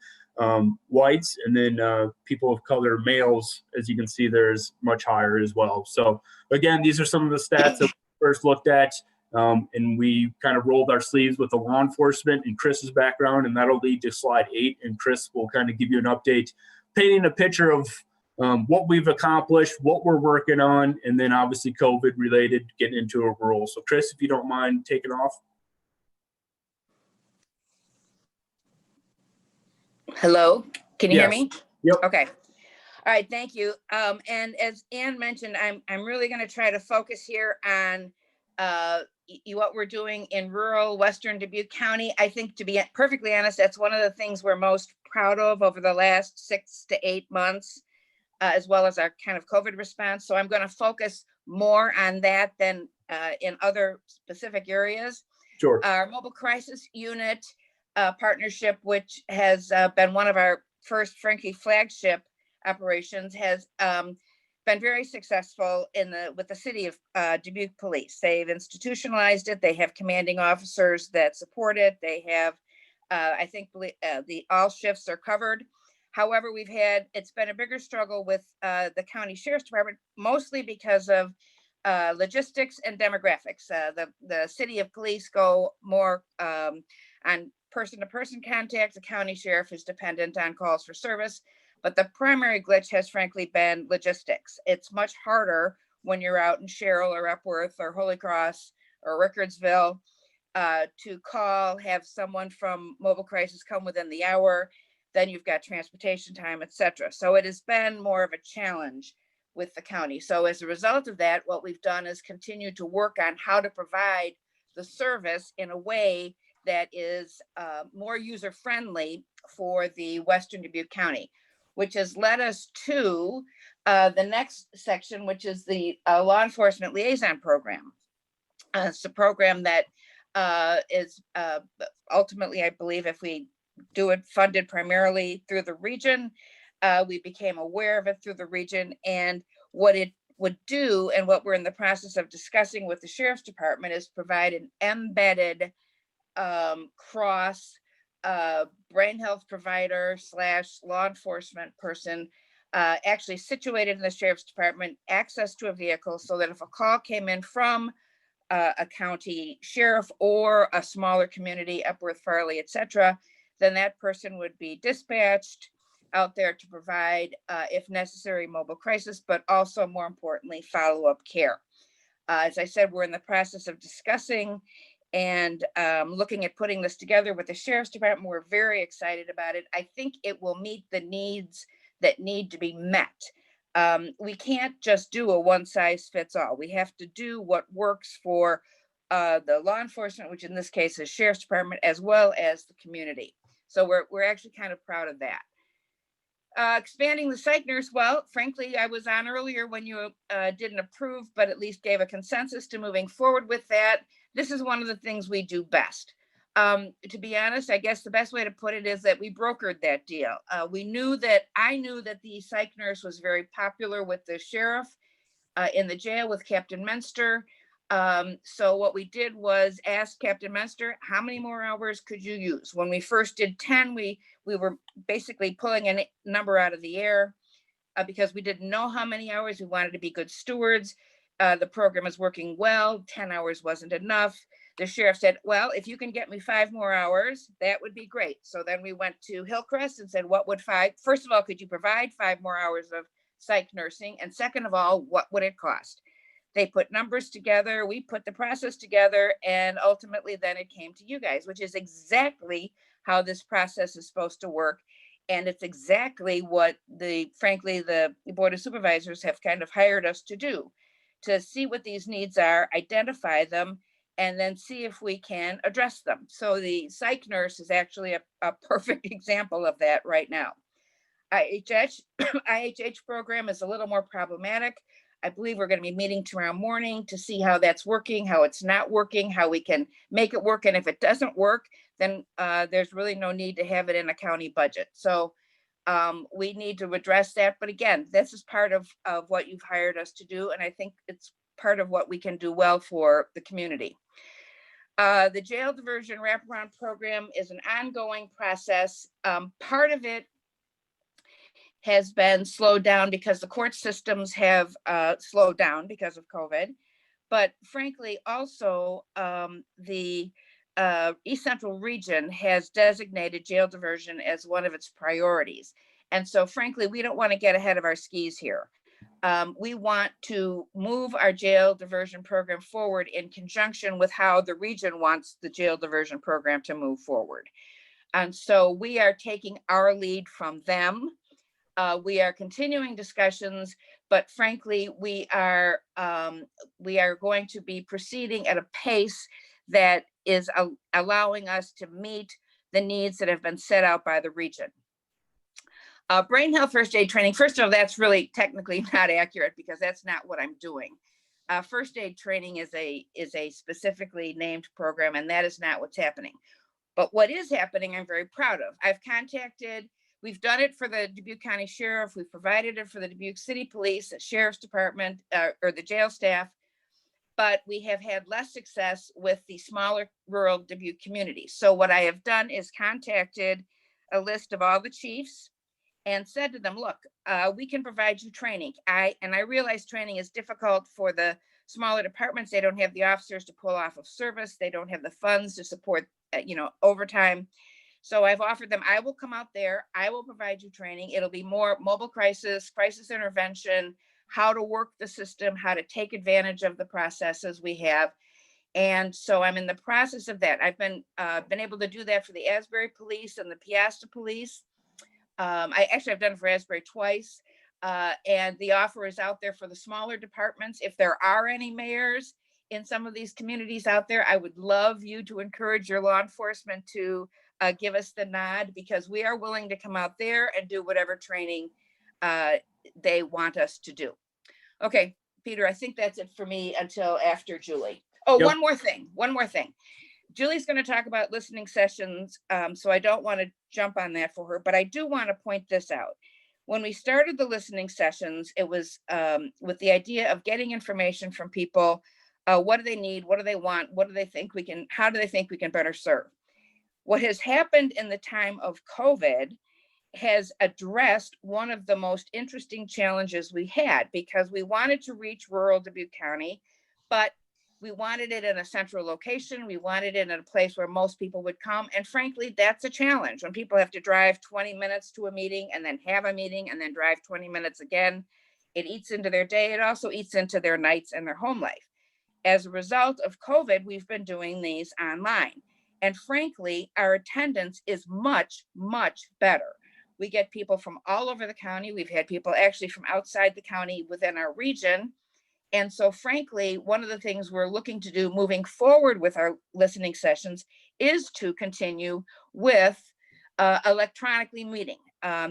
whites, and then people of color, males, as you can see, there's much higher as well. So again, these are some of the stats that we first looked at. And we kind of rolled our sleeves with the law enforcement and Chris's background, and that'll lead to slide 8. And Chris will kind of give you an update, painting a picture of what we've accomplished, what we're working on, and then obviously COVID related, getting into a role. So Chris, if you don't mind taking off. Hello, can you hear Yes. me? Yep. Okay. All right, thank you. And as Ann mentioned, I'm really going to try to focus here on what we're doing in rural Western Dubuque County. I think, to be perfectly honest, that's one of the things we're most proud of over the last 6 to 8 months, as well as our kind of COVID response. So I'm going to focus more on that than in other specific areas. Sure. Our mobile crisis unit partnership, which has been one of our first, frankly, flagship operations, has been very successful with the city of Dubuque Police. They've institutionalized it. They have commanding officers that support it. They have, I think, the all shifts are covered. However, it's been a bigger struggle with the county sheriff's department, mostly because of logistics and demographics. The city of police go more on person-to-person contact. The county sheriff is dependent on calls for service. But the primary glitch has frankly been logistics. It's much harder when you're out in Sherrill or Epworth or Holy Cross or Rickardsville to call, have someone from mobile crisis come within the hour. Then you've got transportation time, etc. So it has been more of a challenge with the county. So as a result of that, what we've done is continue to work on how to provide the service in a way that is more user-friendly for the Western Dubuque County, which has led us to the next section, which is the law enforcement liaison program. It's a program that is ultimately, I believe, if we do it funded primarily through the region, we became aware of it through the region, and what it would do, and what we're in the process of discussing with the sheriff's department, is provide an embedded cross brain health provider / law enforcement person actually situated in the sheriff's department, access to a vehicle, so that if a call came in from a county sheriff or a smaller community, Epworth, Farley, etc., then that person would be dispatched out there to provide, if necessary, mobile crisis, but also, more importantly, follow-up care. As I said, we're in the process of discussing and looking at putting this together with the sheriff's department. We're very excited about it. I think it will meet the needs that need to be met. We can't just do a one-size-fits-all. We have to do what works for the law enforcement, which in this case is sheriff's department, as well as the community. So we're actually kind of proud of that. Expanding the psych nurse, well, frankly, I was on earlier when you didn't approve, but at least gave a consensus to moving forward with that. This is one of the things we do best. To be honest, I guess the best way to put it is that we brokered that deal. I knew that the psych nurse was very popular with the sheriff in the jail with Captain Menster. So what we did was ask Captain Menster, how many more hours could you use? When we first did 10, we were basically pulling a number out of the air because we didn't know how many hours. We wanted to be good stewards. The program is working well. 10 hours wasn't enough. The sheriff said, well, if you can get me 5 more hours, that would be great. So then we went to Hillcrest and said, what would 5? First of all, could you provide 5 more hours of psych nursing? And second of all, what would it cost? They put numbers together, we put the process together, and ultimately then it came to you guys, which is exactly how this process is supposed to work. And it's exactly what frankly, the Board of Supervisors have kind of hired us to do, to see what these needs are, identify them, and then see if we can address them. So the psych nurse is actually a perfect example of that right now. IHH program is a little more problematic. I believe we're going to be meeting tomorrow morning to see how that's working, how it's not working, how we can make it work. And if it doesn't work, then there's really no need to have it in a county budget. So We need to address that. But again, this is part of what you've hired us to do. And I think it's part of what we can do well for the community. The jail diversion wraparound program is an ongoing process. Part of it has been slowed down because the court systems have slowed down because of COVID. But frankly, also the East Central region has designated jail diversion as one of its priorities. And so frankly, we don't want to get ahead of our skis here. We want to move our jail diversion program forward in conjunction with how the region wants the jail diversion program to move forward. And so we are taking our lead from them. We are continuing discussions, but frankly, we are going to be proceeding at a pace that is allowing us to meet the needs that have been set out by the region. Brain health first aid training. First of all, that's really technically not accurate because that's not what I'm doing. First aid training is a specifically named program, and that is not what's happening. But what is happening, I'm very proud of. We've done it for the Dubuque County Sheriff. We've provided it for the Dubuque City Police, the Sheriff's Department, or the jail staff. But we have had less success with the smaller rural Dubuque communities. So what I have done is contacted a list of all the chiefs and said to them, look, we can provide you training. I realize training is difficult for the smaller departments. They don't have the officers to pull off of service. They don't have the funds to support, overtime. So I've offered them, I will come out there. I will provide you training. It'll be more mobile crisis intervention, how to work the system, how to take advantage of the processes we have. And so I'm in the process of that. I've been able to do that for the Asbury Police and the Piasta Police. I've done it for Asbury twice. And the offer is out there for the smaller departments. If there are any mayors in some of these communities out there, I would love you to encourage your law enforcement to give us the nod, because we are willing to come out there and do whatever training they want us to do. Okay, Peter, I think that's it for me until after Julie. Oh, yep. One more thing. Julie's going to talk about listening sessions, so I don't want to jump on that for her, but I do want to point this out. When we started the listening sessions, it was with the idea of getting information from people. What do they need? What do they want? What do they think how do they think we can better serve? What has happened in the time of COVID has addressed one of the most interesting challenges we had, because we wanted to reach rural Dubuque County, but we wanted it in a central location. We wanted it in a place where most people would come. And frankly, that's a challenge when people have to drive 20 minutes to a meeting and then have a meeting and then drive 20 minutes again. It eats into their day. It also eats into their nights and their home life. As a result of COVID, we've been doing these online. And frankly, our attendance is much, much better. We get people from all over the county. We've had people actually from outside the county within our region. And so frankly, one of the things we're looking to do moving forward with our listening sessions is to continue with electronically meeting,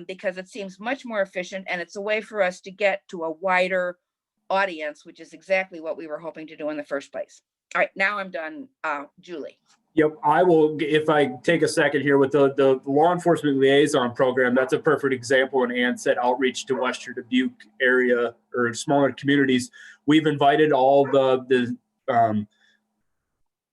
because it seems much more efficient, and it's a way for us to get to a wider audience, which is exactly what we were hoping to do in the first place. All right, now I'm done. Julie. Yep, I will, if I take a second here with the law enforcement liaison program, that's a perfect example. And Ann said outreach to Western Dubuque area or smaller communities. We've invited all the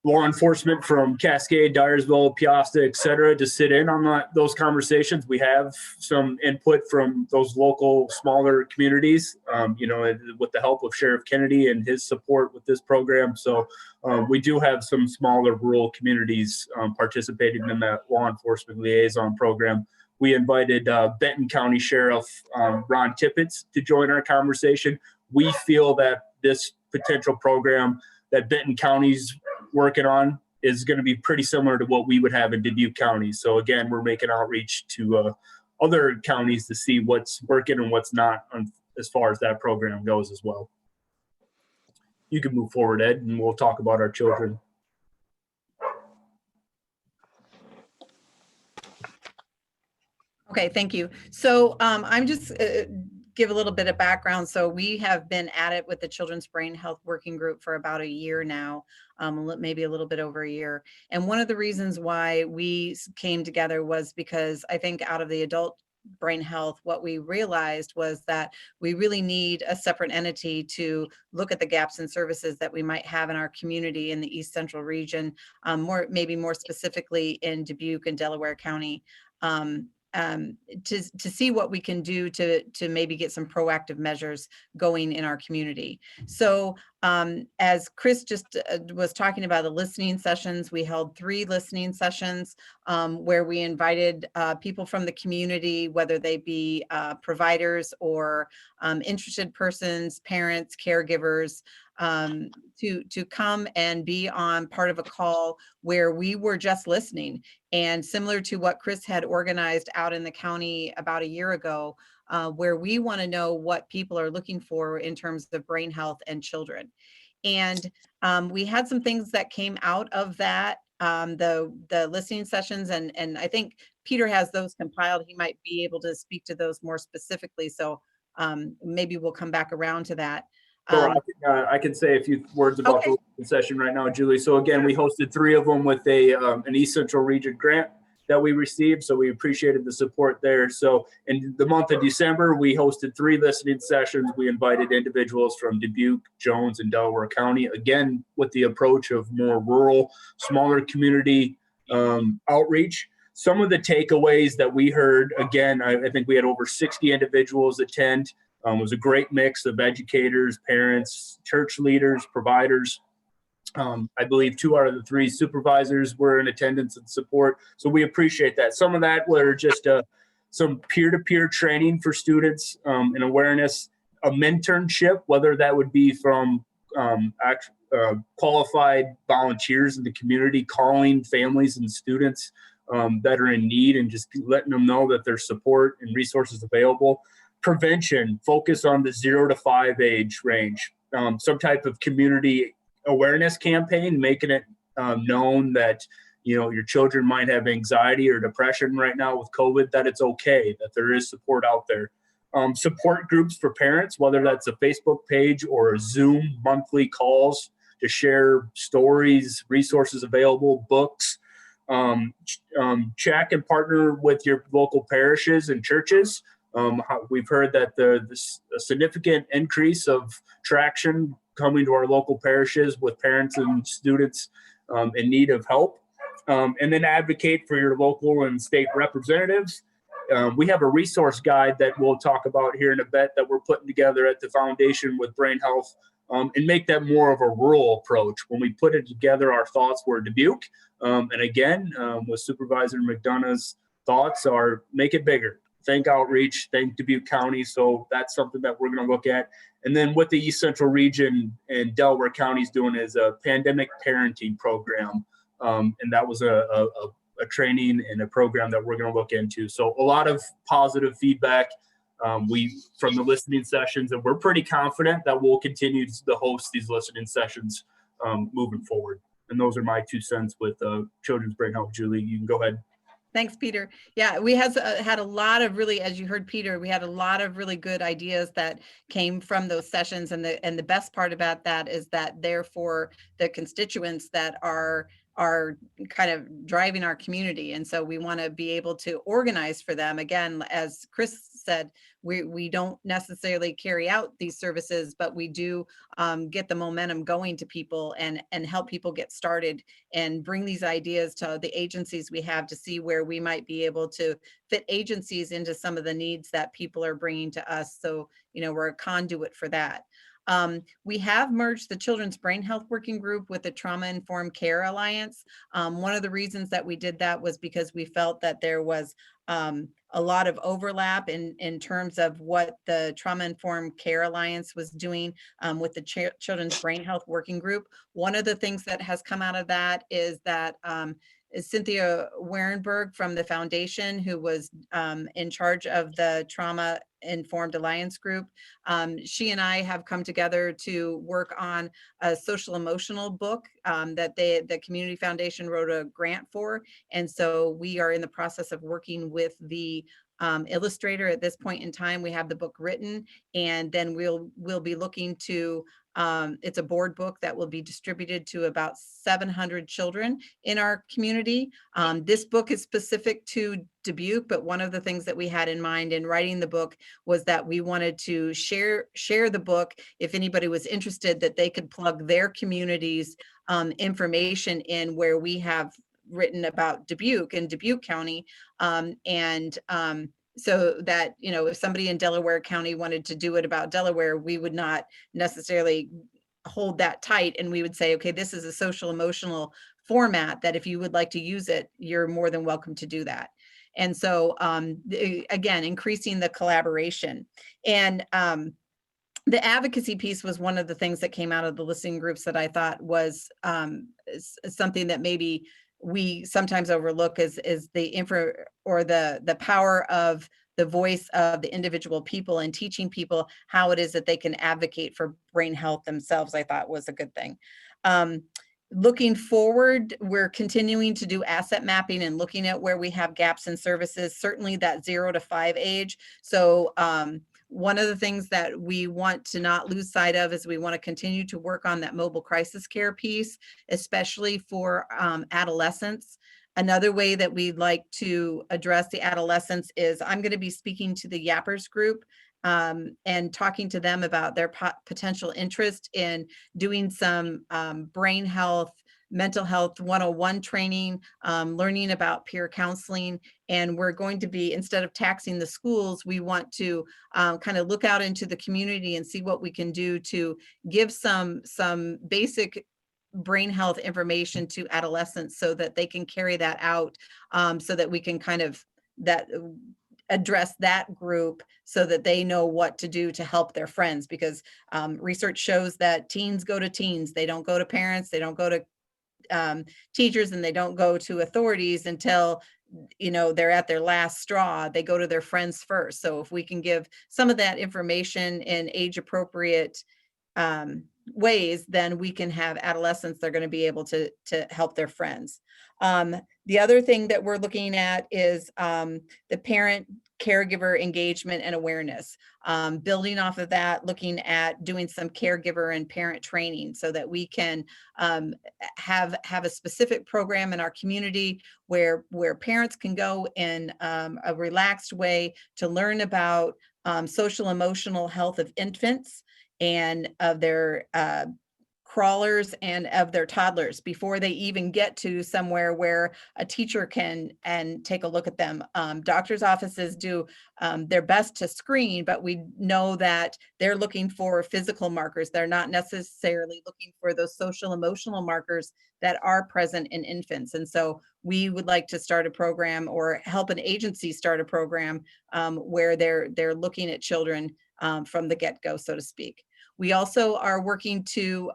law enforcement from Cascade, Dyersville, Piasta, et cetera, to sit in on those conversations. We have some input from those local smaller communities, with the help of Sheriff Kennedy and his support with this program. So we do have some smaller rural communities participating in that law enforcement liaison program. We invited Benton County Sheriff Ron Tippett to join our conversation. We feel that this potential program that Benton County's working on is going to be pretty similar to what we would have in Dubuque County. So again, we're making outreach to other counties to see what's working and what's not as far as that program goes as well. You can move forward, Ed, and we'll talk about our children. Okay, thank you. So I'm just give a little bit of background. So we have been at it with the Children's Brain Health Working Group for about a year now, maybe a little bit over a year. And one of the reasons why we came together was because I think out of the adult brain health, what we realized was that we really need a separate entity to look at the gaps in services that we might have in our community in the East Central region, maybe more specifically in Dubuque and Delaware County, to see what we can do to maybe get some proactive measures going in our community. So as Chris just was talking about the listening sessions, we held 3 listening sessions where we invited people from the community, whether they be providers or interested persons, parents, caregivers, to come and be on part of a call where we were just listening. And similar to what Chris had organized out in the county about a year ago, where we want to know what people are looking for in terms of brain health and children. And we had some things that came out of that, the listening sessions, and I think Peter has those compiled. He might be able to speak to those more specifically. So maybe we'll come back around to that. So I can say a few words about the listening session right now, Julie. So again, we hosted 3 of them with an East Central Region grant that we received. So we appreciated the support there. So in the month of December, we hosted 3 listening sessions. We invited individuals from Dubuque, Jones, and Delaware County, again, with the approach of more rural, smaller community outreach. Some of the takeaways that we heard, again, I think we had over 60 individuals attend. It was a great mix of educators, parents, church leaders, providers. I believe 2 out of the 3 supervisors were in attendance and support. So we appreciate that. Some of that were just some peer-to-peer training for students and awareness, a mentorship, whether that would be from qualified volunteers in the community, calling families and students that are in need and just letting them know that there's support and resources available. Prevention, focus on the 0 to 5 age range, some type of community awareness campaign, making it known that, you know, your children might have anxiety or depression right now with COVID, that it's okay, that there is support out there. Support groups for parents, whether that's a Facebook page or a Zoom monthly calls to share stories, resources available, books. Check and partner with your local parishes and churches. We've heard that there's a significant increase of traction coming to our local parishes with parents and students in need of help. And then advocate for your local and state representatives. We have a resource guide that we'll talk about here in a bit that we're putting together at the foundation with Brain Health, and make that more of a rural approach. When we put it together, our thoughts were Dubuque. And again, with Supervisor McDonough's thoughts are make it bigger. Think outreach, think Dubuque County. So that's something that we're going to look at. And then what the East Central region and Delaware County is doing is a pandemic parenting program. And that was a training and a program that we're going to look into. So a lot of positive feedback from the listening sessions, and we're pretty confident that we'll continue to host these listening sessions moving forward. And those are my 2 cents with Children's Brain Health. Julie, you can go ahead. Thanks, Peter. Yeah, we had a lot of really, as you heard, Peter, we had a lot of really good ideas that came from those sessions. And the best part about that is that therefore the constituents that are kind of driving our community. And so we want to be able to organize for them. Again, as Chris said, we don't necessarily carry out these services, but we do get the momentum going to people and help people get started and bring these ideas to the agencies we have to see where we might be able to fit agencies into some of the needs that people are bringing to us. So, you know, we're a conduit for that. We have merged the Children's Brain Health Working Group with the Trauma Informed Care Alliance. One of the reasons that we did that was because we felt that there was a lot of overlap in terms of what the Trauma Informed Care Alliance was doing with the Children's Brain Health Working Group. One of the things that has come out of that is that Cynthia Warenberg from the foundation, who was in charge of the Trauma Informed Alliance Group. She and I have come together to work on a social emotional book that the Community Foundation wrote a grant for. And so we are in the process of working with the illustrator at this point in time. We have the book written, and then we'll be looking to It's a board book that will be distributed to about 700 children in our community. This book is specific to Dubuque, but one of the things that we had in mind in writing the book was that we wanted to share the book. If anybody was interested, that they could plug their community's information in, where we have written about Dubuque and Dubuque County. So that, you know, if somebody in Delaware County wanted to do it about Delaware, we would not necessarily hold that tight, and we would say, okay, this is a social emotional format that if you would like to use it, you're more than welcome to do that. And so again, increasing the collaboration. And the advocacy piece was one of the things that came out of the listening groups that I thought was something that maybe we sometimes overlook, is the power of the voice of the individual people, and teaching people how it is that they can advocate for brain health themselves, I thought was a good thing. Looking forward, we're continuing to do asset mapping and looking at where we have gaps in services, certainly that 0 to 5 age. So one of the things that we want to not lose sight of is we want to continue to work on that mobile crisis care piece, especially for adolescents. Another way that we'd like to address the adolescents is I'm going to be speaking to the Yappers group and talking to them about their potential interest in doing some brain health, mental health 101 training, learning about peer counseling. And we're going to be, instead of taxing the schools, we want to kind of look out into the community and see what we can do to give some basic brain health information to adolescents so that they can carry that out, so that we can kind of address that group so that they know what to do to help their friends, because research shows that teens go to teens. They don't go to parents, they don't go to teachers, and they don't go to authorities until, you know, they're at their last straw. They go to their friends first. So if we can give some of that information in age appropriate ways, then we can have adolescents that are going to be able to help their friends. The other thing that we're looking at is the parent caregiver engagement and awareness. Building off of that, looking at doing some caregiver and parent training so that we can have a specific program in our community where parents can go in a relaxed way to learn about social emotional health of infants and of their crawlers and of their toddlers before they even get to somewhere where a teacher can take a look at them. Doctors' offices do their best to screen, but we know that they're looking for physical markers. They're not necessarily looking for those social emotional markers that are present in infants. And so we would like to start a program, or help an agency start a program where they're looking at children from the get-go, so to speak. We also are working to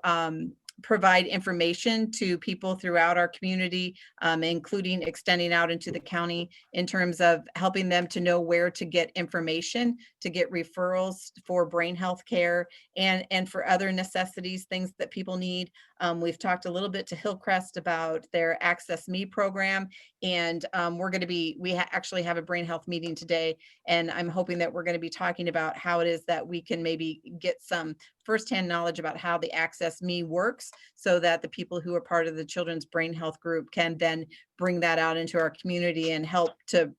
provide information to people throughout our community, including extending out into the county in terms of helping them to know where to get information, to get referrals for brain health care and for other necessities, things that people need. We've talked a little bit to Hillcrest about their Access Me program, and we're going to be, actually have a brain health meeting today, and I'm hoping that we're going to be talking about how it is that we can maybe get some firsthand knowledge about how the Access Me works, so that the people who are part of the Children's Brain Health Group can then bring that out into our community and help to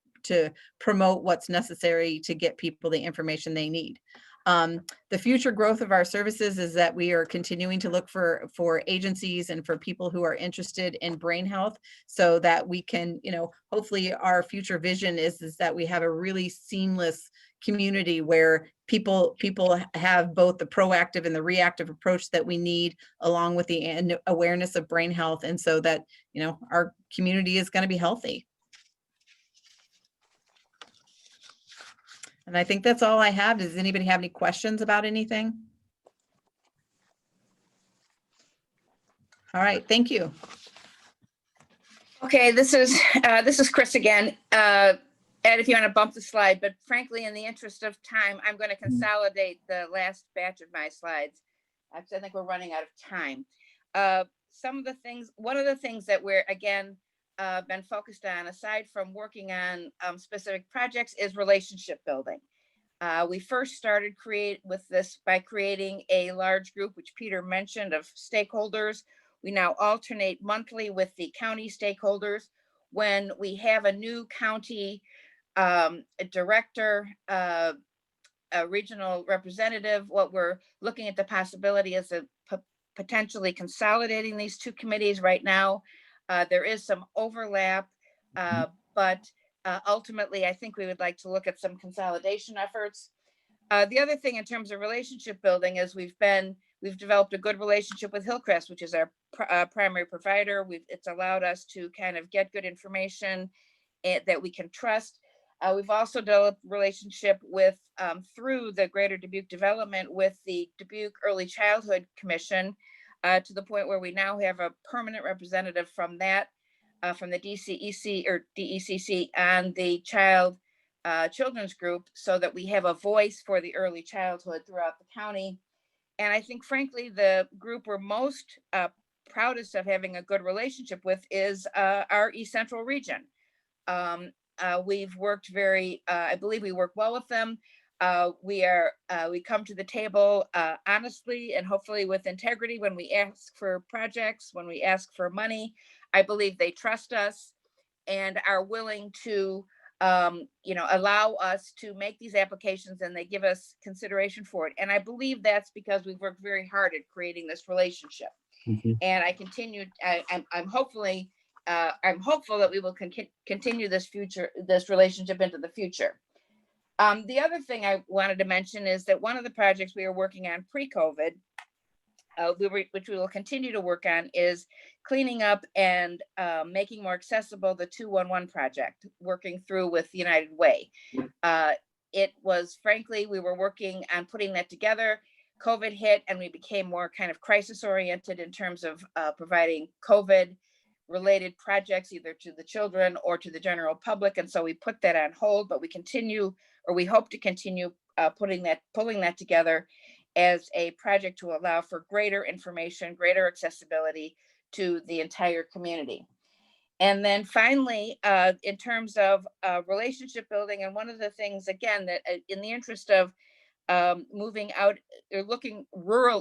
promote what's necessary to get people the information they need. The future growth of our services is that we are continuing to look for agencies and for people who are interested in brain health, so that we can, you know, hopefully our future vision is that we have a really seamless community where people have both the proactive and the reactive approach that we need, along with the awareness of brain health, and so that, you know, our community is going to be healthy. And I think that's all I have. Does anybody have any questions about anything? All right, thank you. Okay, this is Chris again. Ed, if you want to bump the slide, but frankly, in the interest of time, I'm going to consolidate the last batch of my slides. Actually, I think we're running out of time. One of the things that we're, again, been focused on, aside from working on specific projects, is relationship building. We first started by creating a large group, which Peter mentioned, of stakeholders. We now alternate monthly with the county stakeholders. When we have a new county director, a regional representative, what we're looking at the possibility is potentially consolidating these two committees. Right now, there is some overlap, but ultimately, I think we would like to look at some consolidation efforts. The other thing in terms of relationship building is we've developed a good relationship with Hillcrest, which is our primary provider. It's allowed us to kind of get good information that we can trust. We've also developed a relationship with, through the Greater Dubuque Development, with the Dubuque Early Childhood Commission, to the point where we now have a permanent representative from that, from the DCEC or DECC and the children's group, so that we have a voice for the early childhood throughout the county. And I think, frankly, the group we're most proudest of having a good relationship with is our East Central region. We've worked I believe we work well with them. We come to the table honestly and hopefully with integrity when we ask for projects, when we ask for money. I believe they trust us and are willing to allow us to make these applications, and they give us consideration for it. And I believe that's because we've worked very hard at creating this relationship. And I'm hopeful that we will continue this relationship into the future. The other thing I wanted to mention is that one of the projects we are working on pre-COVID, which we will continue to work on, is cleaning up and making more accessible the 211 project, working through with United Way. It was, frankly, we were working on putting that together. COVID hit and we became more kind of crisis oriented in terms of providing COVID related projects either to the children or to the general public. And so we put that on hold, but we hope to continue pulling that together as a project to allow for greater information, greater accessibility to the entire community. And then finally, in terms of relationship building, and one of the things, again, that in the interest of moving out or looking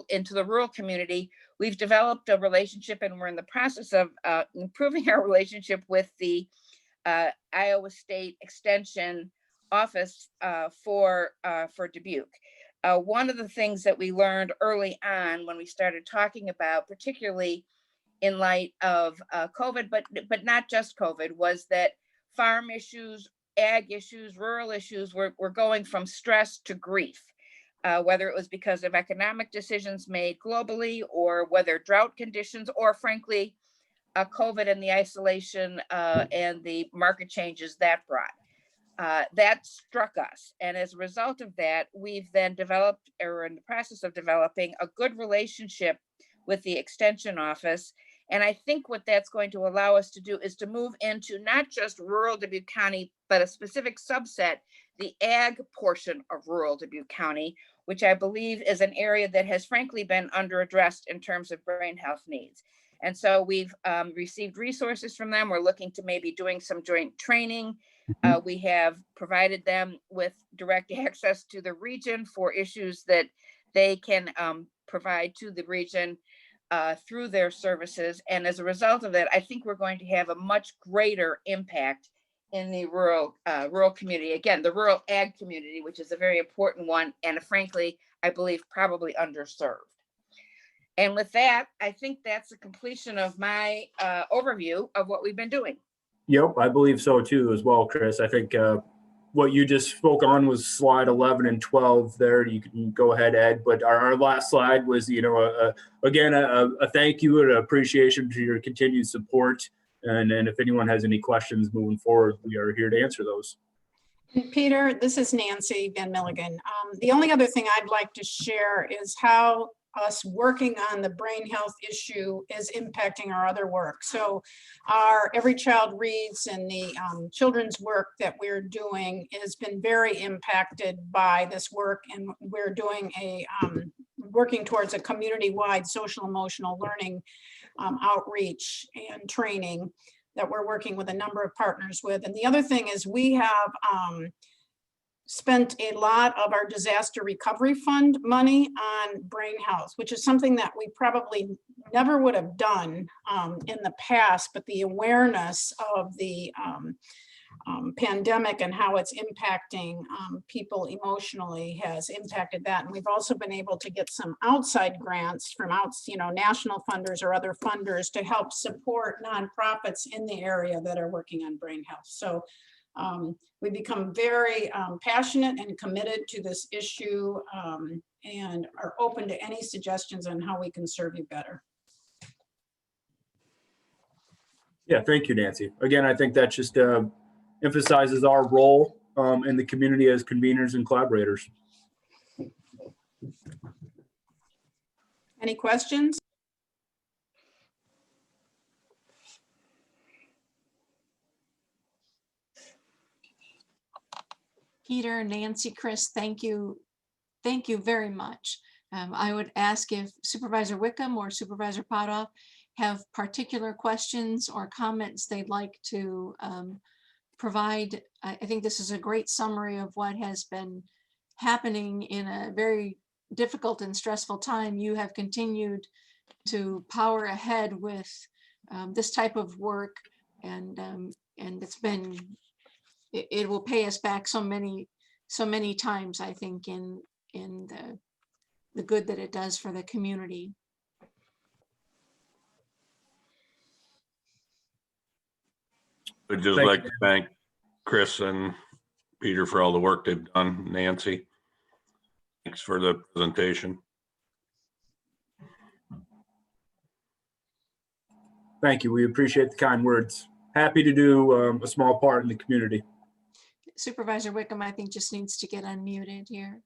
into the rural community, we've developed a relationship, and we're in the process of improving our relationship with the Iowa State Extension Office for Dubuque. One of the things that we learned early on when we started talking about, particularly in light of COVID, but not just COVID, was that farm issues, ag issues, rural issues were going from stress to grief, whether it was because of economic decisions made globally, or whether drought conditions, or frankly, COVID and the isolation and the market changes that brought. That struck us. And as a result of that, we've then developed, or in the process of developing, a good relationship with the Extension Office. And I think what that's going to allow us to do is to move into not just rural Dubuque County, but a specific subset, the ag portion of rural Dubuque County, which I believe is an area that has frankly been underaddressed in terms of brain health needs. And so we've received resources from them. We're looking to maybe doing some joint training. We have provided them with direct access to the region for issues that they can provide to the region through their services. And as a result of that, I think we're going to have a much greater impact in the rural community. Again, the rural ag community, which is a very important one, and frankly, I believe probably underserved. And with that, I think that's the completion of my overview of what we've been doing. Yep, I believe so too as well, Chris. I think what you just spoke on was slide 11 and 12 there. You can go ahead, Ed. But our last slide was, again, a thank you and appreciation for your continued support. And if anyone has any questions moving forward, we are here to answer those. Peter, this is Nancy Van Milligan. The only other thing I'd like to share is how us working on the brain health issue is impacting our other work. So our Every Child Reads and the children's work that we're doing has been very impacted by this work, and we're doing working towards a community-wide social emotional learning outreach and training that we're working with a number of partners with. And the other thing is we have spent a lot of our disaster recovery fund money on brain health, which is something that we probably never would have done in the past, but the awareness of the pandemic and how it's impacting people emotionally has impacted that. And we've also been able to get some outside grants from national funders or other funders to help support nonprofits in the area that are working on brain health. So we've become very passionate and committed to this issue and are open to any suggestions on how we can serve you better. Yeah, thank you, Nancy. Again, I think that just emphasizes our role in the community as conveners and collaborators. Any questions? Peter, Nancy, Chris, thank you. Thank you very much. I would ask if Supervisor Wickham or Supervisor Potoff have particular questions or comments they'd like to provide. I think this is a great summary of what has been happening in a very difficult and stressful time. You have continued to power ahead with this type of work, and it's been, it will pay us back so many times, I think, in the good that it does for the community. I'd just like to thank Chris and Peter for all the work they've done. Nancy, thanks for the presentation. Thank you. We appreciate the kind words. Happy to do a small part in the community. Supervisor Wickham, I think, just needs to get unmuted here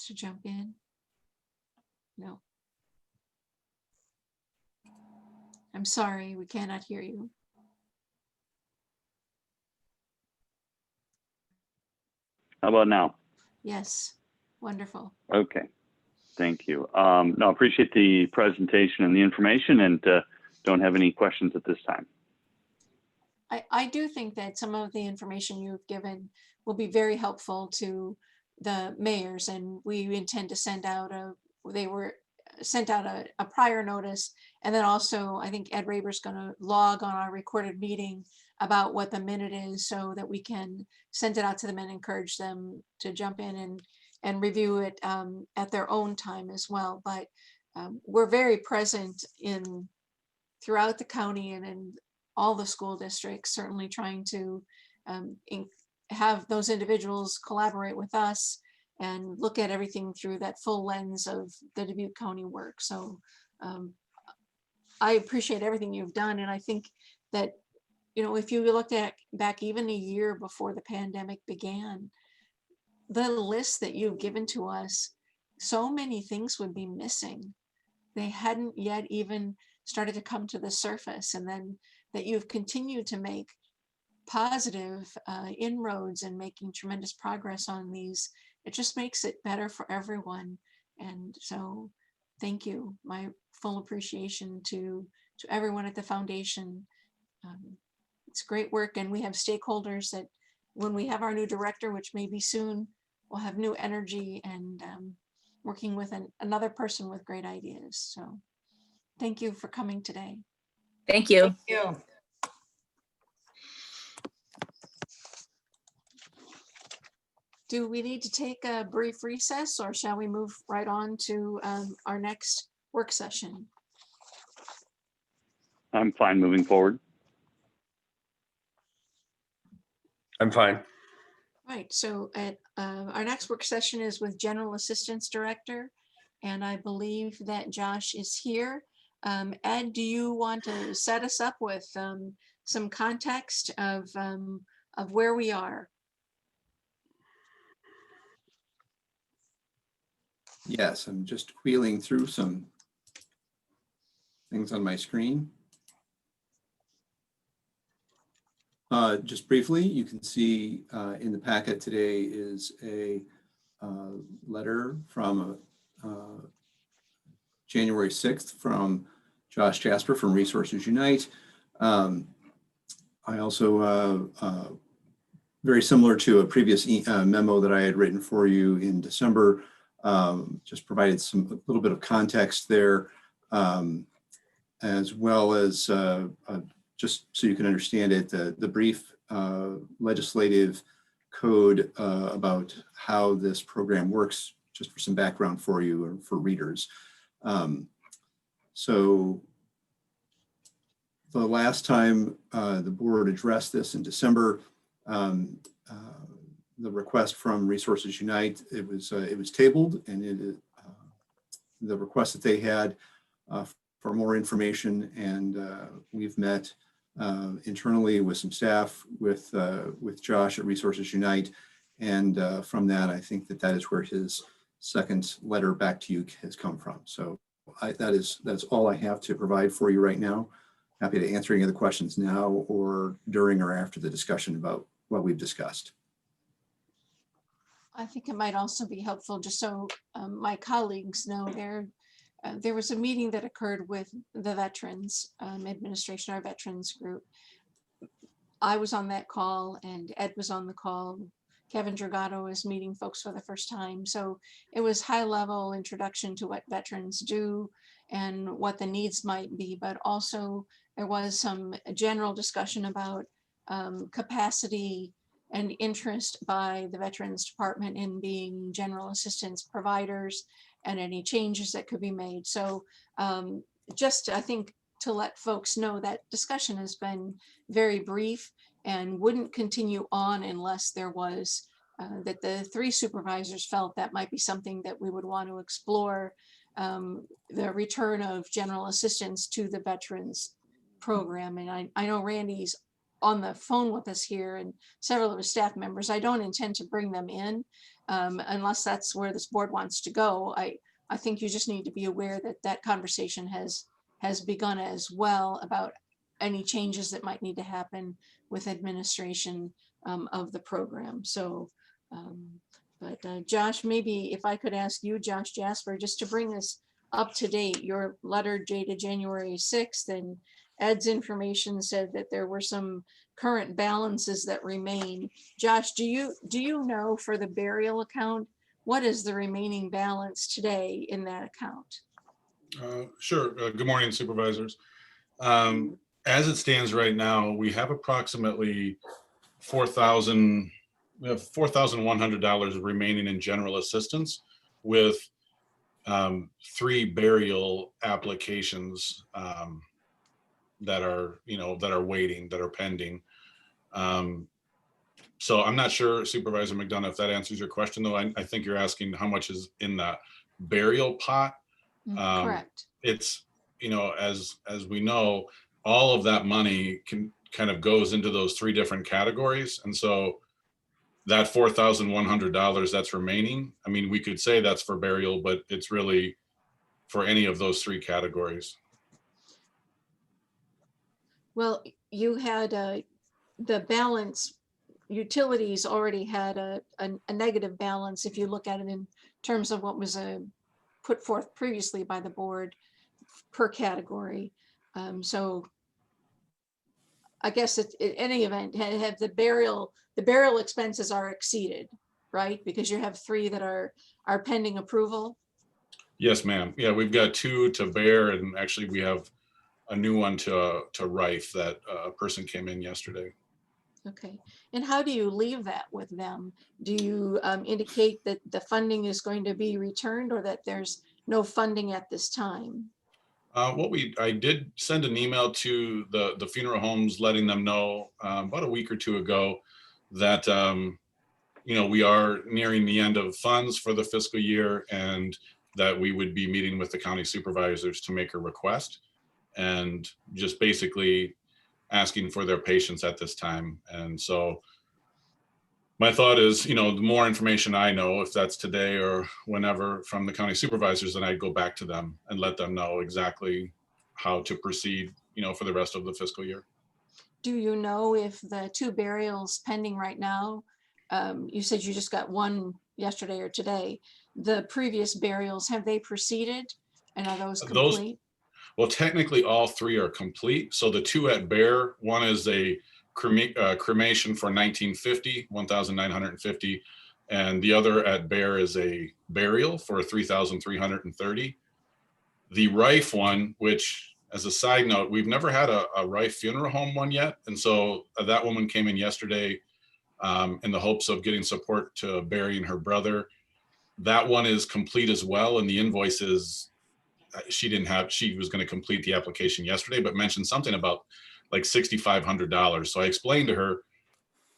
to jump in. No. I'm sorry, we cannot hear you. How about now? Yes, wonderful. Okay, thank you. No, appreciate the presentation and the information, and don't have any questions at this time. I do think that some of the information you've given will be very helpful to the mayors, and we intend to send out a prior notice, and then also I think Ed Raber's going to log on our recorded meeting about what the minute is, so that we can send it out to them and encourage them to jump in and review it at their own time as well. But we're very present throughout the county and in all the school districts, certainly trying to have those individuals collaborate with us and look at everything through that full lens of the Dubuque County work. So I appreciate everything you've done. And I think that, if you looked at back even a year before the pandemic began, the list that you've given to us, so many things would be missing. They hadn't yet even started to come to the surface. And then that you've continued to make positive inroads and making tremendous progress on these, it just makes it better for everyone. And so thank you. My full appreciation to everyone at the foundation. It's great work, and we have stakeholders that when we have our new director, which may be soon, we'll have new energy and working with another person with great ideas. So thank you for coming today. Thank you. Thank you. Do we need to take a brief recess, or shall we move right on to our next work session? I'm fine moving forward. I'm fine. Right, so at our next work session is with General Assistance Director, and I believe that Josh is here. Ed, do you want to set us up with some context of where we are? Yes, I'm just wheeling through some things on my screen. Just briefly, you can see in the packet today is a letter from January 6th from Josh Jasper from Resources Unite. I also very similar to a previous memo that I had written for you in December. Just provided a little bit of context there, as well as just so you can understand it, the brief legislative code about how this program works, just for some background for you or for readers. So the last time the board addressed this in December, the request from Resources Unite, it was tabled, and the request that they had for more information, and we've met internally with some staff, with Josh at Resources Unite, and from that, I think that is where his second letter back to you has come from. So that's all I have to provide for you right now. Happy to answer any other questions now or during or after the discussion about what we've discussed. I think it might also be helpful, just so my colleagues know, there was a meeting that occurred with the Veterans Administration, our veterans group. I was on that call and Ed was on the call. Kevin Dragato is meeting folks for the first time. So it was high level introduction to what veterans do and what the needs might be, but also there was some general discussion about capacity and interest by the Veterans Department in being general assistance providers and any changes that could be made. So just, I think, to let folks know that discussion has been very brief and wouldn't continue on unless there was that the three supervisors felt that might be something that we would want to explore, the return of general assistance to the veterans program. And I know Randy's on the phone with us here and several of his staff members. I don't intend to bring them in unless that's where this board wants to go. I think you just need to be aware that that conversation has begun as well about any changes that might need to happen with administration of the program. So, but Josh, maybe if I could ask you, Josh Jasper, just to bring us up to date, your letter dated January 6th, and Ed's information said that there were some current balances that remain. Josh, do you know for the burial account, what is the remaining balance today in that account? Sure. Good morning, supervisors. As it stands right now, we have approximately $4,100 remaining in general assistance, with 3 burial applications that are waiting, that are pending. So I'm not sure, Supervisor McDonough, if that answers your question, though. I think you're asking how much is in that burial pot. Correct. It's, as we know, all of that money kind of goes into those 3 different categories. And so that $4,100 that's remaining, I mean, we could say that's for burial, but it's really for any of those 3 categories. Well, you had the balance, utilities already had a negative balance if you look at it in terms of what was put forth previously by the board per category. So I guess in any event, have the burial expenses are exceeded, right? Because you have 3 that are pending approval. Yes, ma'am. Yeah, we've got 2 to bear, and actually we have a new one to Rife that a person came in yesterday. Okay. And how do you leave that with them? Do you indicate that the funding is going to be returned, or that there's no funding at this time? I did send an email to the funeral homes, letting them know about a week or 2 ago that we are nearing the end of funds for the fiscal year, and that we would be meeting with the county supervisors to make a request, and just basically asking for their patience at this time. And so my thought is, the more information I know, if that's today or whenever, from the county supervisors, then I'd go back to them and let them know exactly how to proceed, for the rest of the fiscal year. Do you know if the 2 burials pending right now, you said you just got 1 yesterday or today, the previous burials, have they proceeded, and are those complete? Well, technically all 3 are complete. So the 2 at Bear, one is a cremation for 1,950, and the other at Bear is a burial for 3,330. The Rife one, which as a side note, we've never had a Rife funeral home one yet. And so that woman came in yesterday in the hopes of getting support to burying her brother. That one is complete as well. And the invoice is, she was going to complete the application yesterday, but mentioned something about like $6,500. So I explained to her,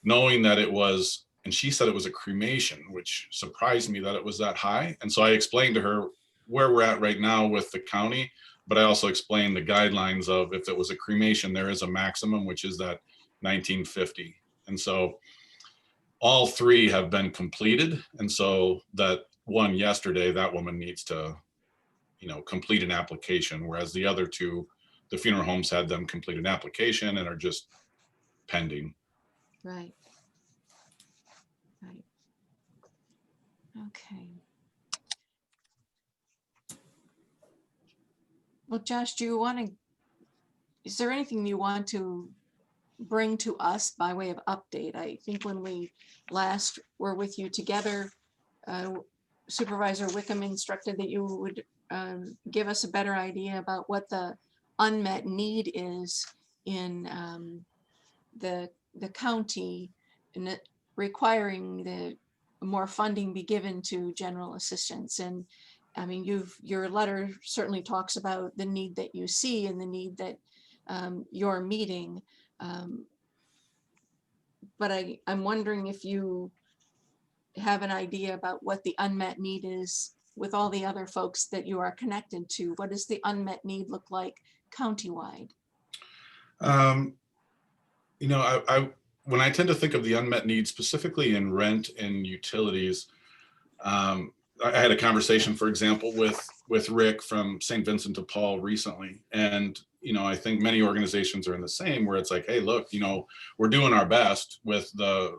knowing that it was, and she said it was a cremation, which surprised me that it was that high. And so I explained to her where we're at right now with the county, but I also explained the guidelines of if it was a cremation, there is a maximum, which is that 1,950. And so all three have been completed. And so that one yesterday, that woman needs to, complete an application, whereas the other two, the funeral homes had them complete an application and are just pending. Right. Right. Okay. Well, Josh, is there anything you want to bring to us by way of update? I think when we last were with you together, Supervisor Wickham instructed that you would give us a better idea about what the unmet need is in the county, and it requiring the more funding be given to general assistance. And I mean, your letter certainly talks about the need that you see and the need that you're meeting. But I'm wondering if you have an idea about what the unmet need is with all the other folks that you are connected to. What does the unmet need look like countywide? When I tend to think of the unmet needs, specifically in rent and utilities, I had a conversation, for example, with Rick from St. Vincent de Paul recently. And, I think many organizations are in the same, where it's like, hey, look, we're doing our best with the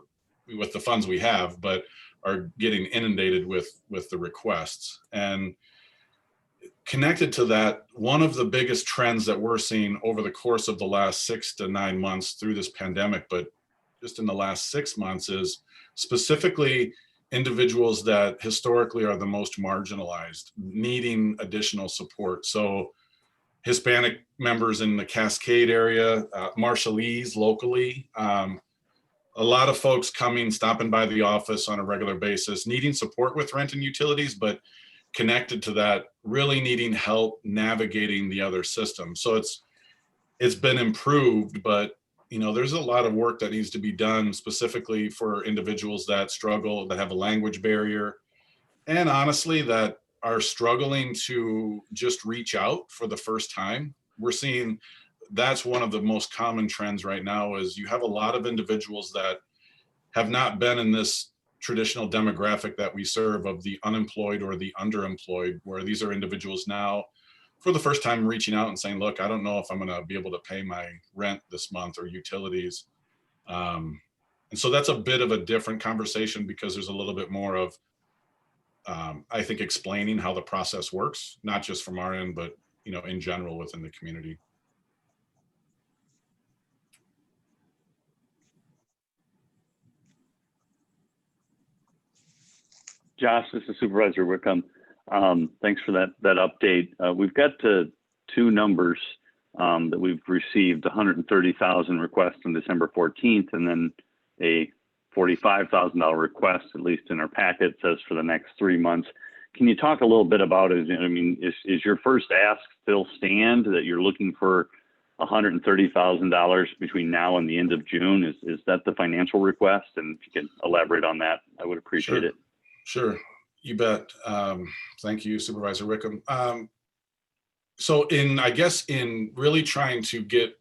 funds we have, but are getting inundated with the requests. And connected to that, one of the biggest trends that we're seeing over the course of the last 6 to 9 months through this pandemic, but just in the last 6 months, is specifically individuals that historically are the most marginalized, needing additional support. So Hispanic members in the Cascade area, Marshallese locally, a lot of folks stopping by the office on a regular basis, needing support with rent and utilities, but connected to that, really needing help navigating the other system. So it's been improved, but there's a lot of work that needs to be done specifically for individuals that struggle, that have a language barrier, and honestly, that are struggling to just reach out for the first time. We're seeing that's one of the most common trends right now, is you have a lot of individuals that have not been in this traditional demographic that we serve of the unemployed or the underemployed, where these are individuals now for the first time reaching out and saying, look, I don't know if I'm going to be able to pay my rent this month or utilities. And so that's a bit of a different conversation, because there's a little bit more of, I think, explaining how the process works, not just from our end, but in general within the community. Josh, this is Supervisor Wickham. Thanks for that update. We've got two numbers that we've received: 130,000 requests on December 14th, and then a $45,000 request, at least in our packet, says for the next 3 months. Can you talk a little bit about it? I mean, is your first ask still stand that you're looking for $130,000 between now and the end of June? Is that the financial request? And if you can elaborate on that, I would appreciate it. Sure, you bet. Thank you, Supervisor Wickham. So in really trying to get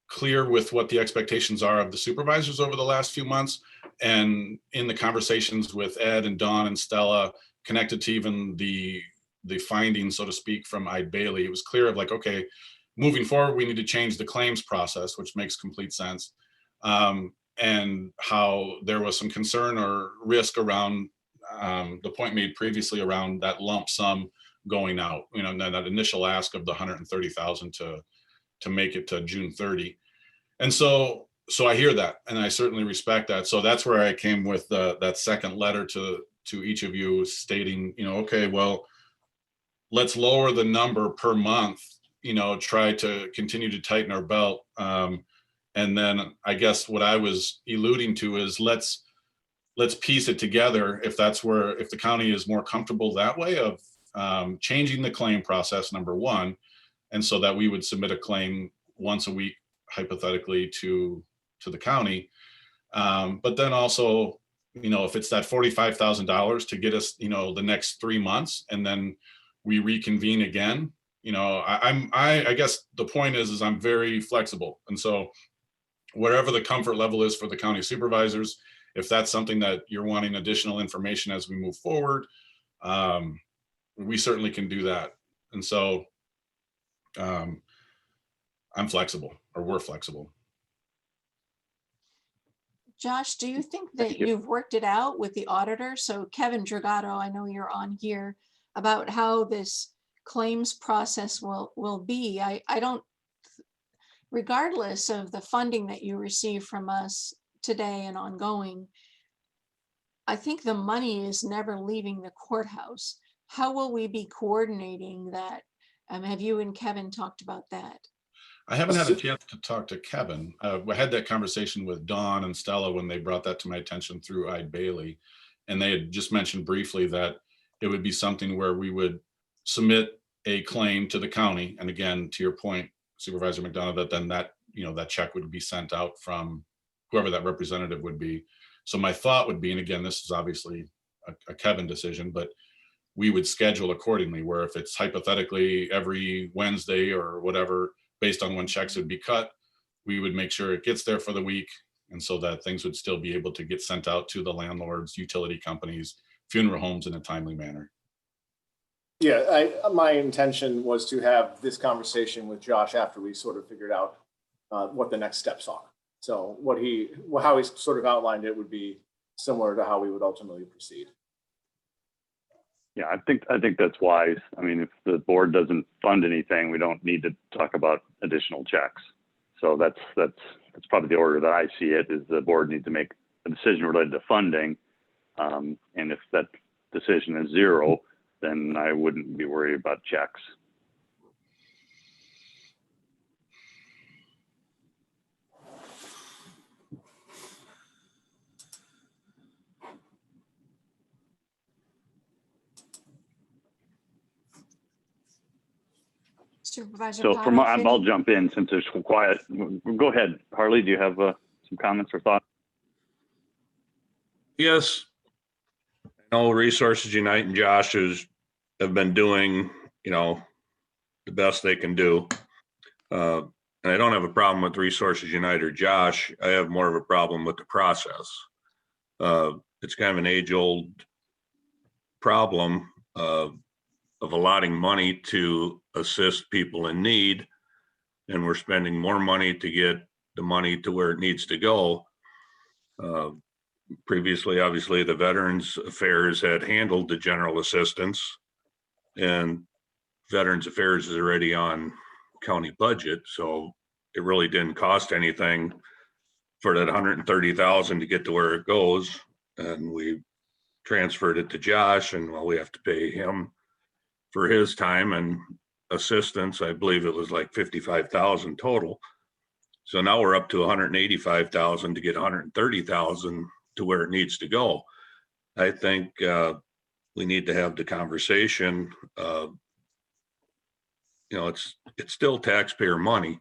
clear with what the expectations are of the supervisors over the last few months, and in the conversations with Ed and Dawn and Stella, connected to even the findings, so to speak, from Ide Bailey, it was clear of like, okay, moving forward, we need to change the claims process, which makes complete sense. And how there was some concern or risk around the point made previously around that lump sum going out, that initial ask of the 130,000 to make it to June 30. And so so I hear that, and I certainly respect that. So that's where I came with that second letter to each of you stating, okay, well, let's lower the number per month, try to continue to tighten our belt. And then I guess what I was alluding to is let's piece it together if the county is more comfortable that way of changing the claim process, number one, and so that we would submit a claim once a week, hypothetically, to the county. But then also, if it's that $45,000 to get us, the next 3 months, and then we reconvene again, I guess the point is I'm very flexible. And so whatever the comfort level is for the county supervisors, if that's something that you're wanting additional information as we move forward, we certainly can do that. And so I'm flexible, or we're flexible. Josh, do you think that you've worked it out with the auditor? So Kevin Dragato, I know you're on here, about how this claims process will be. I don't, regardless of the funding that you receive from us today and ongoing, I think the money is never leaving the courthouse. How will we be coordinating that? Have you and Kevin talked about that? I haven't had a chance to talk to Kevin. I had that conversation with Dawn and Stella when they brought that to my attention through Ide Bailey. And they had just mentioned briefly that it would be something where we would submit a claim to the county. And again, to your point, Supervisor McDonough, that then that check would be sent out from whoever that representative would be. So my thought would be, and again, this is obviously a Kevin decision, but we would schedule accordingly, where if it's hypothetically every Wednesday or whatever, based on when checks would be cut, we would make sure it gets there for the week. And so that things would still be able to get sent out to the landlords, utility companies, funeral homes in a timely manner. Yeah, my intention was to have this conversation with Josh after we sort of figured out what the next steps are. So how he sort of outlined it would be similar to how we would ultimately proceed. Yeah, I think that's wise. I mean, if the board doesn't fund anything, we don't need to talk about additional checks. So that's probably the order that I see it, is the board needs to make a decision related to funding. And if that decision is zero, then I wouldn't be worried about checks. Supervisor So Cottle, I'll jump in since there's quiet. Go ahead, Harley. Do you have some comments or thoughts? Yes. I know Resources Unite and Josh have been doing, the best they can do. And I don't have a problem with Resources Unite or Josh. I have more of a problem with the process. It's kind of an age-old problem of allotting money to assist people in need, and we're spending more money to get the money to where it needs to go. Previously, obviously, the Veterans Affairs had handled the general assistance, and Veterans Affairs is already on county budget, so it really didn't cost anything for that $130,000 to get to where it goes. And we transferred it to Josh, and we have to pay him for his time and assistance. I believe it was like $55,000 total. So now we're up to $185,000 to get $130,000 to where it needs to go. I think we need to have the conversation. It's still taxpayer money.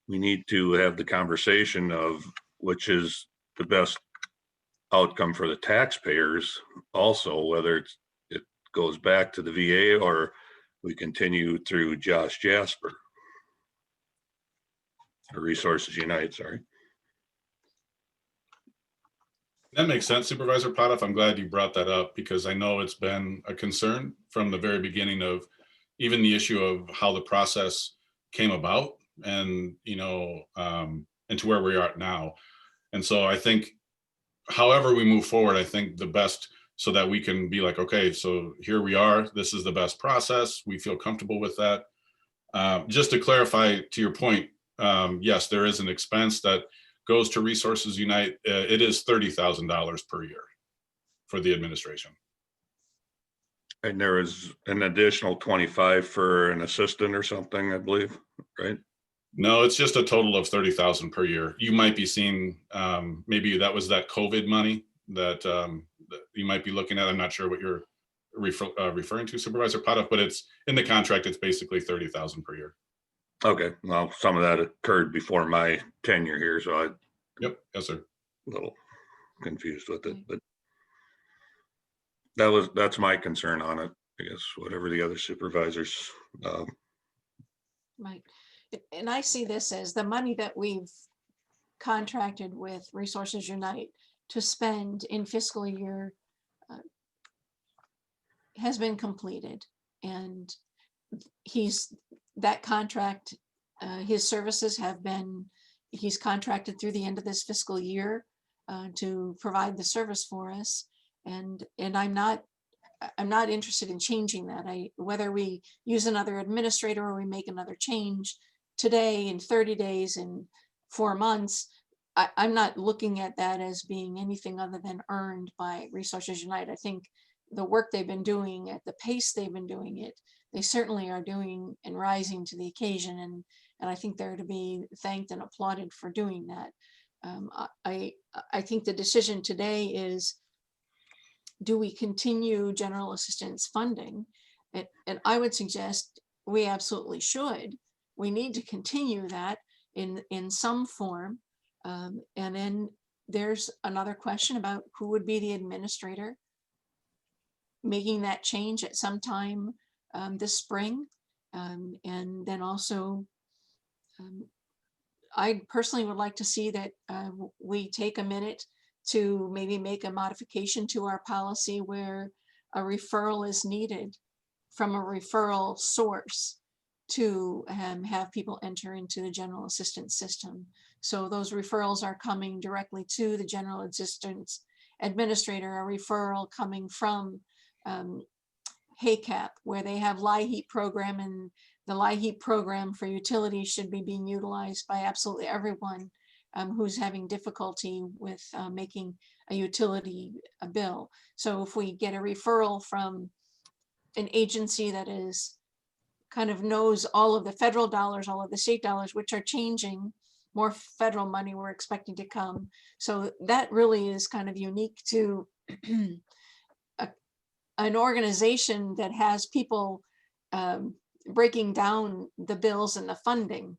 We need to have the conversation of which is the best outcome for the taxpayers. Also, whether it goes back to the VA or we continue through Josh Jasper or Resources Unite. Sorry. That makes sense, Supervisor Potoff. I'm glad you brought that up, because I know it's been a concern from the very beginning of even the issue of how the process came about, and and to where we are now. And so I think however we move forward, I think the best, so that we can be like, okay, so here we are, this is the best process, we feel comfortable with that. Just to clarify to your point, yes, there is an expense that goes to Resources Unite, it is $30,000 per year for the administration. And there is an additional 25 for an assistant or something, I believe, right? No, it's just a total of 30,000 per year. You might be seeing, maybe that was that COVID money that you might be looking at. I'm not sure what you're referring to, Supervisor Potoff, but it's in the contract. It's basically 30,000 per year. Okay, well, some of that occurred before my tenure here, so I. Yep, yes, sir. A little confused with it, but that's my concern on it. I guess whatever the other supervisors. Right. And I see this as the money that we've contracted with Resources Unite to spend in fiscal year has been completed. And that contract, his services have been, he's contracted through the end of this fiscal year to provide the service for us. And I'm not interested in changing that. Whether we use another administrator or we make another change today, in 30 days, in 4 months, I'm not looking at that as being anything other than earned by Resources Unite. I think the work they've been doing at the pace they've been doing it, they certainly are doing and rising to the occasion. And I think they're to be thanked and applauded for doing that. I think the decision today is, do we continue general assistance funding? And I would suggest we absolutely should. We need to continue that in some form. And then there's another question about who would be the administrator, making that change at some time this spring. And then also, I personally would like to see that we take a minute to maybe make a modification to our policy where a referral is needed from a referral source to have people enter into the general assistance system. So those referrals are coming directly to the general assistance administrator, a referral coming from HACAP, where they have LIHEAP program, and the LIHEAP program for utilities should be being utilized by absolutely everyone who's having difficulty with making a utility bill. So if we get a referral from an agency that is kind of knows all of the federal dollars, all of the state dollars, which are changing, more federal money we're expecting to come. So that really is kind of unique to an organization that has people breaking down the bills and the funding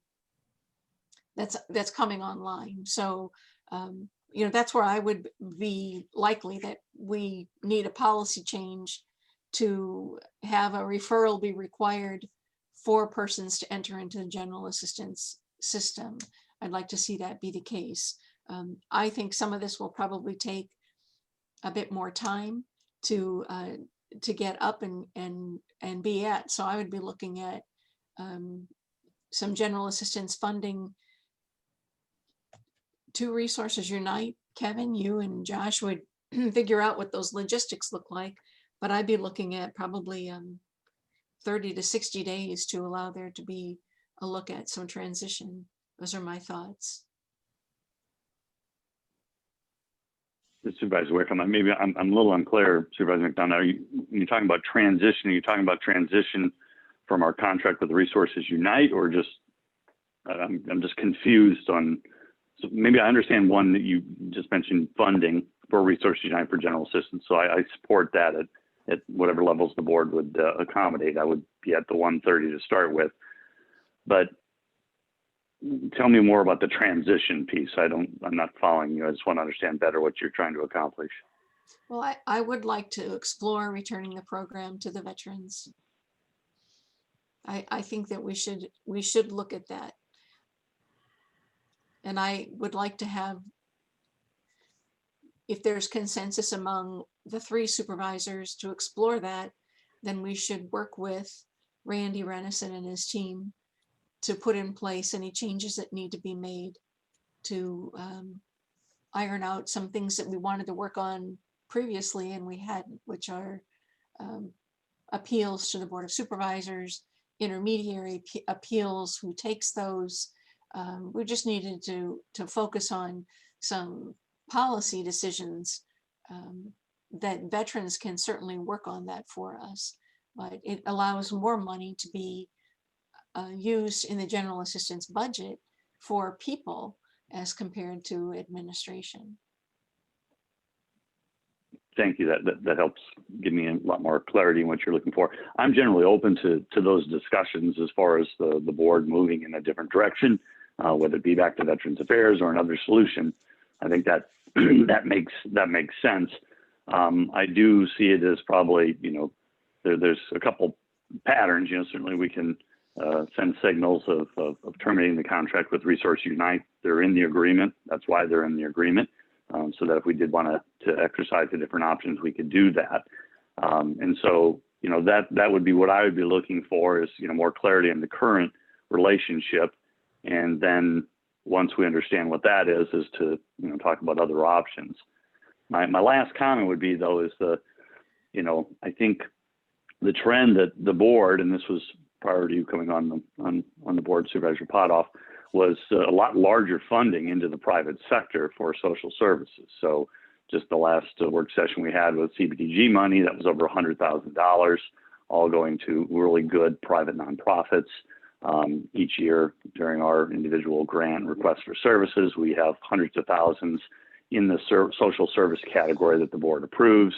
that's coming online. So, that's where I would be likely that we need a policy change to have a referral be required for persons to enter into the general assistance system. I'd like to see that be the case. I think some of this will probably take a bit more time to get up and be at. So I would be looking at some general assistance funding to Resources Unite. Kevin, you and Josh would figure out what those logistics look like, but I'd be looking at probably 30 to 60 days to allow there to be a look at some transition. Those are my thoughts. Supervisor Wickham, maybe I'm a little unclear, Supervisor McDonough. You're talking about transition? Are you talking about transition from our contract with Resources Unite, or just, I'm just confused on, so maybe I understand one that you just mentioned, funding for Resources Unite for general assistance. So I support that at whatever levels the board would accommodate. I would be at the 130 to start with. But tell me more about the transition piece. I'm not following you. I just want to understand better what you're trying to accomplish. Well, I would like to explore returning the program to the veterans. I think that we should look at that. And I would like to have, if there's consensus among the 3 supervisors to explore that, then we should work with Randy Renison and his team to put in place any changes that need to be made to iron out some things that we wanted to work on previously and we hadn't, which are appeals to the Board of Supervisors, intermediary appeals, who takes those, We just needed to focus on some policy decisions that veterans can certainly work on that for us, but it allows more money to be used in the general assistance budget for people as compared to administration. Thank you. That helps give me a lot more clarity in what you're looking for. I'm generally open to those discussions as far as the board moving in a different direction, whether it be back to Veterans Affairs or another solution. I think that that makes sense. I do see it as probably, there's a couple patterns. Certainly we can send signals of terminating the contract with Resource Unite. They're in the agreement. That's why they're in the agreement. So that if we did want to exercise the different options, we could do that. And so, that would be what I would be looking for is, more clarity in the current relationship. And then once we understand what that is to, talk about other options. My last comment would be, though, is I think the trend that the board, and this was prior to you coming on the board, Supervisor Potoff, was a lot larger funding into the private sector for social services. So just the last work session we had with CBDG money, that was over $100,000, all going to really good private nonprofits. Each year during our individual grant request for services, we have hundreds of thousands in the social service category that the board approves.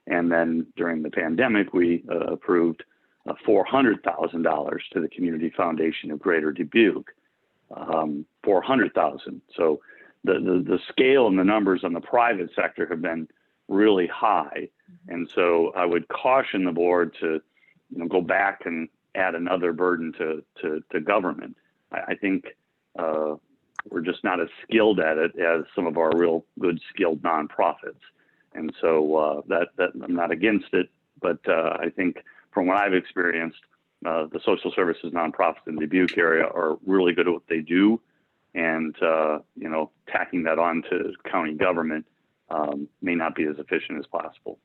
And then during the pandemic, we approved $400,000 to the Community Foundation of Greater Dubuque. 400,000. So the scale and the numbers on the private sector have been really high. And so I would caution the board to, go back and add another burden to government. I think we're just not as skilled at it as some of our real good skilled nonprofits. And so that I'm not against it, but I think from what I've experienced, the social services nonprofits in the Dubuque area are really good at what they do. And, tacking that on to county government may not be as efficient as possible.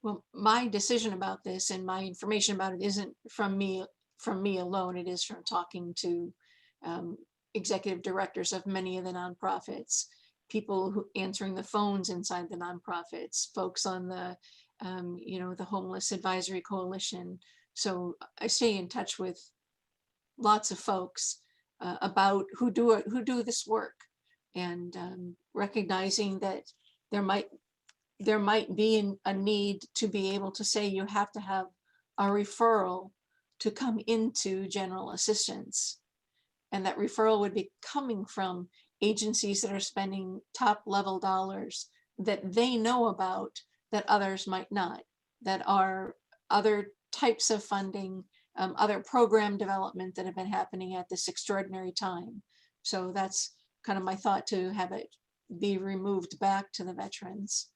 Well, my decision about this and my information about it isn't from me alone. It is from talking to executive directors of many of the nonprofits, people who answering the phones inside the nonprofits, folks on the, the Homeless Advisory Coalition. So I stay in touch with lots of folks about who do this work, and recognizing that there might be a need to be able to say you have to have a referral to come into general assistance. And that referral would be coming from agencies that are spending top level dollars that they know about that others might not, that are other types of funding, other program development that have been happening at this extraordinary time. So that's kind of my thought, to have it be removed back to the veterans,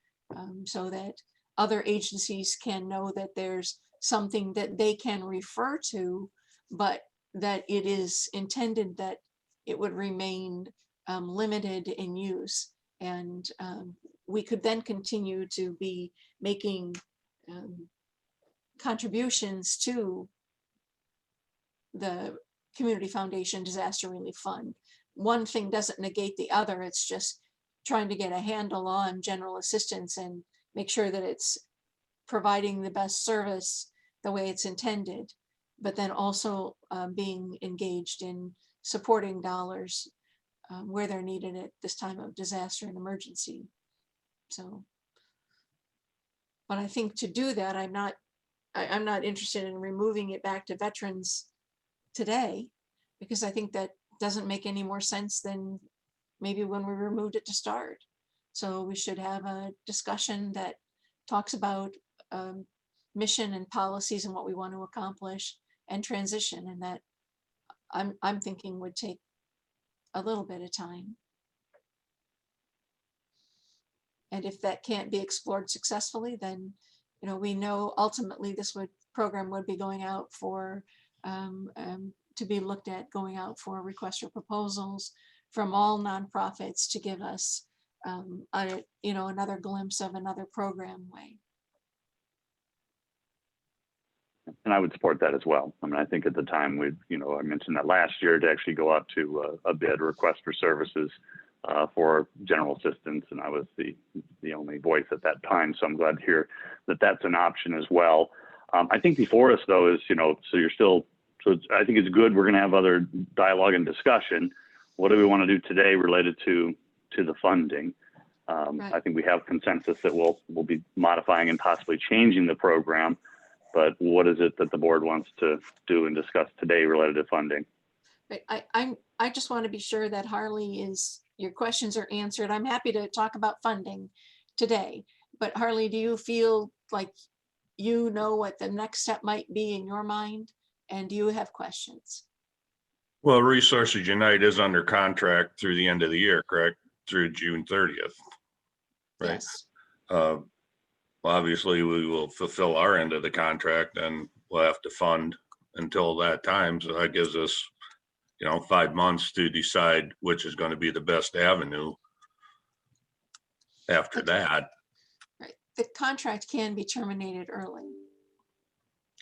so that other agencies can know that there's something that they can refer to, but that it is intended that it would remain limited in use. And we could then continue to be making contributions to the Community Foundation Disaster Relief Fund. One thing doesn't negate the other. It's just trying to get a handle on general assistance and make sure that it's providing the best service the way it's intended, but then also being engaged in supporting dollars where they're needed at this time of disaster and emergency. So, but I think to do that, I'm not interested in removing it back to veterans today, because I think that doesn't make any more sense than maybe when we removed it to start. So we should have a discussion that talks about mission and policies and what we want to accomplish, and transition, and that I'm thinking would take a little bit of time. And if that can't be explored successfully, then we know ultimately this program would be going out for to be looked at, going out for requests for proposals from all nonprofits to give us another glimpse of another program way. And I would support that as well. I mean, I think at the time I mentioned that last year to actually go out to a bid request for services for general assistance, and I was the only voice at that time. So I'm glad to hear that that's an option as well. I think before us though is, so I think it's good. We're going to have other dialogue and discussion. What do we want to do today related to the funding? Right. I think we have consensus that we'll be modifying and possibly changing the program. But what is it that the board wants to do and discuss today related to funding? I just want to be sure that your questions are answered. I'm happy to talk about funding today, but Harley, do you feel like you know what the next step might be in your mind? And do you have questions? Well, Resources Unite is under contract through the end of the year, correct? Through June 30th, right? Yes. Obviously, we will fulfill our end of the contract and we'll have to fund until that time. So that gives us, 5 months to decide which is going to be the best avenue after that. Right. The contract can be terminated early.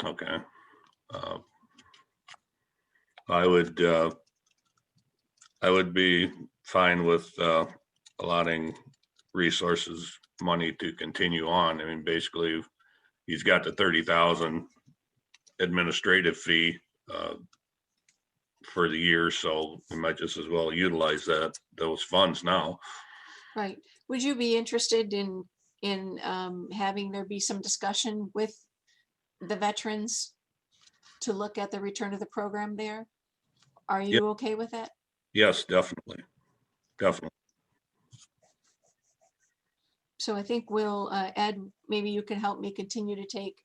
Okay. I would be fine with allotting Resources money to continue on. I mean, basically, he's got the 30,000 administrative fee for the year, so we might just as well utilize those funds now. Right. Would you be interested in having there be some discussion with the veterans to look at the return of the program there? Are you okay with that? Yes, definitely. Definitely. So I think we'll, Ed, maybe you can help me continue to take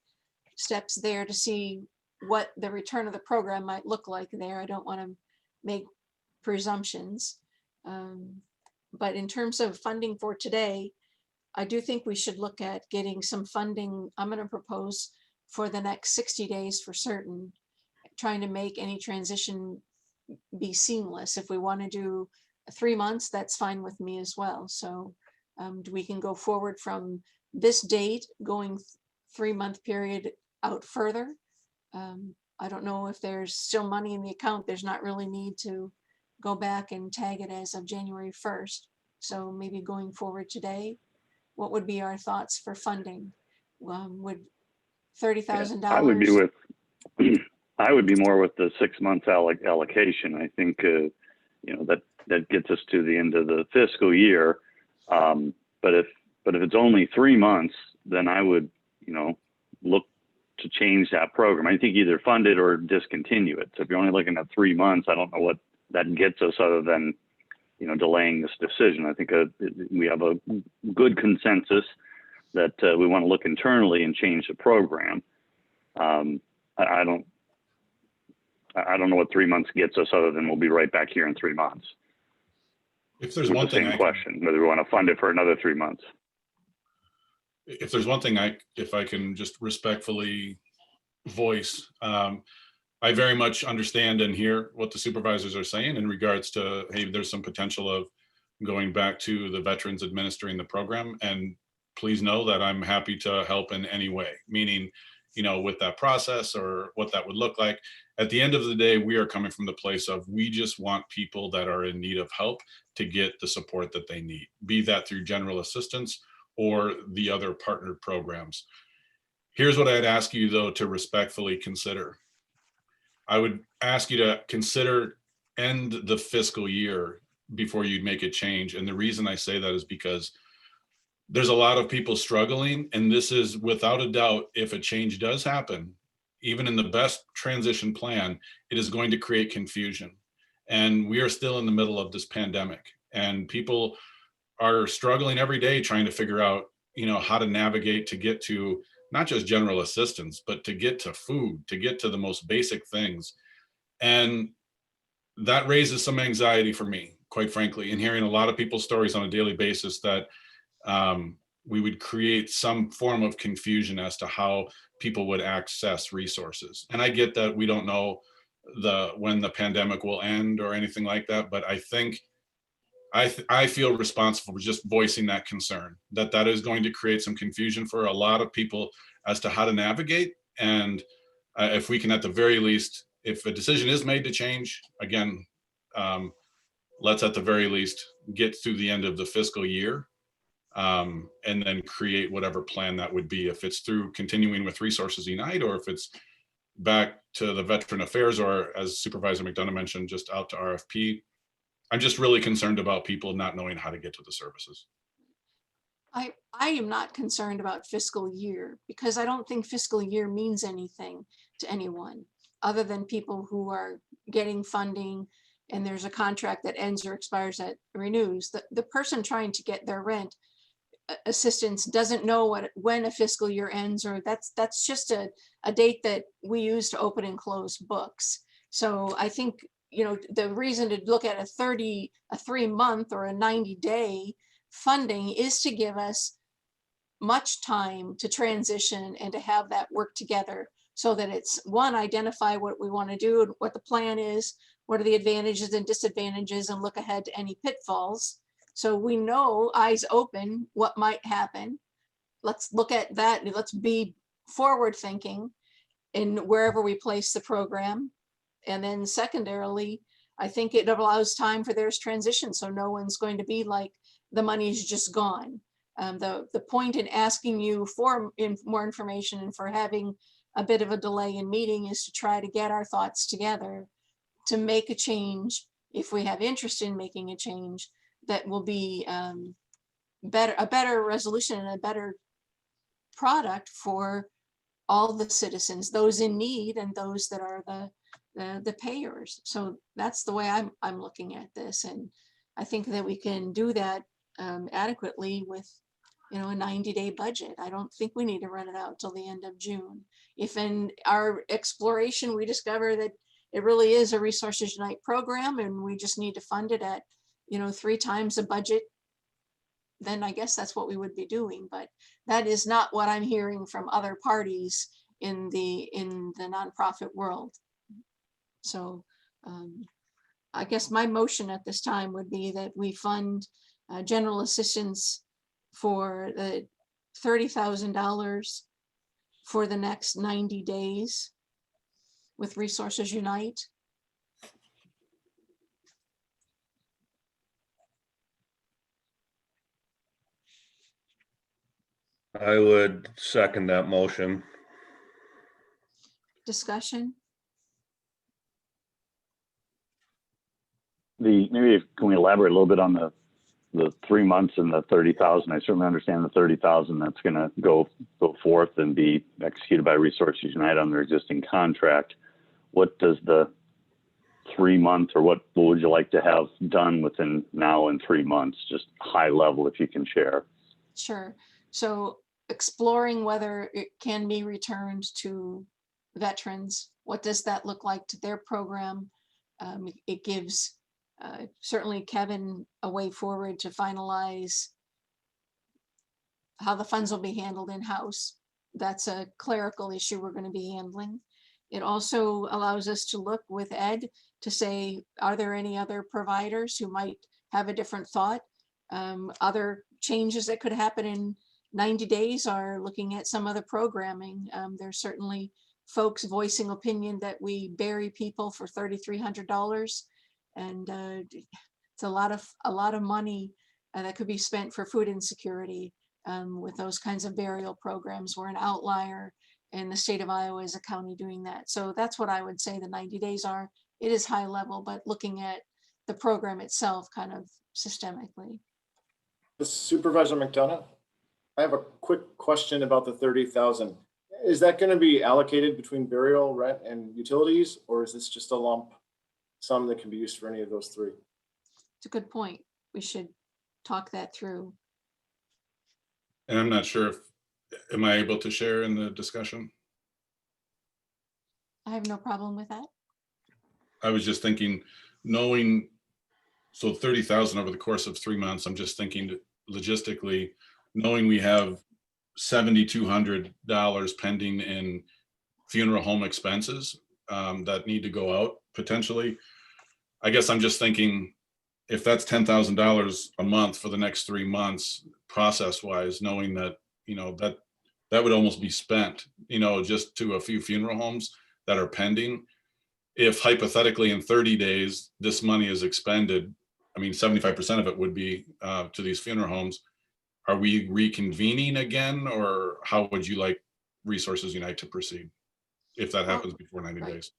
steps there to see what the return of the program might look like there. I don't want to make presumptions. But in terms of funding for today, I do think we should look at getting some funding. I'm going to propose for the next 60 days for certain, trying to make any transition be seamless. If we want to do 3 months, that's fine with me as well. So we can go forward from this date, going 3-month period out further. I don't know if there's still money in the account. There's not really need to go back and tag it as of January 1st. So maybe going forward today, what would be our thoughts for funding? Would $30,000? I would be more with the 6 months allocation. I think that gets us to the end of the fiscal year. But if it's only 3 months, then I would look to change that program. I think either fund it or discontinue it. So if you're only looking at 3 months, I don't know what that gets us other than delaying this decision. I think we have a good consensus that we want to look internally and change the program. I don't know what 3 months gets us other than we'll be right back here in 3 months. If there's one thing, question whether we want to fund it for another 3 months. If there's one thing if I can just respectfully voice, I very much understand and hear what the supervisors are saying in regards to, hey, there's some potential of going back to the veterans administering the program. And please know that I'm happy to help in any way, meaning, with that process or what that would look like. At the end of the day, we are coming from the place of, we just want people that are in need of help to get the support that they need, be that through general assistance or the other partnered programs. Here's what I'd ask you though to respectfully consider. I would ask you to consider end the fiscal year before you'd make a change. And the reason I say that is because there's a lot of people struggling, and this is without a doubt, if a change does happen, even in the best transition plan, it is going to create confusion. And we are still in the middle of this pandemic, and people are struggling every day trying to figure out, how to navigate to get to not just general assistance, but to get to food, to get to the most basic things. And that raises some anxiety for me, quite frankly, in hearing a lot of people's stories on a daily basis that we would create some form of confusion as to how people would access resources. And I get that we don't know when the pandemic will end or anything like that, but I think I feel responsible for just voicing that concern, that is going to create some confusion for a lot of people as to how to navigate. And if we can, at the very least, if a decision is made to change, again, let's at the very least get through the end of the fiscal year, and then create whatever plan that would be. If it's through continuing with Resources Unite, or if it's back to the Veteran Affairs, or as Supervisor McDonough mentioned, just out to RFP. I'm just really concerned about people not knowing how to get to the services. I am not concerned about fiscal year, because I don't think fiscal year means anything to anyone other than people who are getting funding and there's a contract that ends or expires that renews. The person trying to get their rent assistance doesn't know when a fiscal year ends, or that's just a date that we use to open and close books. So I think, you know, the reason to look at a 3-month or a 90-day funding is to give us much time to transition and to have that work together, so that it's, one, identify what we want to do and what the plan is, what are the advantages and disadvantages, and look ahead to any pitfalls. So we know, eyes open, what might happen. Let's look at that. Let's be forward thinking in wherever we place the program. And then secondarily, I think it allows time for there's transition. So no one's going to be like, the money's just gone. The point in asking you for more information and for having a bit of a delay in meeting is to try to get our thoughts together to make a change, if we have interest in making a change, that will be a better resolution and a better product for all the citizens, those in need and those that are the payers. So that's the way I'm looking at this, and I think that we can do that adequately with, you know, a 90-day budget. I don't think we need to run it out till the end of June. If in our exploration we discover that it really is a Resources Unite program and we just need to fund it at, you know, 3 times the budget, then I guess that's what we would be doing. But that is not what I'm hearing from other parties in the nonprofit world. So I guess my motion at this time would be that we fund general assistance for the $30,000 for the next 90 days with Resources Unite. I would second that motion. Discussion? Maybe can we elaborate a little bit on the 3 months and the 30,000? I certainly understand the 30,000 that's going to go forth and be executed by Resources Unite on their existing contract. What does the 3 month, or what would you like to have done within now and 3 months? Just high level, if you can share. Sure. So exploring whether it can be returned to veterans. What does that look like to their program? It gives certainly Kevin a way forward to finalize how the funds will be handled in-house. That's a clerical issue we're going to be handling. It also allows us to look with Ed to say, are there any other providers who might have a different thought? Other changes that could happen in 90 days are looking at some other programming. There's certainly folks voicing opinion that we bury people for $3,300, and it's a lot of money that could be spent for food insecurity with those kinds of burial programs. We're an outlier, and the state of Iowa is a county doing that. So that's what I would say the 90 days are. It is high level, but looking at the program itself kind of systemically. Supervisor McDonough, I have a quick question about the 30,000. Is that going to be allocated between burial, rent, and utilities, or is this just a lump sum that can be used for any of those 3? It's a good point. We should talk that through. And I'm not sure if, am I able to share in the discussion? I have no problem with that. I was just thinking, knowing, so 30,000 over the course of 3 months, I'm just thinking logistically, knowing we have $7,200 pending in funeral home expenses that need to go out potentially. I guess I'm just thinking, if that's $10,000 a month for the next 3 months, process wise, knowing that, you know, that would almost be spent, you know, just to a few funeral homes. that are pending. If hypothetically in 30 days, this money is expended, I mean, 75% of it would be to these funeral homes. Are we reconvening again, or how would you like Resources Unite to proceed if that happens before 90 days?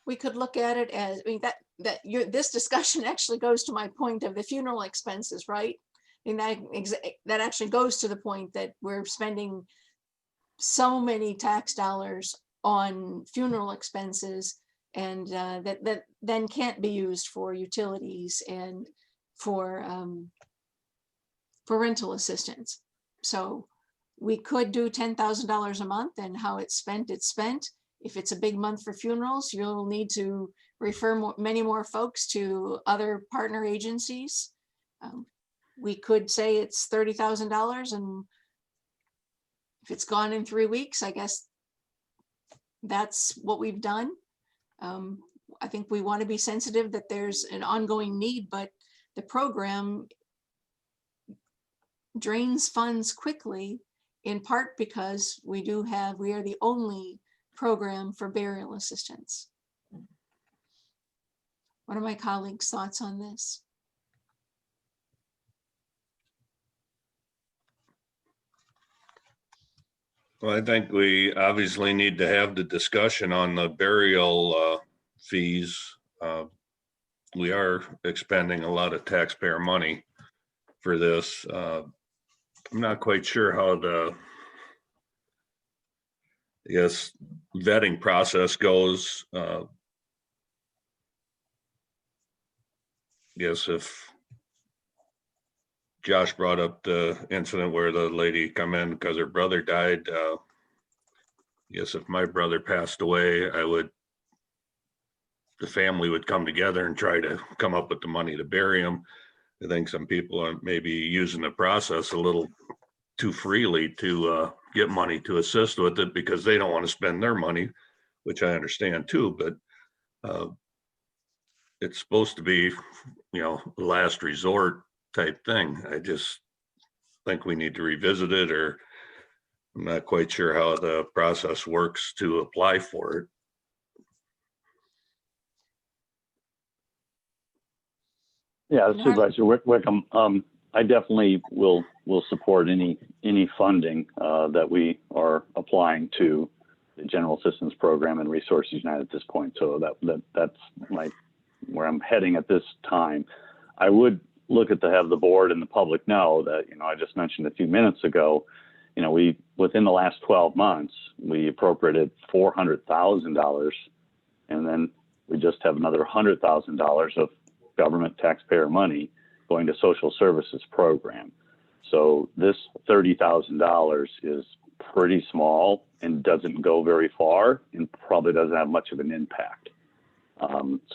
We could look at it as, I mean, this discussion actually goes to my point of the funeral expenses, right? And that actually goes to the point that we're spending so many tax dollars on funeral expenses, and that then can't be used for utilities and for rental assistance. So we could do $10,000 a month, and how it's spent, it's spent. If it's a big month for funerals, you'll need to refer many more folks to other partner agencies. We could say it's $30,000, and if it's gone in 3 weeks, I guess that's what we've done. I think we want to be sensitive that there's an ongoing need, but the program drains funds quickly, in part because we are the only program for burial assistance. What are my colleagues' thoughts on this? Well, I think we obviously need to have the discussion on the burial fees. We are expending a lot of taxpayer money for this. I'm not quite sure how the, I guess, vetting process goes. I guess if Josh brought up the incident where the lady come in because her brother died, I guess if my brother passed away, the family would come together and try to come up with the money to bury him. I think some people are maybe using the process a little too freely to get money to assist with it because they don't want to spend their money, which I understand too, but it's supposed to be, last resort type thing. I just think we need to revisit it, or I'm not quite sure how the process works to apply for it. Yeah, Supervisor Wickham, I definitely will support any funding that we are applying to the General Assistance Program and Resources United at this point. So that's where I'm heading at this time. I would look at to have the board and the public know that, I just mentioned a few minutes ago, we, within the last 12 months, we appropriated $400,000, and then we just have another $100,000 of government taxpayer money going to social services program. So this $30,000 is pretty small and doesn't go very far and probably doesn't have much of an impact.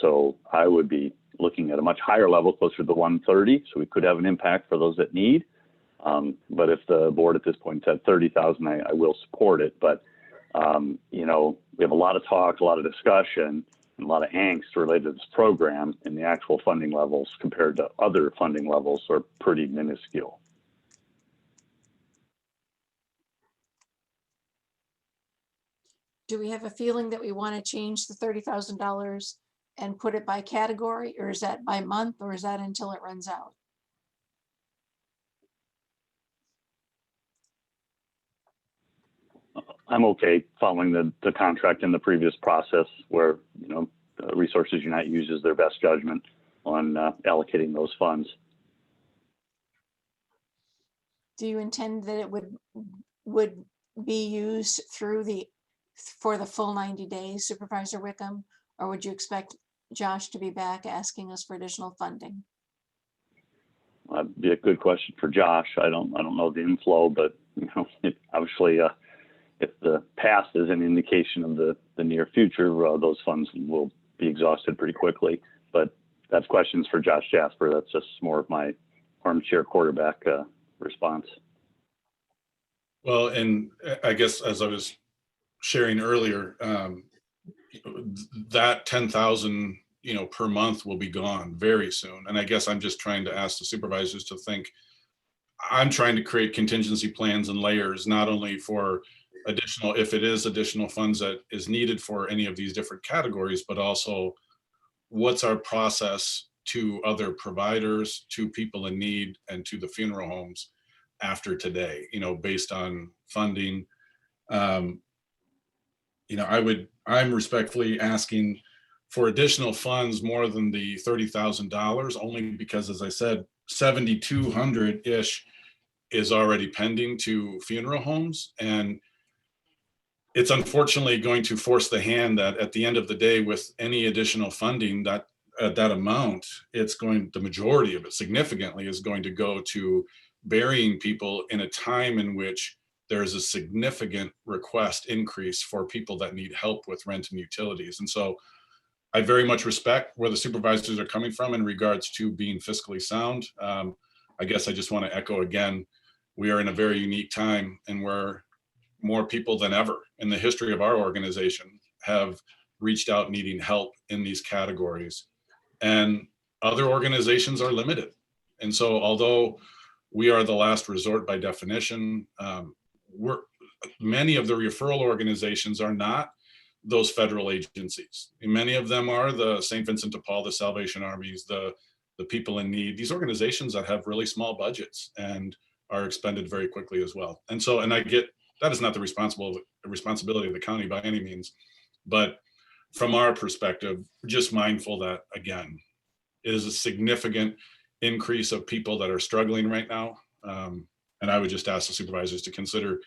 So I would be looking at a much higher level, closer to the 130, so we could have an impact for those that need. But if the board at this point said 30,000, I will support it. But we have a lot of talk, a lot of discussion, and a lot of angst related to this program, and the actual funding levels compared to other funding levels are pretty minuscule. Do we have a feeling that we want to change the $30,000 and put it by category, or is that by month, or is that until it runs out? I'm okay following the contract in the previous process where, Resources Unite uses their best judgment on allocating those funds. Do you intend that it would be used for the full 90 days, Supervisor Wickham, or would you expect Josh to be back asking us for additional funding? That'd be a good question for Josh. I don't know the inflow, but obviously, if the past is an indication of the near future, those funds will be exhausted pretty quickly. But that's questions for Josh Jasper. That's just more of my armchair quarterback response. Well, and I guess as I was sharing earlier, that 10,000, per month will be gone very soon. And I guess I'm just trying to ask the supervisors to think, I'm trying to create contingency plans and layers, not only for additional, if it is additional funds that is needed for any of these different categories, but also what's our process to other providers, to people in need, and to the funeral homes after today, based on funding. I'm respectfully asking for additional funds more than the $30,000, only because, as I said, 7,200-ish is already pending to funeral homes. And it's unfortunately going to force the hand that at the end of the day, with any additional funding, that at that amount, the majority of it significantly is going to go to burying people in a time in which there's a significant request increase for people that need help with rent and utilities. And so I very much respect where the supervisors are coming from in regards to being fiscally sound. I guess I just want to echo again, we are in a very unique time, and where more people than ever in the history of our organization have reached out needing help in these categories. And other organizations are limited. And so although we are the last resort by definition, many of the referral organizations are not those federal agencies. And many of them are the St. Vincent de Paul, the Salvation Armies, the people in need, these organizations that have really small budgets and are expended very quickly as well. And so, and I get, that is not the responsibility of the county by any means, but from our perspective, just mindful that, again, it is a significant increase of people that are struggling right now. And I would just ask the supervisors to consider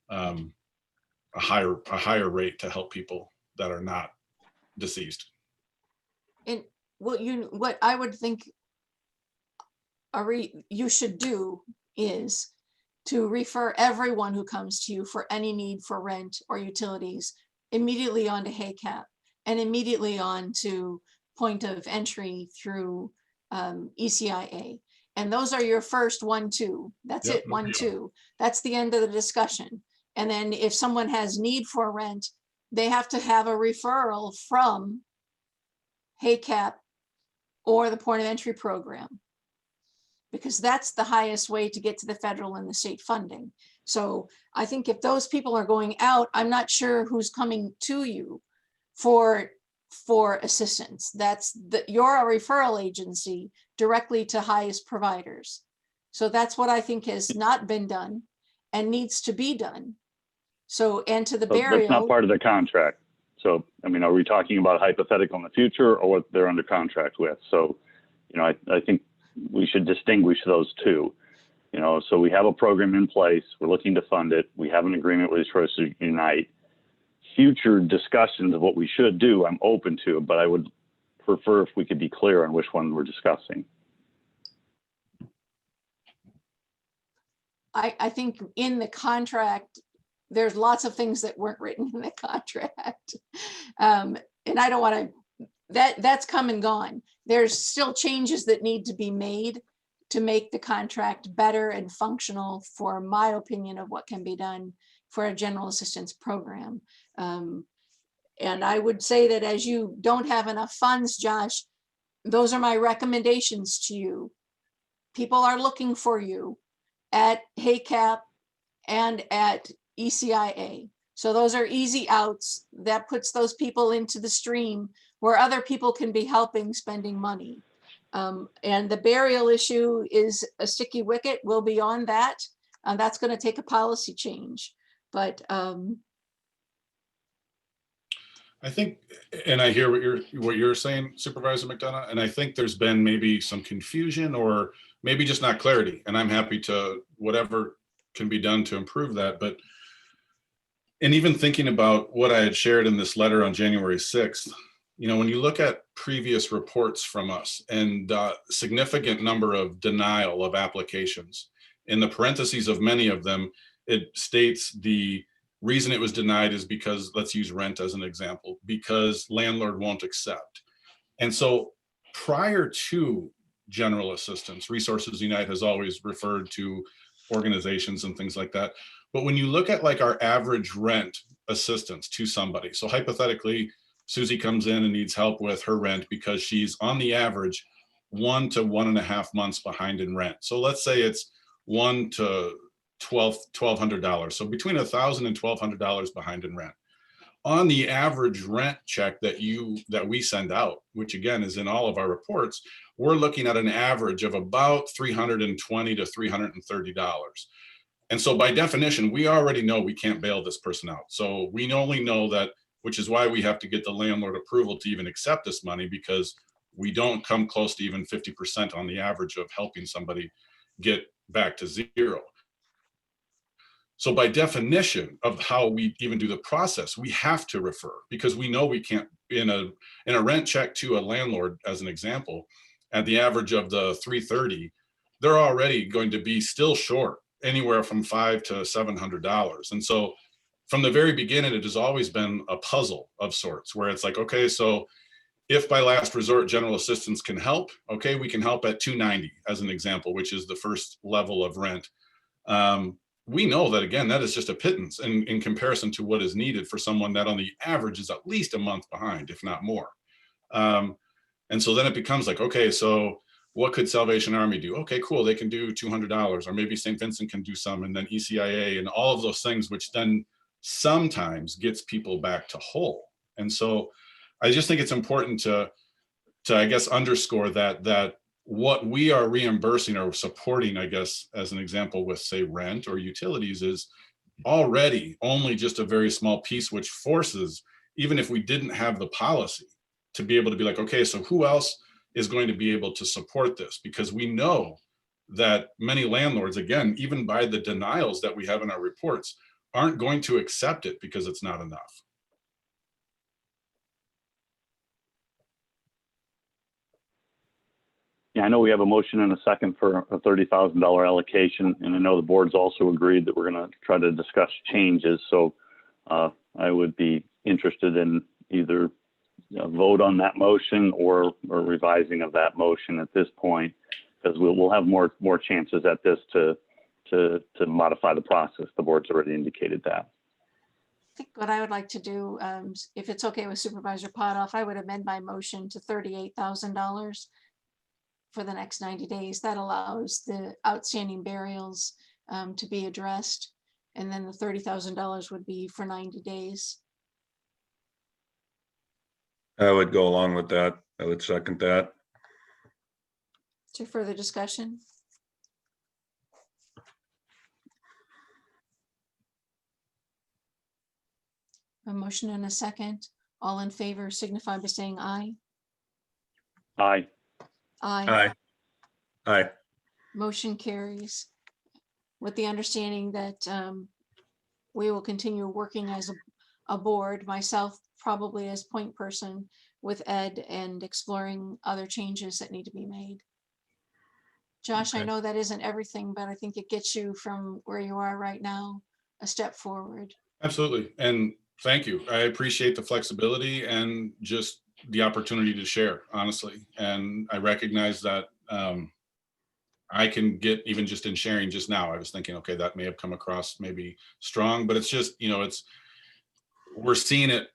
a higher rate to help people that are not deceased. And what I would think you should do is to refer everyone who comes to you for any need for rent or utilities immediately onto HACAP and immediately on to point of entry through ECIA. And those are your first 1, 2. That's it, 1, 2. That's the end of the discussion. And then if someone has need for rent, they have to have a referral from HACAP or the point of entry program, because that's the highest way to get to the federal and the state funding. So I think if those people are going out, I'm not sure who's coming to you for assistance. You're a referral agency directly to highest providers. So that's what I think has not been done and needs to be done. So, and to the burial. That's not part of the contract. So, I mean, are we talking about hypothetical in the future or what they're under contract with? So, I think we should distinguish those two. So we have a program in place. We're looking to fund it. We have an agreement with Choice Unite. Future discussions of what we should do, I'm open to, but I would prefer if we could be clear on which one we're discussing. I think in the contract, there's lots of things that weren't written in the contract. And I don't want to, that's come and gone. There's still changes that need to be made to make the contract better and functional, for my opinion of what can be done for a general assistance program. And I would say that as you don't have enough funds, Josh, those are my recommendations to you. People are looking for you at HACAP and at ECIA. So those are easy outs. That puts those people into the stream where other people can be helping, spending money. And the burial issue is a sticky wicket. We'll be on that. That's going to take a policy change. But I think, and I hear what you're saying, Supervisor McDonough, and I think there's been maybe some confusion or maybe just not clarity. And I'm happy to whatever can be done to improve that. But and even thinking about what I had shared in this letter on January 6th, when you look at previous reports from us and significant number of denial of applications, in the parentheses of many of them, it states the reason it was denied is because, let's use rent as an example, because landlord won't accept. And so prior to general assistance, Resources Unite has always referred to organizations and things like that. But when you look at like our average rent assistance to somebody, so hypothetically, Susie comes in and needs help with her rent because she's on the average 1 to 1.5 months behind in rent. So let's say it's 1 to $1,200. So between $1,000 and $1,200 behind in rent. On the average rent check that we send out, which again is in all of our reports, we're looking at an average of about $320 to $330. And so by definition, we already know we can't bail this person out. So we only know that, which is why we have to get the landlord approval to even accept this money, because we don't come close to even 50% on the average of helping somebody get back to zero. So by definition of how we even do the process, we have to refer, because we know we can't, in a rent check to a landlord, as an example, at the average of the 330, they're already going to be still short anywhere from $500 to $700. And so from the very beginning, it has always been a puzzle of sorts, where it's like, okay, so if by last resort general assistance can help, okay, we can help at $290 as an example, which is the first level of rent. We know that, again, that is just a pittance in comparison to what is needed for someone that on the average is at least a month behind, if not more. And so then it becomes like, okay, so what could Salvation Army do? Okay, cool, they can do $200, or maybe St. Vincent can do some, and then ECIA and all of those things, which then sometimes gets people back to whole. And so I just think it's important to I guess, underscore that what we are reimbursing or supporting, I guess, as an example with, say, rent or utilities, is already only just a very small piece, which forces, even if we didn't have the policy, to be able to be like, okay, so who else is going to be able to support this? Because we know that many landlords, again, even by the denials that we have in our reports, aren't going to accept it because it's not enough. Yeah, I know we have a motion and a second for a $30,000 allocation, and I know the board's also agreed that we're going to try to discuss changes. So I would be interested in either vote on that motion or revising of that motion at this point, because we'll have more chances at this to modify the process. The board's already indicated that. I think what I would like to do, if it's okay with Supervisor Potoff, I would amend my motion to $38,000 for the next 90 days. That allows the outstanding burials to be addressed. And then the $30,000 would be for 90 days. I would go along with that. I would second that. To further discussion? A motion and a second. All in favor signify by saying aye. Aye. Aye. Aye. Aye. Motion carries with the understanding that we will continue working as a board, myself probably as point person with Ed, and exploring other changes that need to be made. Josh, I Okay. know that isn't everything, but I think it gets you from where you are right now a step forward. Absolutely. And thank you. I appreciate the flexibility and just the opportunity to share, honestly. And I recognize that I can get, even just in sharing just now, I was thinking, okay, that may have come across maybe strong, but it's just, we're seeing it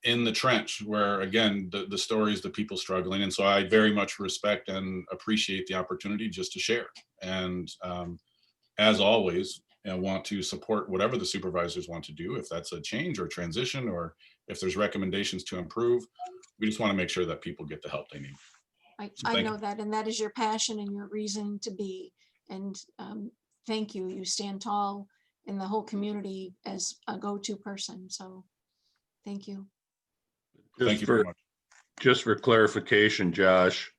in the trench where, again, the stories, the people struggling. And so I very much respect and appreciate the opportunity just to share. And as always, I want to support whatever the supervisors want to do, if that's a change or transition, or if there's recommendations to improve. We just want to make sure that people get the help they need. I know that, and that is your passion and your reason to be. And thank you. You stand tall in the whole community as a go-to person. So thank you. Thank you very much. Just for clarification, Josh,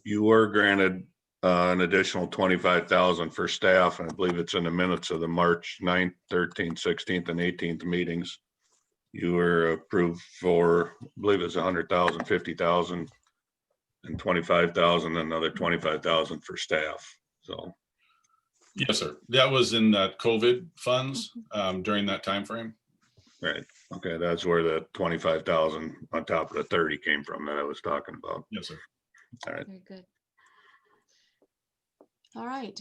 you were granted an additional $25,000 for staff, and I believe it's in the minutes of the March 9th, 13th, 16th, and 18th meetings. You were approved for, I believe it's 100,000, 50,000, and 25,000, another 25,000 for staff. So, yes, sir. That was in that COVID funds during that time frame. Right. Okay, that's where the 25,000 on top of the 30 came from that I was talking about. Yes, sir. All right. Very good. All right.